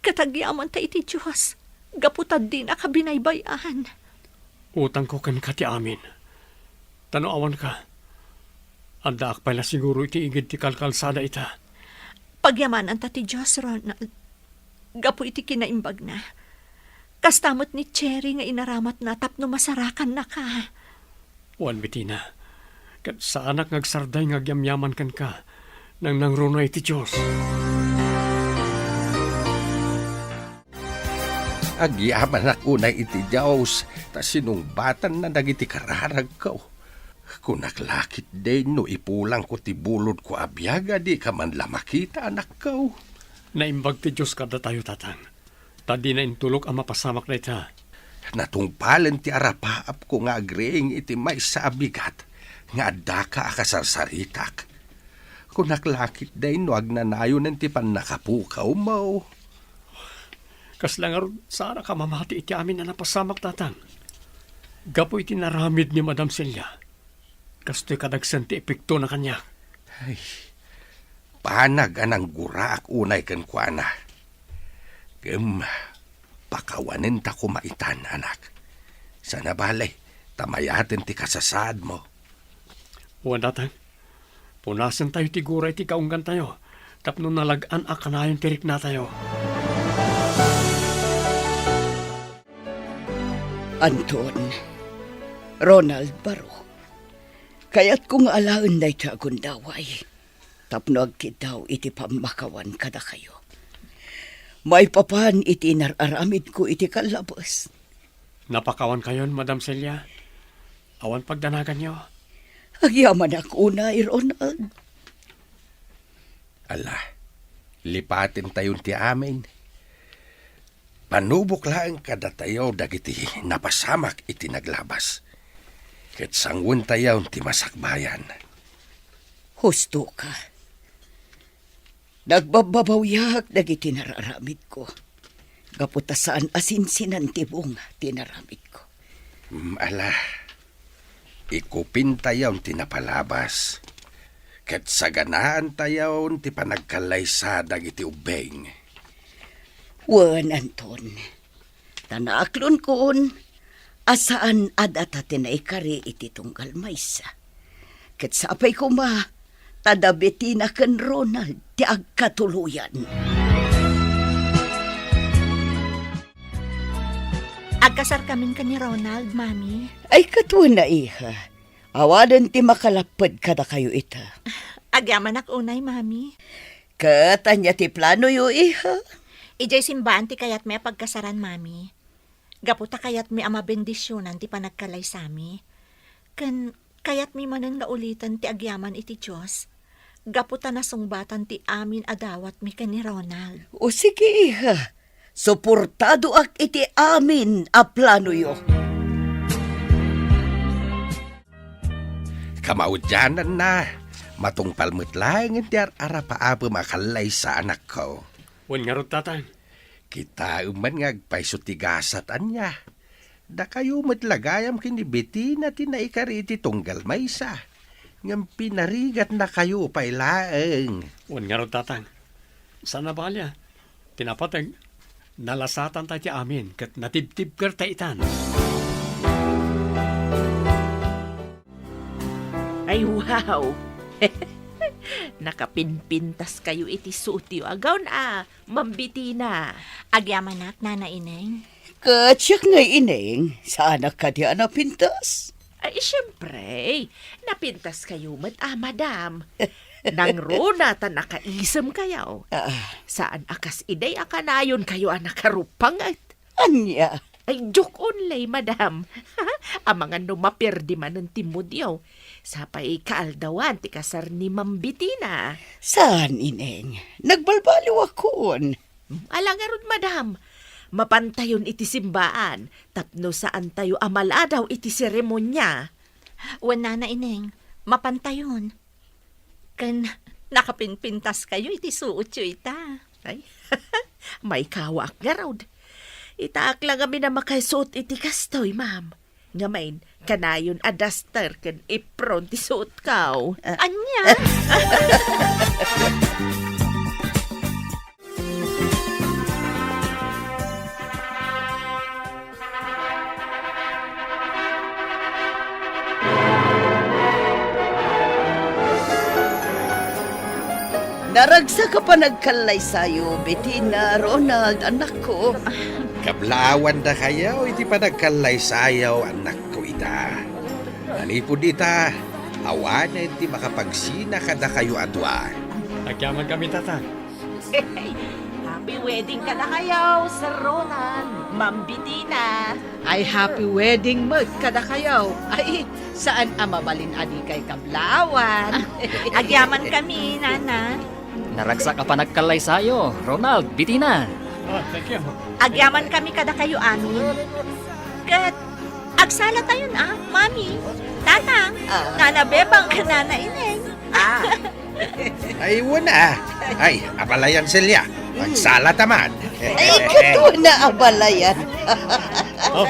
Katagyaman ta iti Diyos. Gaputa din akabinaybayan.
Utang ko kan kati amin. Tanoawan ka. Anda akpay na siguro iti igid ti kalkalsada ita.
Pagyamanan ta ti Diyos, Ronald. Gapu iti kinaimbag na. Kastamot ni Cherry nga inaramat na tapno masarakan na ka.
Wan, Bettina. Kat sa anak ngagsarday ngagyamyaman kan ka nang nangrunay ti Diyos.
Agyaman na unay iti Diyos, ta sinungbatan na dagiti kararag ko. Kunaklakit din no ipulang ko ti bulod ko abyaga di ka man lamakita anak ko.
Naimbag ti Diyos kada tayo tatang. Tadi na intulok ang mapasamak na ita.
Natungpalan ti arapaap ko nga agreeng iti may sa abigat. Nga daka akasarsaritak. Kunaklakit day no agnanayo ng ti panakapukaw mo.
Kaslangar sana ka mamati iti amin na napasamak tatang. Gapo iti naramid ni Madam Celia. Kasto'y kadagsan ti epekto na kanya.
Ay, panag anang guraak unay kan kuana. Pakawanin ta kumaitan anak. Sana balay, tamayatin ti kasasad mo.
Uwan datang, punasan tayo ti guray ti kaunggan tayo. Tapno nalagaan akanayon tirik na tayo.
Anton, Ronald Baro, kayat kung alaon na iti agundaway, tapno agkitaw iti pamakawan kada kayo. May papan iti nararamid ko iti kalabas.
Napakawan kayon, Madam Celia. Awan pagdanagan niyo.
Agyaman ako na, Ronald.
Ala, lipatin tayon ti amin. Panubok lang kada tayo dagiti napasamak iti naglabas. Ket sanggun tayo ti masakbayan.
Husto ka. Nagbababawyak dagiti nararamid ko. Gaputasaan asinsinan tibong tinaramid ko.
Ala, ikupin tayo ti napalabas. Ket saganaan tayo ti panagkalaysa dagiti ubeng.
Wan, Anton. Tanaklon kon, asaan adata tinaikari iti tunggal maysa. Ket sapay ko ma, tadabeti na ken Ronald ti agkatuluyan.
Agkasar kamin ka ni Ronald, Mami.
Ay katuna iha, awadan ti makalapad kada kayo ita.
Agyaman ak unay, Mami.
Katanya ti plano yo iha.
Ijay simbahan ti kayat may pagkasaran, Mami. Gaputa kayat may ama bendisyonan ti panagkalay sami. Kayat may manang naulitan ti agyaman iti Diyos. Gaputa na sungbatan ti amin adawat mi ka ni Ronald.
O sige iha, suportado ak iti amin a plano yo.
Kamaudyanan na, matungpalmut lang ti arapaabo makalay sa anak ko.
Wan nga rod, tatang.
Kita uman ngagpaisutigasat anya. Da kayo matlagayam kinibiti na tinaikari iti tunggal maysa. Ngam pinarigat na kayo pailaeng.
Wan nga rod, tatang. Sana balya? Tinapatag, nalasatan tayo ti amin, kat natibtib ker taitan.
Ay, wow! Nakapinpintas kayo iti suti agaw na, mambiti na.
Agyaman ak, Nana Ineng.
Katsyak nga ineng, saan ka di napintas?
Ay, siyempre, napintas kayo madam. Nang rona ta nakaisam kayo. Saan akas iday akanayon kayo nakarupangat.
Anya?
Ay, joke only, madam. Ang mga numapirdi man ng timudyaw. Sapay kaaldawan ti kasar ni Mambitina.
Saan, ineng? Nagbalbaliw akon.
Alangarod, madam. Mapantayon iti simbaan. Tapno saan tayo amaladaw iti seremonya.
Wan, Nana Ineng, mapantayon. Nakapinpintas kayo iti suot yo ita.
Ay, may kawak nga raw. Itaak lang kami na makaisuot iti kastoy, ma'am. Ngamain, kanayon a duster kan ipron ti suot kaw.
Anya?
Naragsa ka pa nagkalay sayo, Bettina, Ronald, anak ko.
Kablawan da kayo, iti panagkalay sayaw, anak ko ita. Nalipod ita, awan na iti makapagsina kada kayo adwa.
Agyaman kami, tatang.
Happy wedding ka na kayo, Sir Ronald. Mambitina.
Ay happy wedding mo kada kayo. Ay, saan amabalin adi kay kablawan?
Agyaman kami, Nana.
Naragsak ka pa nagkalay sayo, Ronald, Bitina.
Oh, thank you.
Agyaman kami kada kayo amin. Kat, agsala tayo na, Mami. Tatang, Nana Bebang ka, Nana Ineng.
Ay, wala. Ay, apalayan silya. Magsala taman.
Ay, kato na abalayan.
Oh,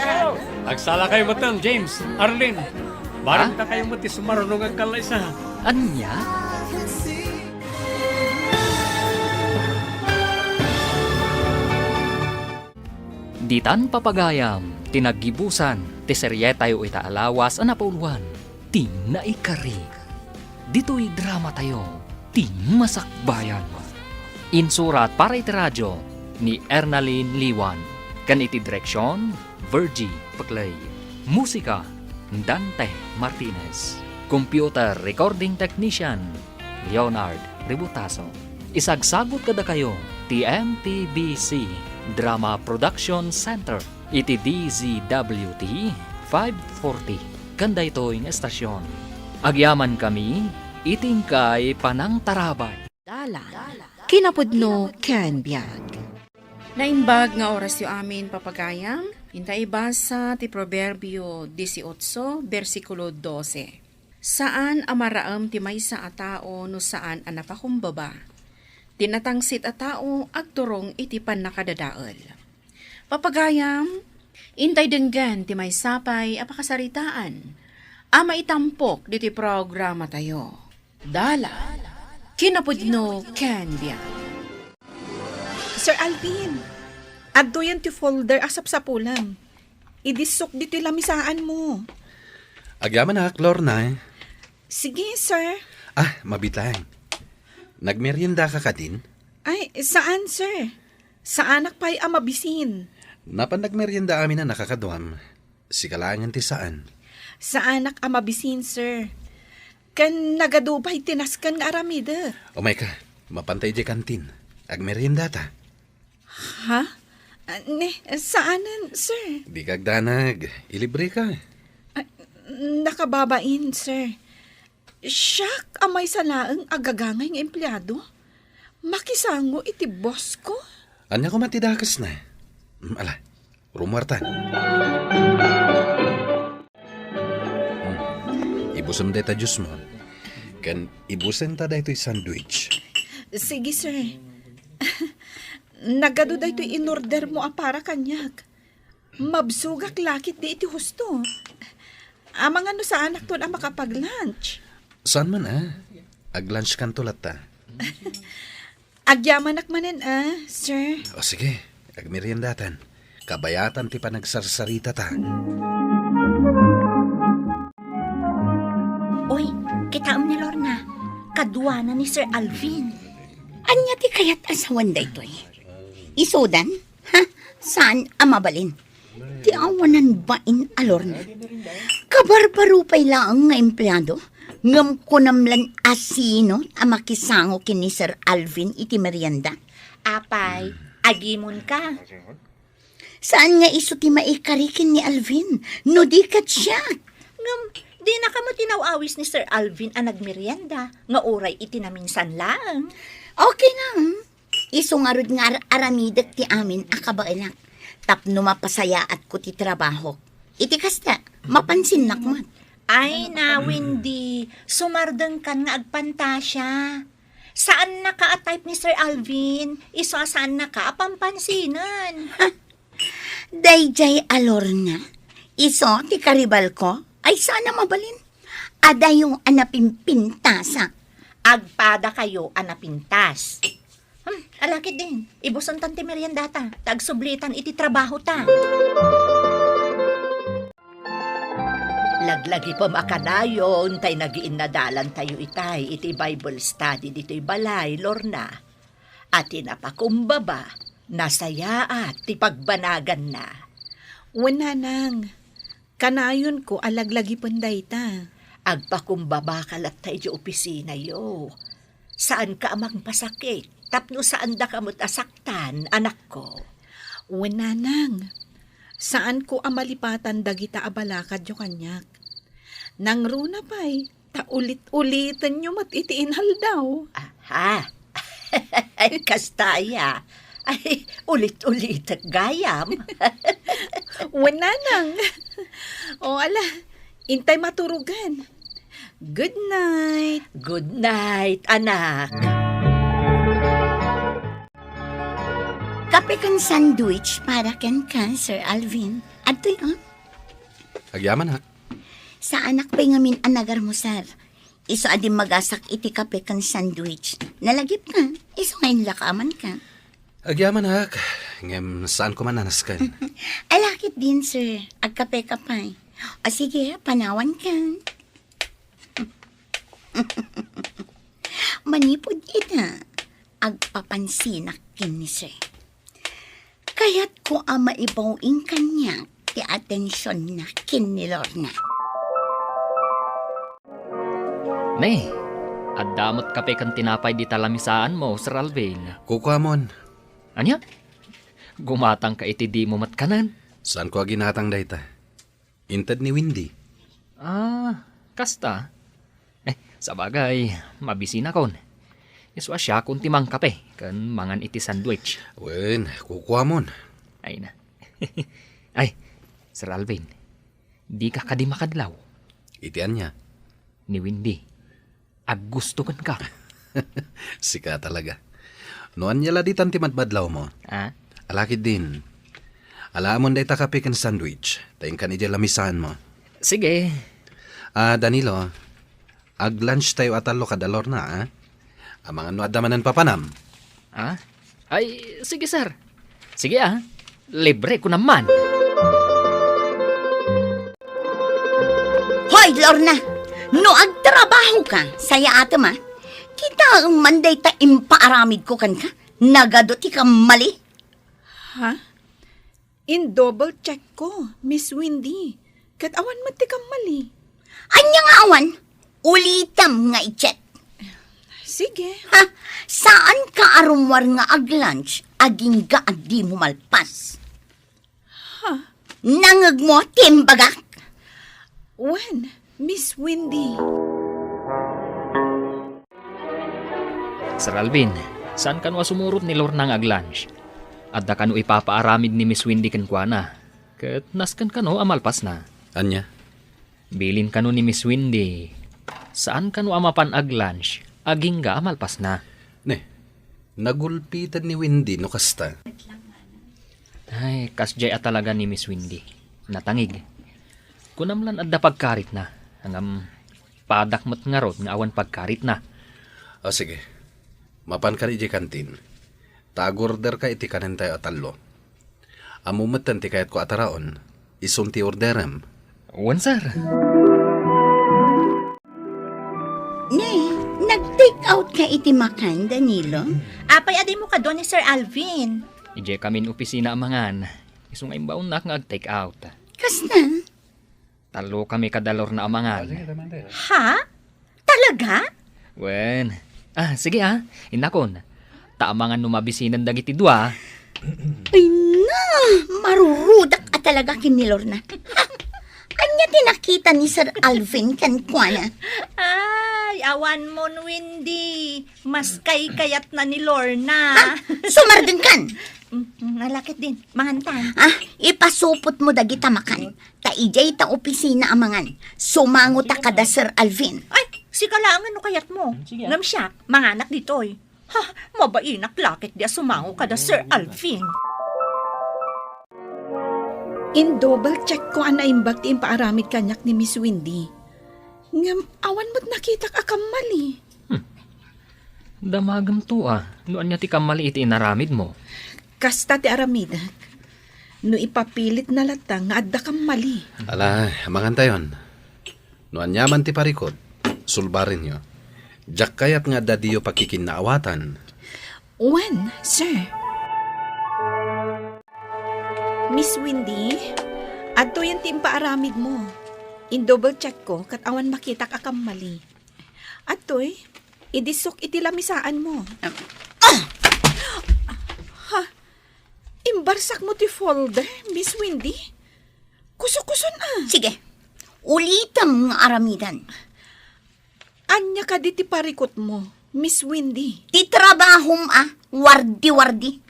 agsala kayo matang, James, Arlene. Barang na kayo mati sumarunong ang kalay sa.
Anya? Ditan papagayam, tinagibusan, ti seryetayo ita alawas anapuluan, ti naikari. Dito'y drama tayo, ti masakbayan. Insurat para iti radyo ni Ernalyn Liwan. Kan iti direksyon, Virgie Paclay. Musika, Dante Martinez. Computer Recording Technician, Leonard Ributaso. Isagsagot kada kayo, TMTBC Drama Production Center. Iti DZWT 540. Kanda ito'y estasyon. Agyaman kami, itingkay panang tarabay.
Kinapudno ken biag.
Naimbag nga oras yu amin papagayam, intay basa ti Proverbio 18, versikulo 12. Saan amaraam ti maysa a tao no saan a napakumbaba? Tinatangsit a tao agturong iti pannakadadael. Papagayam, intay denggan ti maysapay a pakasaritaan. Ama itampok diti programa tayo. Dala, kinapudno ken biag.
Sir Alvin, adto yan ti folder asap sa pulang. Idisok dito lamisaan mo.
Agyaman na, Lorna.
Sige, sir.
Mabitlang. Nagmerienda ka din?
Ay, saan, sir? Sa anak pa'y amabisin.
Napan nagmerienda amin na nakakaduam. Sikalangan ti saan?
Sa anak amabisin, sir. Kan nagadubay tinaskan nga aramida.
O may ka, mapantay di kantin. Agmerienda ta.
Ha? Saanan, sir?
Di kagdanag. Ilibre ka.
Nakababain, sir. Siyak, amay salaang agagangay ng empleyado. Makisango iti boss ko.
Anya ko matidakas na. Ala, rumarta. Ibusam deta juice mo. Kan ibusen ta da ito'y sandwich.
Sige, sir. Nagado da ito in-order mo para kanyag. Mabsugak lakit di iti husto. Amang ano sa anak to na makapag-lunch.
Saan man Ag-lunch kan tulat ta.
Agyaman akmanen sir.
O sige, agmeriendatan. Kabayatan ti panagsarsarita ta.
Oy, kitaam ni Lorna. Kaduana ni Sir Alvin. Anya ti kayat asawan da ito Isodan? Saan amabalin? Ti awanan bain Lorna. Kabarbaro pa'y laang nga empleyado. Ngam ko namlan asino ang makisango kini Sir Alvin iti merienda. Apay, agimon ka. Saan nga iso ti maikarikin ni Alvin? No di kat siya. Ngam, di na kamo tinawawis ni Sir Alvin ang nagmerienda. Nga oray iti naminsan lang. Okay na. Iso nga rod nga aramidak ti amin akabainak. Tapno mapasaya at ko ti trabaho. Iti kasta, mapansin nakmat. Ay, nawindi. Sumardeng kan nga agpantasya. Saan naka-type ni Sir Alvin? Iso saan naka-apampansinan? Dayjay Alorna. Iso, ti karibal ko, ay sana mabalin. Ada yung anapimpintasa. Agpada kayo anapintas. Alakit din. Ibuson tan ti meriendata. Tagsublitan iti trabaho ta. Laglagi pa makanayon, tay nagiinadalan tayo itay, iti Bible study dito'y balay, Lorna. At inapakumbaba, nasaya at ti pagbanagan na.
Wala nang, kanayon ko alaglagi panday ta.
Agpakumbaba kalat tayo di opisina yo. Saan ka amang pasakit? Tapno saan da kamot asaktan, anak ko?
Wala nang. Saan ko amalipatan dagita abalakad yo kanyak? Nang runa pa'y, taulit-ulitan nyo mat itiinhal daw.
Aha, ay kastaya. Ay, ulit-ulit at gayam.
Wala nang. O ala, intay maturugan. Good night.
Good night, anak.
Kape kan sandwich para kan Sir Alvin. Ato'y
Agyaman ha.
Sa anak pa'y ngamin anagar mo, sir. Iso adim magasak iti kape kan sandwich. Nalagip ka. Iso ngayon lakaman ka.
Agyaman ha. Ngem saan ko mananas kan?
Alakit din, sir. Agkape ka pa. O sige, panawan ka. Manipod ita. Agpapansinak kin ni sir. Kaya't ko maibawing kanya ti atensyon na kin ni Lorna.
Ne, addamot kape kan tinapay di talamisaan mo, Sir Alvin.
Kukwamon.
Anya? Gumatang ka iti di mo matkanan.
Saan ko ginatang dayta? Intad ni Windy.
Kasta. Sabagay, mabisina kon. Iswa siya kung timang kape, kan mangan iti sandwich.
Wen, kukwamon.
Ay na. Ay, Sir Alvin, di ka kadi makadlaw.
Itian niya.
Ni Windy, gusto kan ka.
Sika talaga. Noan niya laditan ti madbadlaw mo. Alakid din. Alaamon day ta kape kan sandwich. Tayong kan iti lamisan mo.
Sige.
Danilo, ag-lunch tayo atalo kadalor na, Ang mga nuadamanan papanam.
Ay, sige sir. Sige libre ko naman.
Hoy, Lorna! No agtrabaho ka, saya ato kita ang manday ta impaaramid ko kan ka. Nagado ti ka mali.
Ha? In double check ko, Miss Windy. Kat awan mo ti mali.
Anya nga awan, ulitam nga i-check.
Sige.
Saan ka arumwar nga ag-lunch, aging ga agdi mo malpas? Nangag mo, timbagak?
When, Miss Windy?
Sir Alvin, saan ka no sumurot ni Lorna nga ag-lunch? Adda ka no ipapaaramid ni Miss Windy kan kwa na. Kat naskan ka no amalpas na.
Anya?
Bilin ka no ni Miss Windy. Saan ka no amapan ag-lunch? Aging ga amalpas na.
Ne, nagulpitan ni Windy no kasta.
Ay, kasjay talaga ni Miss Windy. Natangig. Kunamlan adda pagkarit na. Hangam padakmat nga rod nga awan pagkarit na.
Sige. Mapan ka rin kantin. Tag-order ka iti kanin tayo atalo. Amumatan ti kayat ko ataraon. Isunti orderem.
Wan, sir.
Nag-take out ka iti makan, Danilo?
Apay aday mo ka doon ni Sir Alvin.
Ije kami opisina amangan. Isong imbaon na nga take out.
Kasta?
Talo kami kadalor na amangan.
Ha? Talaga?
Wen. Sige Inakon. Taamangan numabisinan dagiti dua.
Ay na, marurudak ka talaga kinilor na. Anya tinakita ni Sir Alvin kan kuana?
Ay, awan mo, Windy. Mas kayat na ni Lorna.
Sumardun kan?
Nalakit din. Mangantan.
Ipasupot mo dagita makan. Taijay ta opisina amangan. Sumangot ta kada Sir Alvin.
Ay, si kalangan no kayat mo. Ngam siya, manganak ditoy. Mabainak lakit dia sumango kada Sir Alvin.
In double check ko ang naimbag ti impaaramid kanyak ni Miss Windy. Ngam, awan mo't nakita ka kamali.
Damagam to Noan niya ti kamali iti inaramid mo.
Kasta ti aramid. No ipapilit na latang nga adda kamali.
Ala, amangan tayon. Noan yaman ti parikot. Sulbarin nyo. Jak kayat nga dadiyo pakikinaawatan.
When, sir? Miss Windy, adto yan ti impaaramid mo. In double check ko, kat awan makita ka kamali. Atoy, idisok iti lamisaan mo. Imbarsak mo ti folder, Miss Windy. Kuso-kuso na.
Sige, ulitam nga aramidan.
Anya ka di ti parikot mo, Miss Windy.
Ti trabahom wardi-wardi.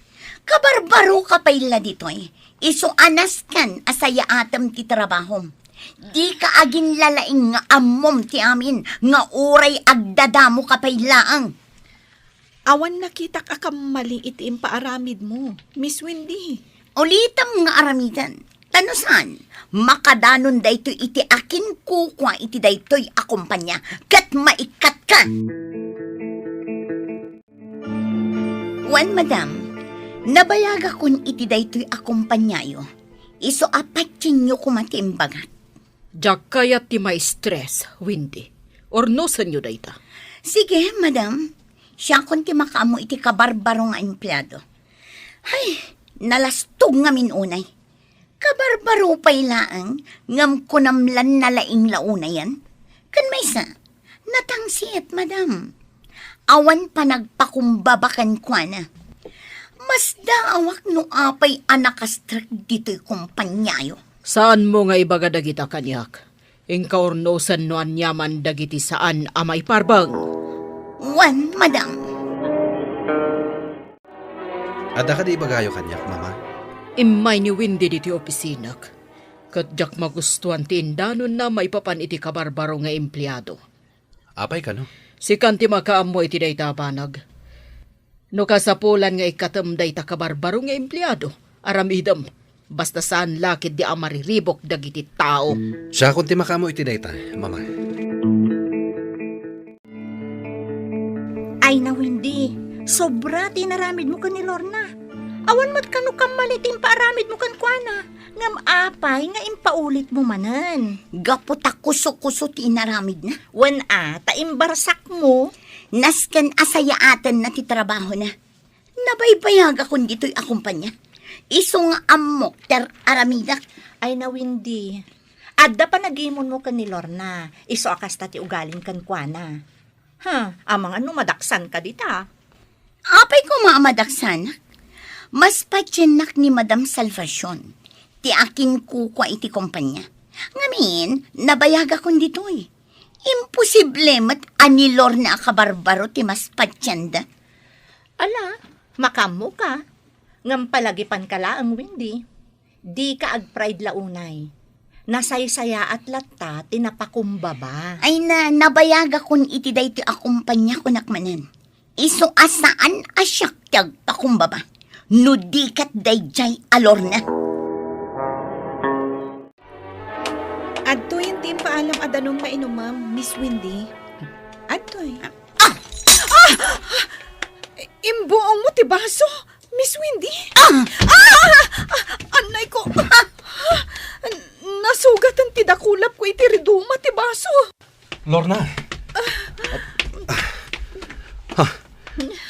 Kabarbaro ka payla ditoy. Iso anas kan asaya atam ti trabahom. Di ka aging lalaing nga amom ti amin nga uray agdadamo ka paylaang.
Awan nakita ka kamali iti impaaramid mo, Miss Windy.
Ulitam nga aramidan. Tanusan, makadanon daytoy iti akin kukwa iti daytoy akumpanya kat maikat ka. Wan, madam, nabayaga kun iti daytoy akumpanyayo. Iso apatsin nyo kumatimbagat.
Diyak kaya ti may stress, Windy. Or no sa nyo dayta?
Sige, madam. Siya kun ti makaamo iti kabarbaro nga empleyado. Ay, Nalastog ngamin unay. Kabarbaro pa'y laang, ngam kunamlan na laing launa yan. Kan may sa, natangsiet, madam. Awan pa nagpakumbabakan kwa na. Mas daawak no apay anakastrak dito'y kumpanyayo.
Saan mo nga ibaga dagita kanyak? Inkaornosan no anyaman dagiti saan amay parbang.
Wan, madam.
Ada ka di bagayo kanyak, mama?
Imay ni Windy diti opisinak. Kadyak magustuhan ti indanon na may papan iti kabarbaro nga empleyado.
Apay ka, no?
Si kanti makaamo iti day tabanag. No kasapulan nga ikatamday ta kabarbaro nga empleyado. Aramidam, basta saan lakid di amariribok dagiti tao.
Siya kung ti makamo iti dayta, mama.
Ay na Windy, sobra tinaramid mo ka ni Lorna. Awan mo't kanu kamalitin paaramid mo kan kuana. Ngam apay nga impaulit mo manan.
Gaputa kuso-kuso ti inaramid na.
Wan taimbarsak mo.
Nasken asayaatan na ti trabaho na. Nabaybayag akong dito'y akumpanya. Iso nga amok ter aramidak.
Ay na Windy, adda pa nagimon mo kan ni Lorna. Iso akas ti ugaling kan kuana. Amang ano madaksan ka dita.
Apay ko maamadaksan. Mas patyanak ni Madam Salvacion. Ti akin kukwa iti kumpanya. Ngamin, nabayag akong dito'y. Imposible mat anilor na akabarbaro ti mas patyanda.
Ala, makamo ka. Ngam palagipan ka ang Windy. Di ka agpride launay. Nasaysaya at latta tinapakumbaba.
Ay nabayag akong iti day ti akumpanya ko nakmanan. Iso asaan asyak tag pakumbaba. No di kat dayjay alor na.
Adto yung team paalam adanong mainumam, Miss Windy. Adtoy. Imbuong mo ti baso, Miss Windy. Anay ko. Nasugatan ti dakulap ko iti riduma ti baso.
Lorna!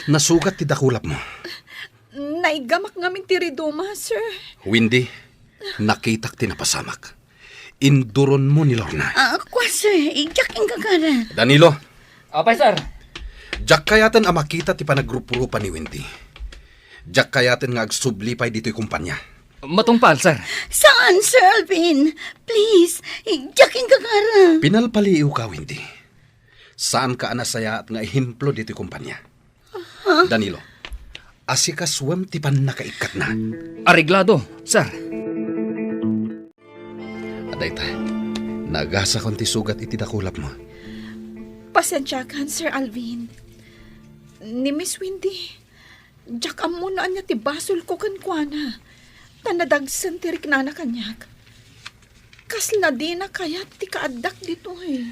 Nasugat ti dakulap mo.
Naigamak ngamin ti riduma, sir.
Windy, nakitak ti napasamak. Induron mo ni Lorna.
Kwa sir, ijak ang gagara.
Danilo,
Apay, sir.
jak kayatan ang makita ti panagrupurupa ni Windy. Jak kayatan nga agsublipay dito'y kumpanya.
Matungpal, sir.
Saan, Sir Alvin? Please, ijak ang gagara.
Pinalpaliw ka, Windy. Saan ka anasaya at nga ihimplo dito'y kumpanya? Danilo, asikaswam ti pan nakaikat na.
Ariglado, sir.
Adayta, nagasa kon ti sugat iti dakulap mo.
Pasensyakan, Sir Alvin. Ni Miss Windy, jak amunaan niya ti basol ko kan kuana. Tanadagsan ti riknana kanyak. Kasla di na kayat ti kaadak dito eh.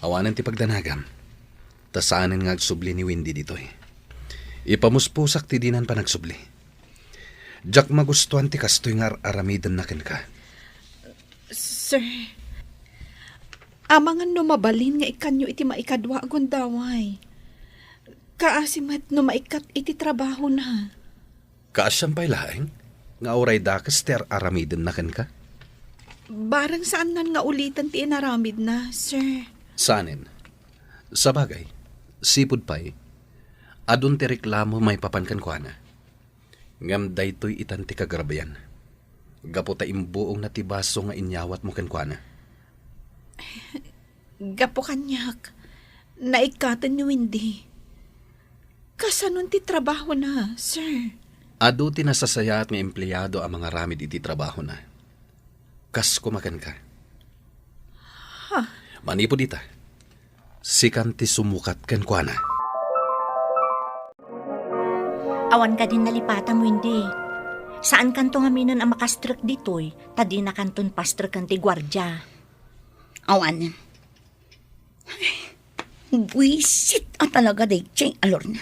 Awanan ti pagdanagam. Tasaanin nga agsubli ni Windy dito eh. Ipamuspusak ti dinan pa nagsubli. Jak magustuhan ti kastoy nga aramidan na ken ka.
Sir, amangan no mabalin nga ikanyo iti maikadwa agundaway. Kaasimat no maikat iti trabaho na.
Kaasyam pa'y laeng, nga oray dakas ter aramidan na ken ka?
Barang saan nan nga ulitan ti inaramid na, sir.
Saanin? Sa bagay, sipod pa'y, adun ti reklamo may papankan ko na. Ngam daytoy itan ti kagarabayan. Gapo ta imbuong na ti baso nga inyawat mo ken kuana.
Gapo kanyak, naikatan ni Windy. Kasanon ti trabaho na, sir.
Adu ti nasasaya at nga empleyado ang mga ramid iti trabaho na. Kas kumakan ka. Manipo dita. Sikan ti sumukat ken kuana.
Awan ka din nalipatan, Windy. Saan kanto ngaminan ang makastrak ditoy, tadi na kanton pastrak kan ti gwardya.
Awanan. Buisit at talaga day chay alor na.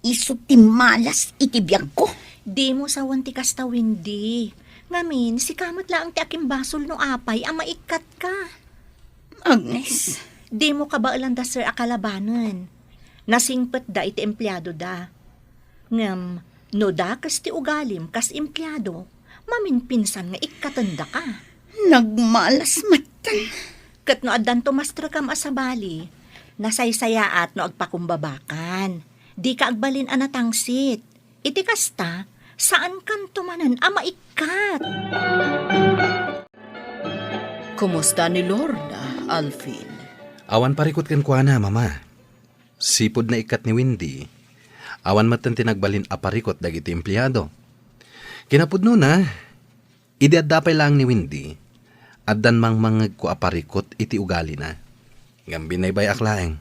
Iso ti malas iti biyag ko.
Di mo sawan ti kasta, Windy. Ngamin, si kamot lang ti aking basol no apay, ang maikat ka.
Agnes.
Di mo ka ba alanda, sir, akalabanan? Nasingpet da iti empleyado da. Ngam, No dakas ti ugalim kas empleyado, maminpinsan nga ikatanda ka.
Nagmalas matan.
Kat no addan tumastra kam asabali, nasaysayaat no agpakumbabakan. Di ka agbalin anatangsit. Iti kasta, saan kan tumanan maikat?
Kumusta ni Lorna, Alvin?
Awan parikot kan kuana, mama. Sipod na ikat ni Windy. Awan matan tinagbalin aparikot dagiti empleyado. Kinapudno na, idiadapay lang ni Windy. Addan mang mangag ko aparikot iti ugali na. Gambinay bay aklaeng.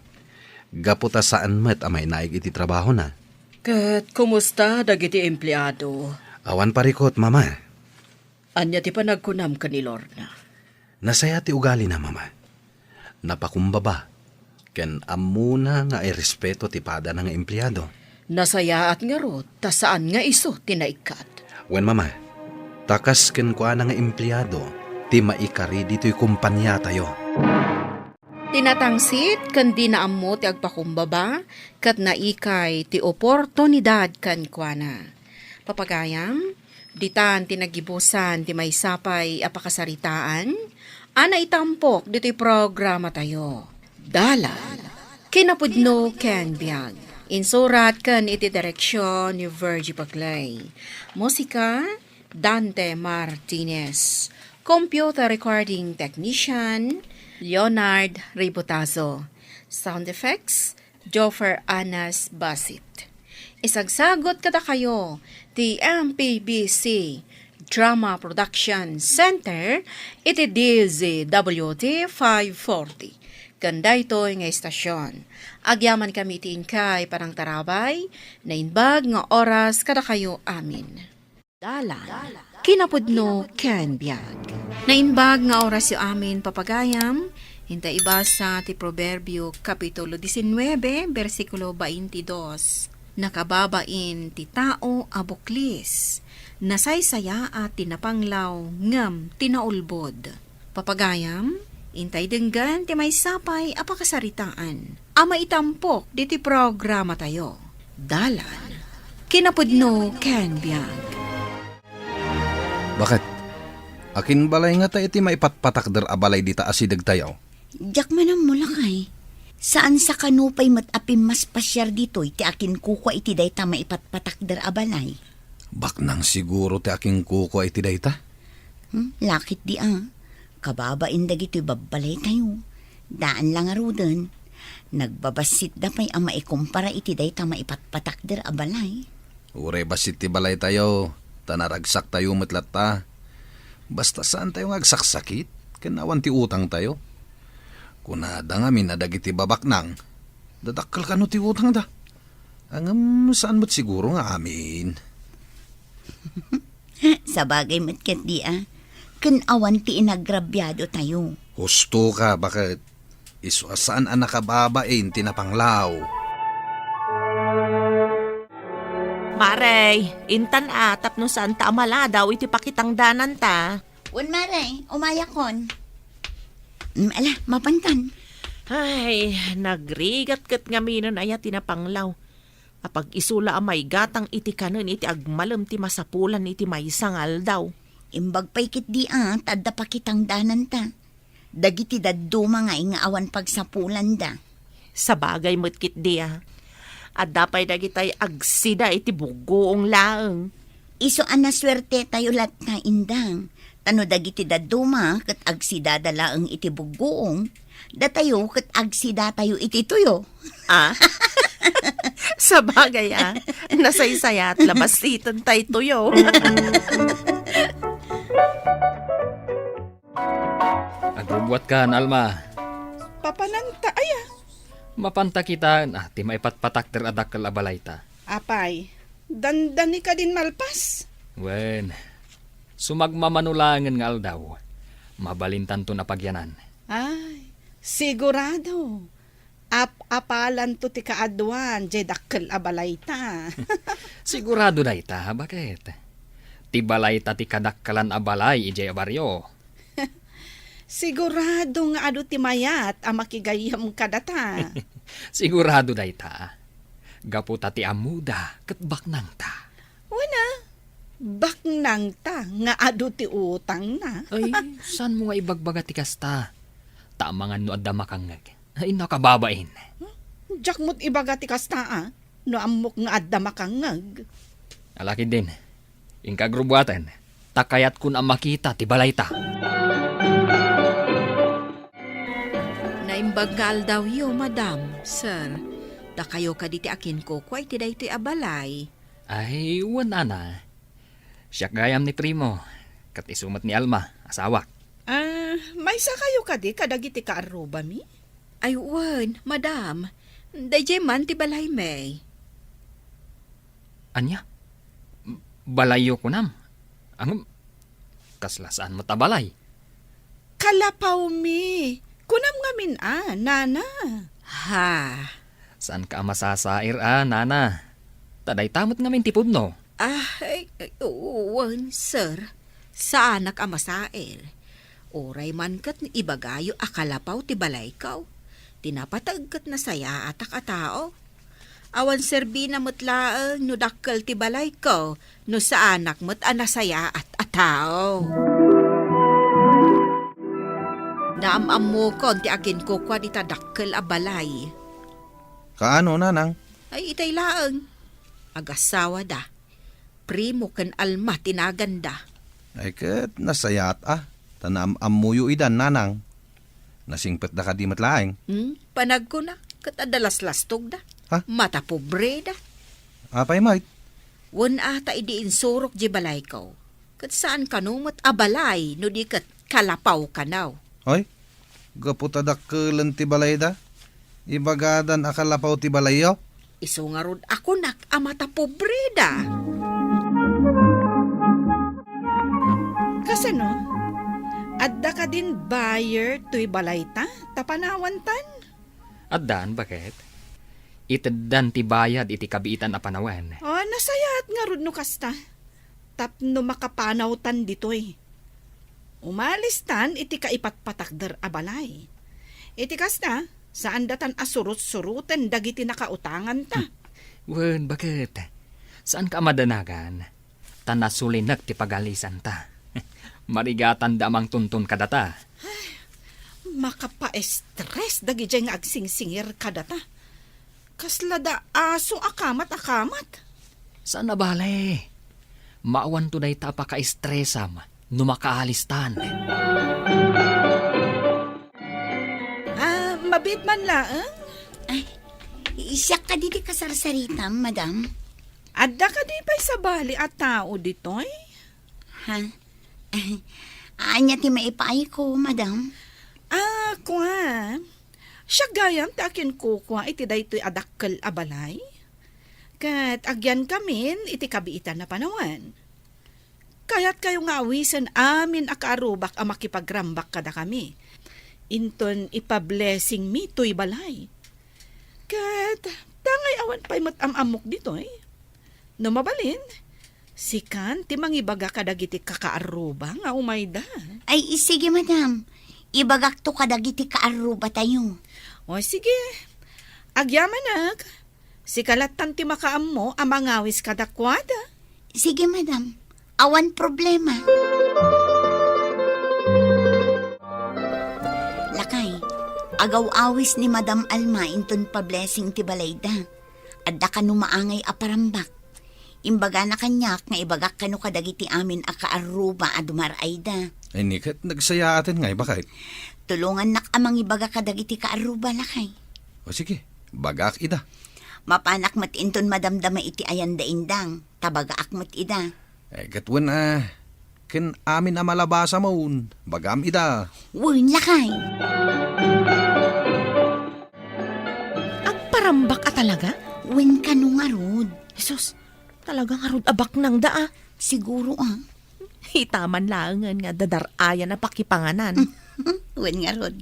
Gaputa saan met amay naig iti trabaho na.
Kat kumusta dagiti empleyado?
Awan parikot, mama.
Anya ti panagkunam ka ni Lorna?
Nasaya ti ugali na, mama. Napakumbaba. Ken amuna nga ay respeto ti pada ng empleyado.
Nasayaat nga ro, ta saan nga iso tinaikat?
Wen, mama. Takas ken kuana nga empleyado, ti maikari dito'y kumpanya tayo.
Tinatangsit kan di naammo ti agpakumbaba kat naikay ti oportunidad kan kuana. Papagayam, ditan tinagibusan ti may sapay apakasaritaan, ana itampok dito'y programa tayo. Dala, kinapudno ken biag. Insurat kan iti direksyon ni Virgie Paglay. Musika, Dante Martinez. Computer recording technician, Leonard Ributazo. Sound effects, Joffer Anas Basit. Isagsagot kada kayo, ti MPBC Drama Production Center, iti DZWT 540. Ganda ito nga istasyon. Agyaman kami kay parang tarabay, na inbag nga oras kada kayo amin. Dalan, kinapudno ken biag. Na inbag nga oras yu amin papagayam, hinta ibasa ti Proverbio Kapitulo 19, versikulo 22. Nakababain ti tao abuklis, nasaysaya at tinapanglaw ngam tinaulbod. Papagayam, intay denggan ti may sapay apakasaritaan. Ama itampok diti programa tayo. Dalan, kinapudno ken biag.
Bakit? Akin balay nga ta iti maipatpatakder abalay dita asidag tayo.
Jak manang mulakay. Saan sa kanupay matapim mas pasyar dito, iti akin kukwa iti dayta maipatpatakder abalay.
Baknang siguro ti aking kuko iti dayta?
Lakit di kababain dagito babalay tayo. Daan lang arudan. Nagbabasit da pa'y ama ikumpara iti dayta maipatpatakder abalay.
Ure basit ti balay tayo, tanaragsak tayo matlat ta. Basta saan tayo ngagsaksakit, kanawan ti utang tayo. Kunada nga minadagiti babaknang, dadakkel ka no ti utang da. Angam saan mo't siguro nga amin.
Sa bagay matkat di kan awan ti inagrabyado tayo.
Husto ka, bakit? Iso saan ang nakababain tinapanglaw?
Maray, intan tapno saan ta amala daw iti pakitang danan ta.
Un maray, umayakon. Ala, mapantan.
Ay, nagrigat kat nga minon aya tinapanglaw. Apag isula amay gatang iti kanon iti agmalem ti masapulan iti maysangal daw.
Imbag pa'y kit di tadda pakitang danan ta. Dagiti dadduma nga inaawan pagsapulan da.
Sa bagay mo't kit di At dapay dagitay agsida iti bugoong laeng.
Iso anaswerte tayo lat na indang. Tano dagiti dadduma kat agsida dalaeng iti bugoong. Datayo kat agsida tayo iti tuyo.
Sa bagay nasaysaya at labasitan tayo tuyo.
Agbubuat ka, Alma.
Papananta
Mapanta kita, ti maipatpatakder adakkel abalay ta.
Apay, dandani ka din malpas.
Wen, sumagmamanulangan nga aldaw. Mabalintan to na pagyanan.
Ay, sigurado. Apalan to ti kaadwan, jay dakkel abalay ta.
Sigurado na ita, bakit? Ti balay ta ti kadakkalan abalay, ijay abaryo.
Sigurado nga ado ti mayat makigayam kadata.
Sigurado na ita. Gapu ta ti amuda, kat baknang ta.
Wala. Baknang ta, nga ado ti utang na.
Ay, saan mo nga ibagbaga ti kasta? Tamangan no adda makangag. Ay, nakababain.
Jak mo't ibaga ti kasta no amok nga adda makangag.
Alaki din. Ingkagrubuatan. Takayat kun ang makita ti balay ta.
Naimbagal daw yo, madam. Sir, da kayo ka diti akin ko, kway ti dahi ti abalay.
Ay, wala na. Siya gayam ni Primo. Kat isumat ni Alma, asawa.
May sa kayo ka di kadagiti kaaruba mi?
Ay, wan, madam. Dayjay man ti balay may.
Anya? Balayo ko nam. Ang kaslasaan mo tabalay.
Kalapaw mi. Kunam nga min nana.
Ha?
Saan ka masasair nana? Taday tamot ngamin tipod no.
Ay, uwan, sir. Sa anak amasael. Oray man kat ibagayo akalapaw ti balay kaw. Tinapatagkat na saya atak a tao. Awan serbi na mutlaang no dakkel ti balay kaw no sa anak mo't anasaya at a tao. Naamam mo kon ti akin ko kwa di ta dakkel a balay.
Kaano, nanang?
Ay itay laang. Agasawa da. Primo ken Alma tinaganda.
Ay kat nasayat Tanam muyo idan, nanang. Nasingpet da ka di matlaeng.
Panag ko na. Kat adalas-lastog da.
Ha?
Mata pobre da.
Apay, mait?
Wan ata idiin surok di balay ko. Kat saan kanumot abalay no di kat kalapaw kanaw.
Hoy, gaputadak kelan ti balay da. Ibagadan akalapaw ti balayaw.
Iso nga rod ako nak amata pobre da.
Kasano? Adda ka din buyer to'y balay ta? Tapanawantan?
Addan, bakit? Itaddan ti bayad iti kabiitan a panawan.
Nasayat nga rod no kasta. Tapno makapanawtan ditoy. Umalis tan iti kaipatpatakder a balay. Iti kasta, saan datan asurut-suruten dagiti nakautangan ta?
Wen, bakit? Saan ka madanagan? Tanasulinak ti pagalisan ta. Marigatan damang tuntun kadata.
Makapa-stress dagi dyan nga agsingsingir kadata. Kaslada aso akamat.
Saan na bale? Maawan tunay ta pa ka-stressam no makaalistan.
Mabit man laang?
Ay, isyak ka diti kasarsaritam, madam.
Adda ka di pa'y sa bali at tao ditoy?
Ha? Anya ti maipaay ko, madam.
Kwa. Siya gayam ta akin ko kwa iti daytoy adakkel abalay. Kat agyan kamin iti kabiitan na panawan. Kaya't kayo nga awisan amin akaarubak a makipagrambak kada kami. Inton ipa-blessing mi to'y balay. Kat tangay awan pa'y matamamok ditoy. No mabalin, sikan ti mangibaga kadagiti kakaaruba nga umayda.
Ay, sige madam. Ibagak to kadagiti kaaruba tayo.
O sige, agyamanag. Sikalatan ti makaam mo amangawis kadakwada.
Sige madam, awan problema. Lakay, agaw-awis ni Madam Alma inton pa-blessing ti balayda. Adda ka numaangay aparambak. Imbaga na kanyak nga ibagak kano kadagiti amin a kaaruba a dumarayda.
Ay nikat, nagsaya atin nga, bakit?
Tulungan nak amang ibaga kadagiti kaaruba, lakay.
O sige, bagak ida.
Mapanak mat inton madamdama iti ayan da indang. Tabagaak mat ida.
Gatwan ken amin a malabasa maun. Bagam ida.
Wun, lakay.
Agparambak ka talaga?
Wun ka nung arod.
Jesus, talagang arod abak nang daa.
Siguro
Hitaman laangan nga dadarayan na pakipanganan.
Wen nga rod.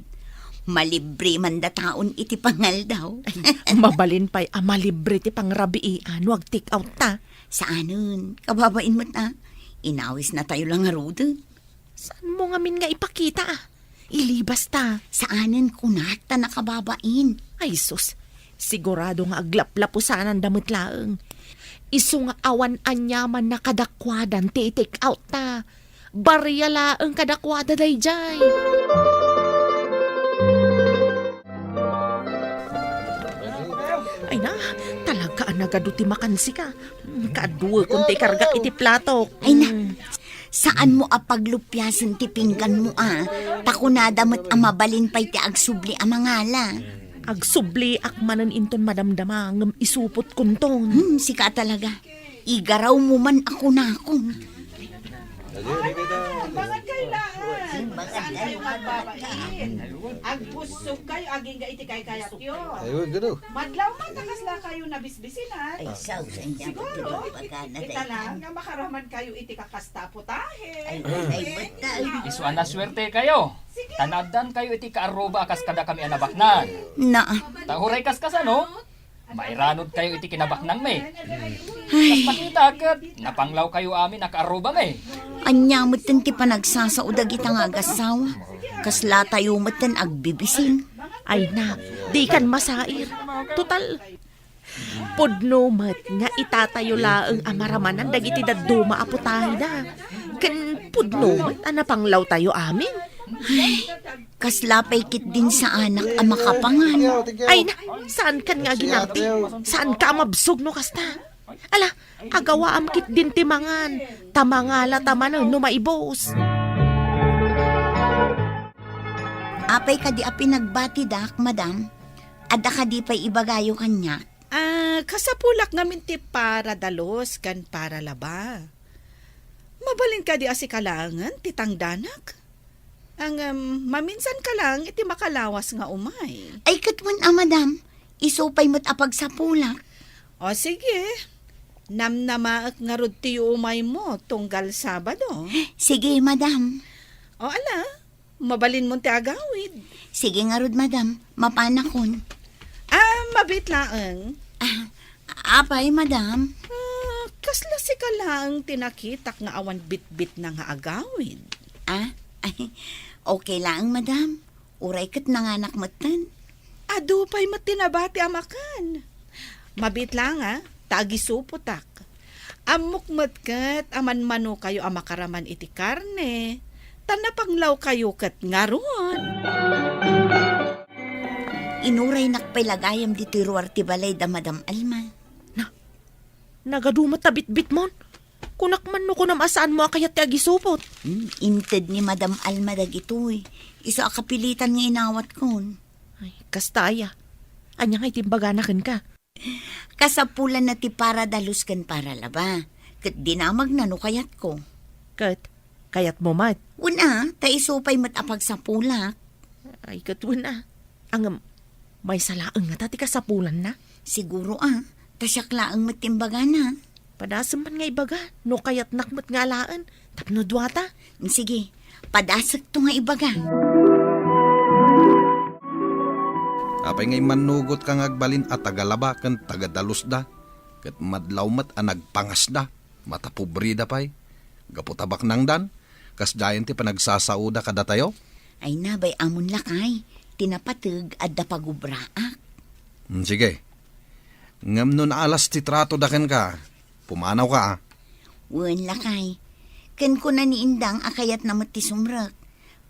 Malibre man da taon iti pangal daw.
Mabalin pa'y malibre ti pangrabiian. Wag take out ta.
Saanon? Kababain mo ta. Inawis na tayo lang nga rod.
Saan mo nga min nga ipakita Ilibas ta.
Saanan kunak ta nakababain.
Ay sus, sigurado nga aglaplapo saan ang damit laeng. Isu nga awan anyaman na kadakwadan ti take out ta. Barya laeng kadakwada dayjay. Ay na, talaga nagaduti makansi ka. Kaduwa kung ti karga iti plato.
Ay na, saan mo apaglupyasan ti pinggan mo Takunada mo't amabalin pa'y ti agsubli amangala.
Agsubli akmanan inton madamdama ngem isupot kunton.
Sika talaga. Igaraw mo man ako na akong.
Bangat kayo laan. Saan kayo magbabain? Agbusog kayo, aging ga iti kayat yun.
Ayun, gano'n.
Madlaw man takasla kayo na bisbisinan.
Ay,
Siguro, ita lang nga makaraman kayo iti kakastaputahe.
Isuan na swerte kayo. Tanadan kayo iti kaaruba akas kada kami anabaknan.
Na.
Tahuray kas ano? Mairanod kayo iti kinabaknang me. Kas makita agad, napanglaw kayo amin nakaaruba me.
Anya mo't ti panagsasaudag itang agasawa. Kasla tayo mo't agbibising.
Ay na, di kan masair. Total, pudno mat nga itatayo laeng amaramanan dagiti daduma aputahe na. Ken pudno mat anapanglaw tayo amin.
Ay, kaslapay kit din sa anak ang makapangan.
Ay na, saan kan nga ginarti? Saan ka mabsog no kasta? Ala, agawa am kit din timangan. Tamangala tamanan no maibos.
Apay ka di api nagbati dak, madam. Ada ka di pa'y ibagayo kanya.
Kasapulak ngamin ti para dalos kan para laba. Mabalin ka di asikalangan ti tangdanak. Ang maminsan ka lang iti makalawas nga umay.
Ay katwan madam. Isupay mo't apag sa pulak.
O sige. Namnamaak nga rod ti umay mo tunggal Sabado.
Sige, madam.
O ala, mabalin mo ti agawid.
Sige nga rod, madam. Mapanakon.
Mabit laeng.
Apay, madam.
Kasla si ka lang tinakitak nga awan bit-bit na nga agawid.
Ay, okay lang, madam. Uray kat nanganak matan.
Adupay matinabati amakan. Mabit lang tagisuputak. Amok matkat aman mano kayo amakaraman iti karne. Tanapanglaw kayo kat ngaron.
Inuray nakpailagayam di tiruar ti balay da Madam Alma.
Nagadumat ta bit-bit mon. Kunakman no kunam asaan mo akayat ti agisupot.
Inted ni Madam Alma dagitoy. Iso akapilitan nga inawat kon.
Ay, kastaya. Anya nga itimbaganakan ka.
Kasapulan na ti para dalus kan para laba. Kat dinamag na no kayat ko.
Kayat mo mat.
Una, ta isupay mat apag sa pulak.
Ay, katuna. Ang may salaang nga tati kasapulan na.
Siguro tasyak laang matimbaga na.
Padasam man nga ibaga, no kayat nakmat nga laan, tapno duwata.
Sige, padasak to nga ibaga.
Apay ngay manugot kang agbalin at tagalaba kan tagadalus da. Kat madlaw mat nagpangas da. Matapobrida pay. Gaputabak nang dan. Kas dayan ti panagsasauda kada tayo.
Ay nabay amon lakay. Tinapatag at dapagubraak.
Sige. Ngam nun alas ti trato daken ka. Pumanaw ka
Wen lakay. Ken ko na ni Indang akayat na ti sumrak.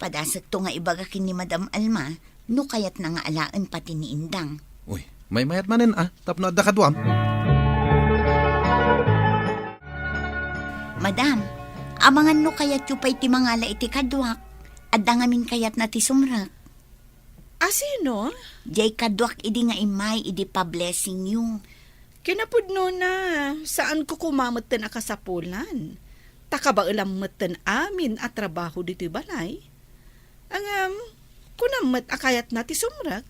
Padasak to nga ibaga kin ni Madam Alma. No kayat na nga alaan pati ni Indang.
Uy, may mayat manin tapno adda kadwam.
Madam, amangan no kayat yu pa'y ti mangala iti kadwak. Adda ngamin kayat na ti sumrak.
Sino?
Jay kadwak idi nga imay idi pa blessing you.
Kinapudno na, saan ko kumamatan akasapulan? Takabailam matan amin at trabaho dito balay. Ang kunamat akayat na ti sumrak.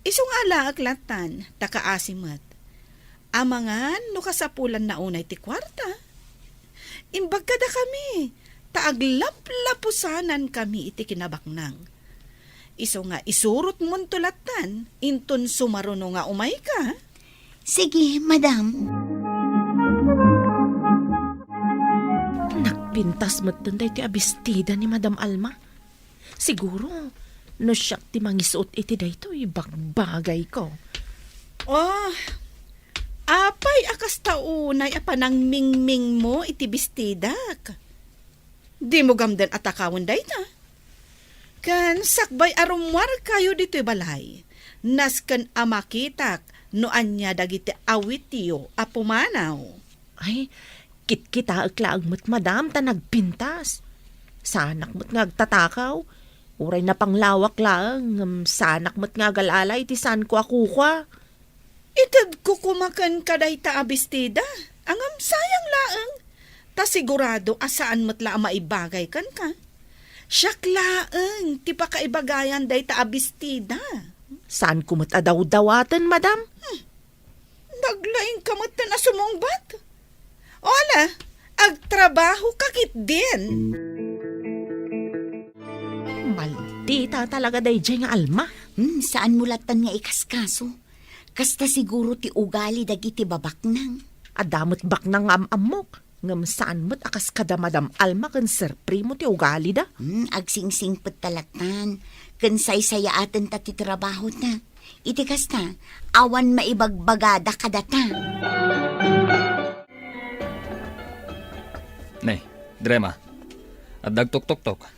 Isong ala aklatan, takaasimat. Amangan no kasapulan na unay ti kwarta. Imbag kada kami, taaglap-lapusanan kami iti kinabaknang. Iso nga isurot mon tulatan, inton sumaruno nga umay ka.
Sige, madam.
Nagpintas matanday ti abistida ni Madam Alma. Siguro, no siyak ti mangisuot iti dayto, bagbagay ko.
Apay akas taunay apanang mingming mo iti bistidak. Di mo gamdan atakawon day na. Kan sakbay arumwar kayo dito'y balay. Nas kan amakitak no anya dagiti awitiyo apumanaw.
Ay, kit-kita aglaang mo't madam ta nagpintas. Sanak mo't ngagtatakaw. Uray na panglawak lang. Sanak mo't ngagalala iti san ko akukwa.
Itad ko kumakan kaday ta abistida. Angam sayang laang. Ta sigurado asaan mo't la maibagay kan ka. Siyak laang ti pa kaibagayan day ta abistida.
Saan ko mo't adaw-dawatan, madam?
Naglaing kamot na sumungbat. Ola, agtrabaho kakit din.
Maldita talaga day dyan nga alma.
Saan mulatan nga ikaskaso? Kasta siguro ti ugali dagiti babaknang.
Adamot baknang amok. Ngam saan mo't akas kada madam alma kan Sir Primo ti ugali da?
Agsingsing talatan. Kan saysaya atin ta ti trabaho na. Iti kasta, awan maibagbagada kadata.
Nay, Drema. At dagtok-tok-tok.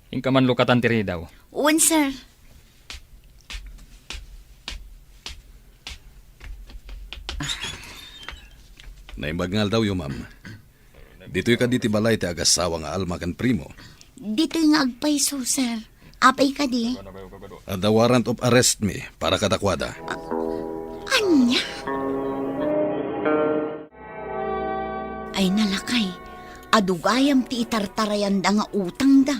Ingka man lukatan tiri daw.
Uwan, sir.
Naibagngal daw yung ma'am. Dito'y ka diti balay ti agasawa nga alma kan primo.
Dito'y nga agpaiso, sir. Apay ka di.
The warrant of arrest me para kadakwada.
Anya? Ay nalakay. Adugayam ti itartarayan da nga utang da.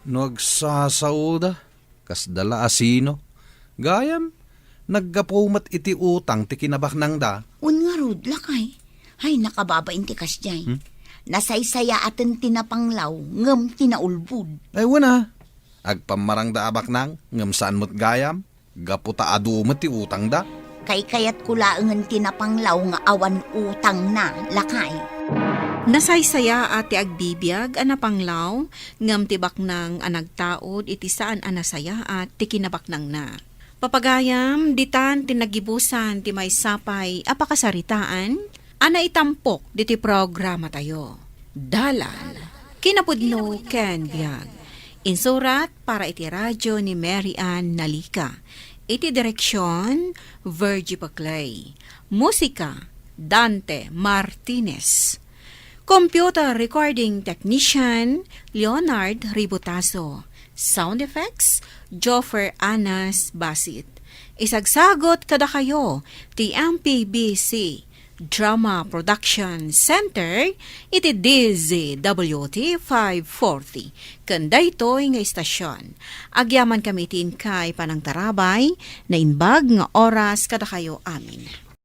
Nagsasauda, kas dala asino. Gayam, naggapumat iti utang ti kinabaknang da.
Un nga rod, lakay. Ay, nakababain ti kasjay. Nasaysaya atin tinapanglaw, ngam tinaulbud.
Ay, wana. Agpamarang da abaknang, ngam saan mo't gayam. Gaputa adumat ti utang da.
Kay kayat kulaangan tinapanglaw nga awan utang na, lakay.
Nasaysaya ati agbibiyag anapanglaw, ngam tibak ng anagtaod iti saan anasaya at tikinabaknang na. Papagayam, ditan tinagibusan ti may sapay apakasaritaan, ana itampok diti programa tayo. Dalan, kinapudno ken biyag. Insurat para iti radyo ni Mary Ann Nalika. Iti direksyon, Virgie Paclay. Musika, Dante Martinez. Computer Recording Technician, Leonard Ributaso. Sound Effects, Joffer Anas Basit. Isagsagot kada kayo, ti MPBC Drama Production Center, iti DZWT 540. Kanda ito'y nga istasyon. Agyaman kami tin kay Panang Tarabay, na inbag nga oras kada kayo amin.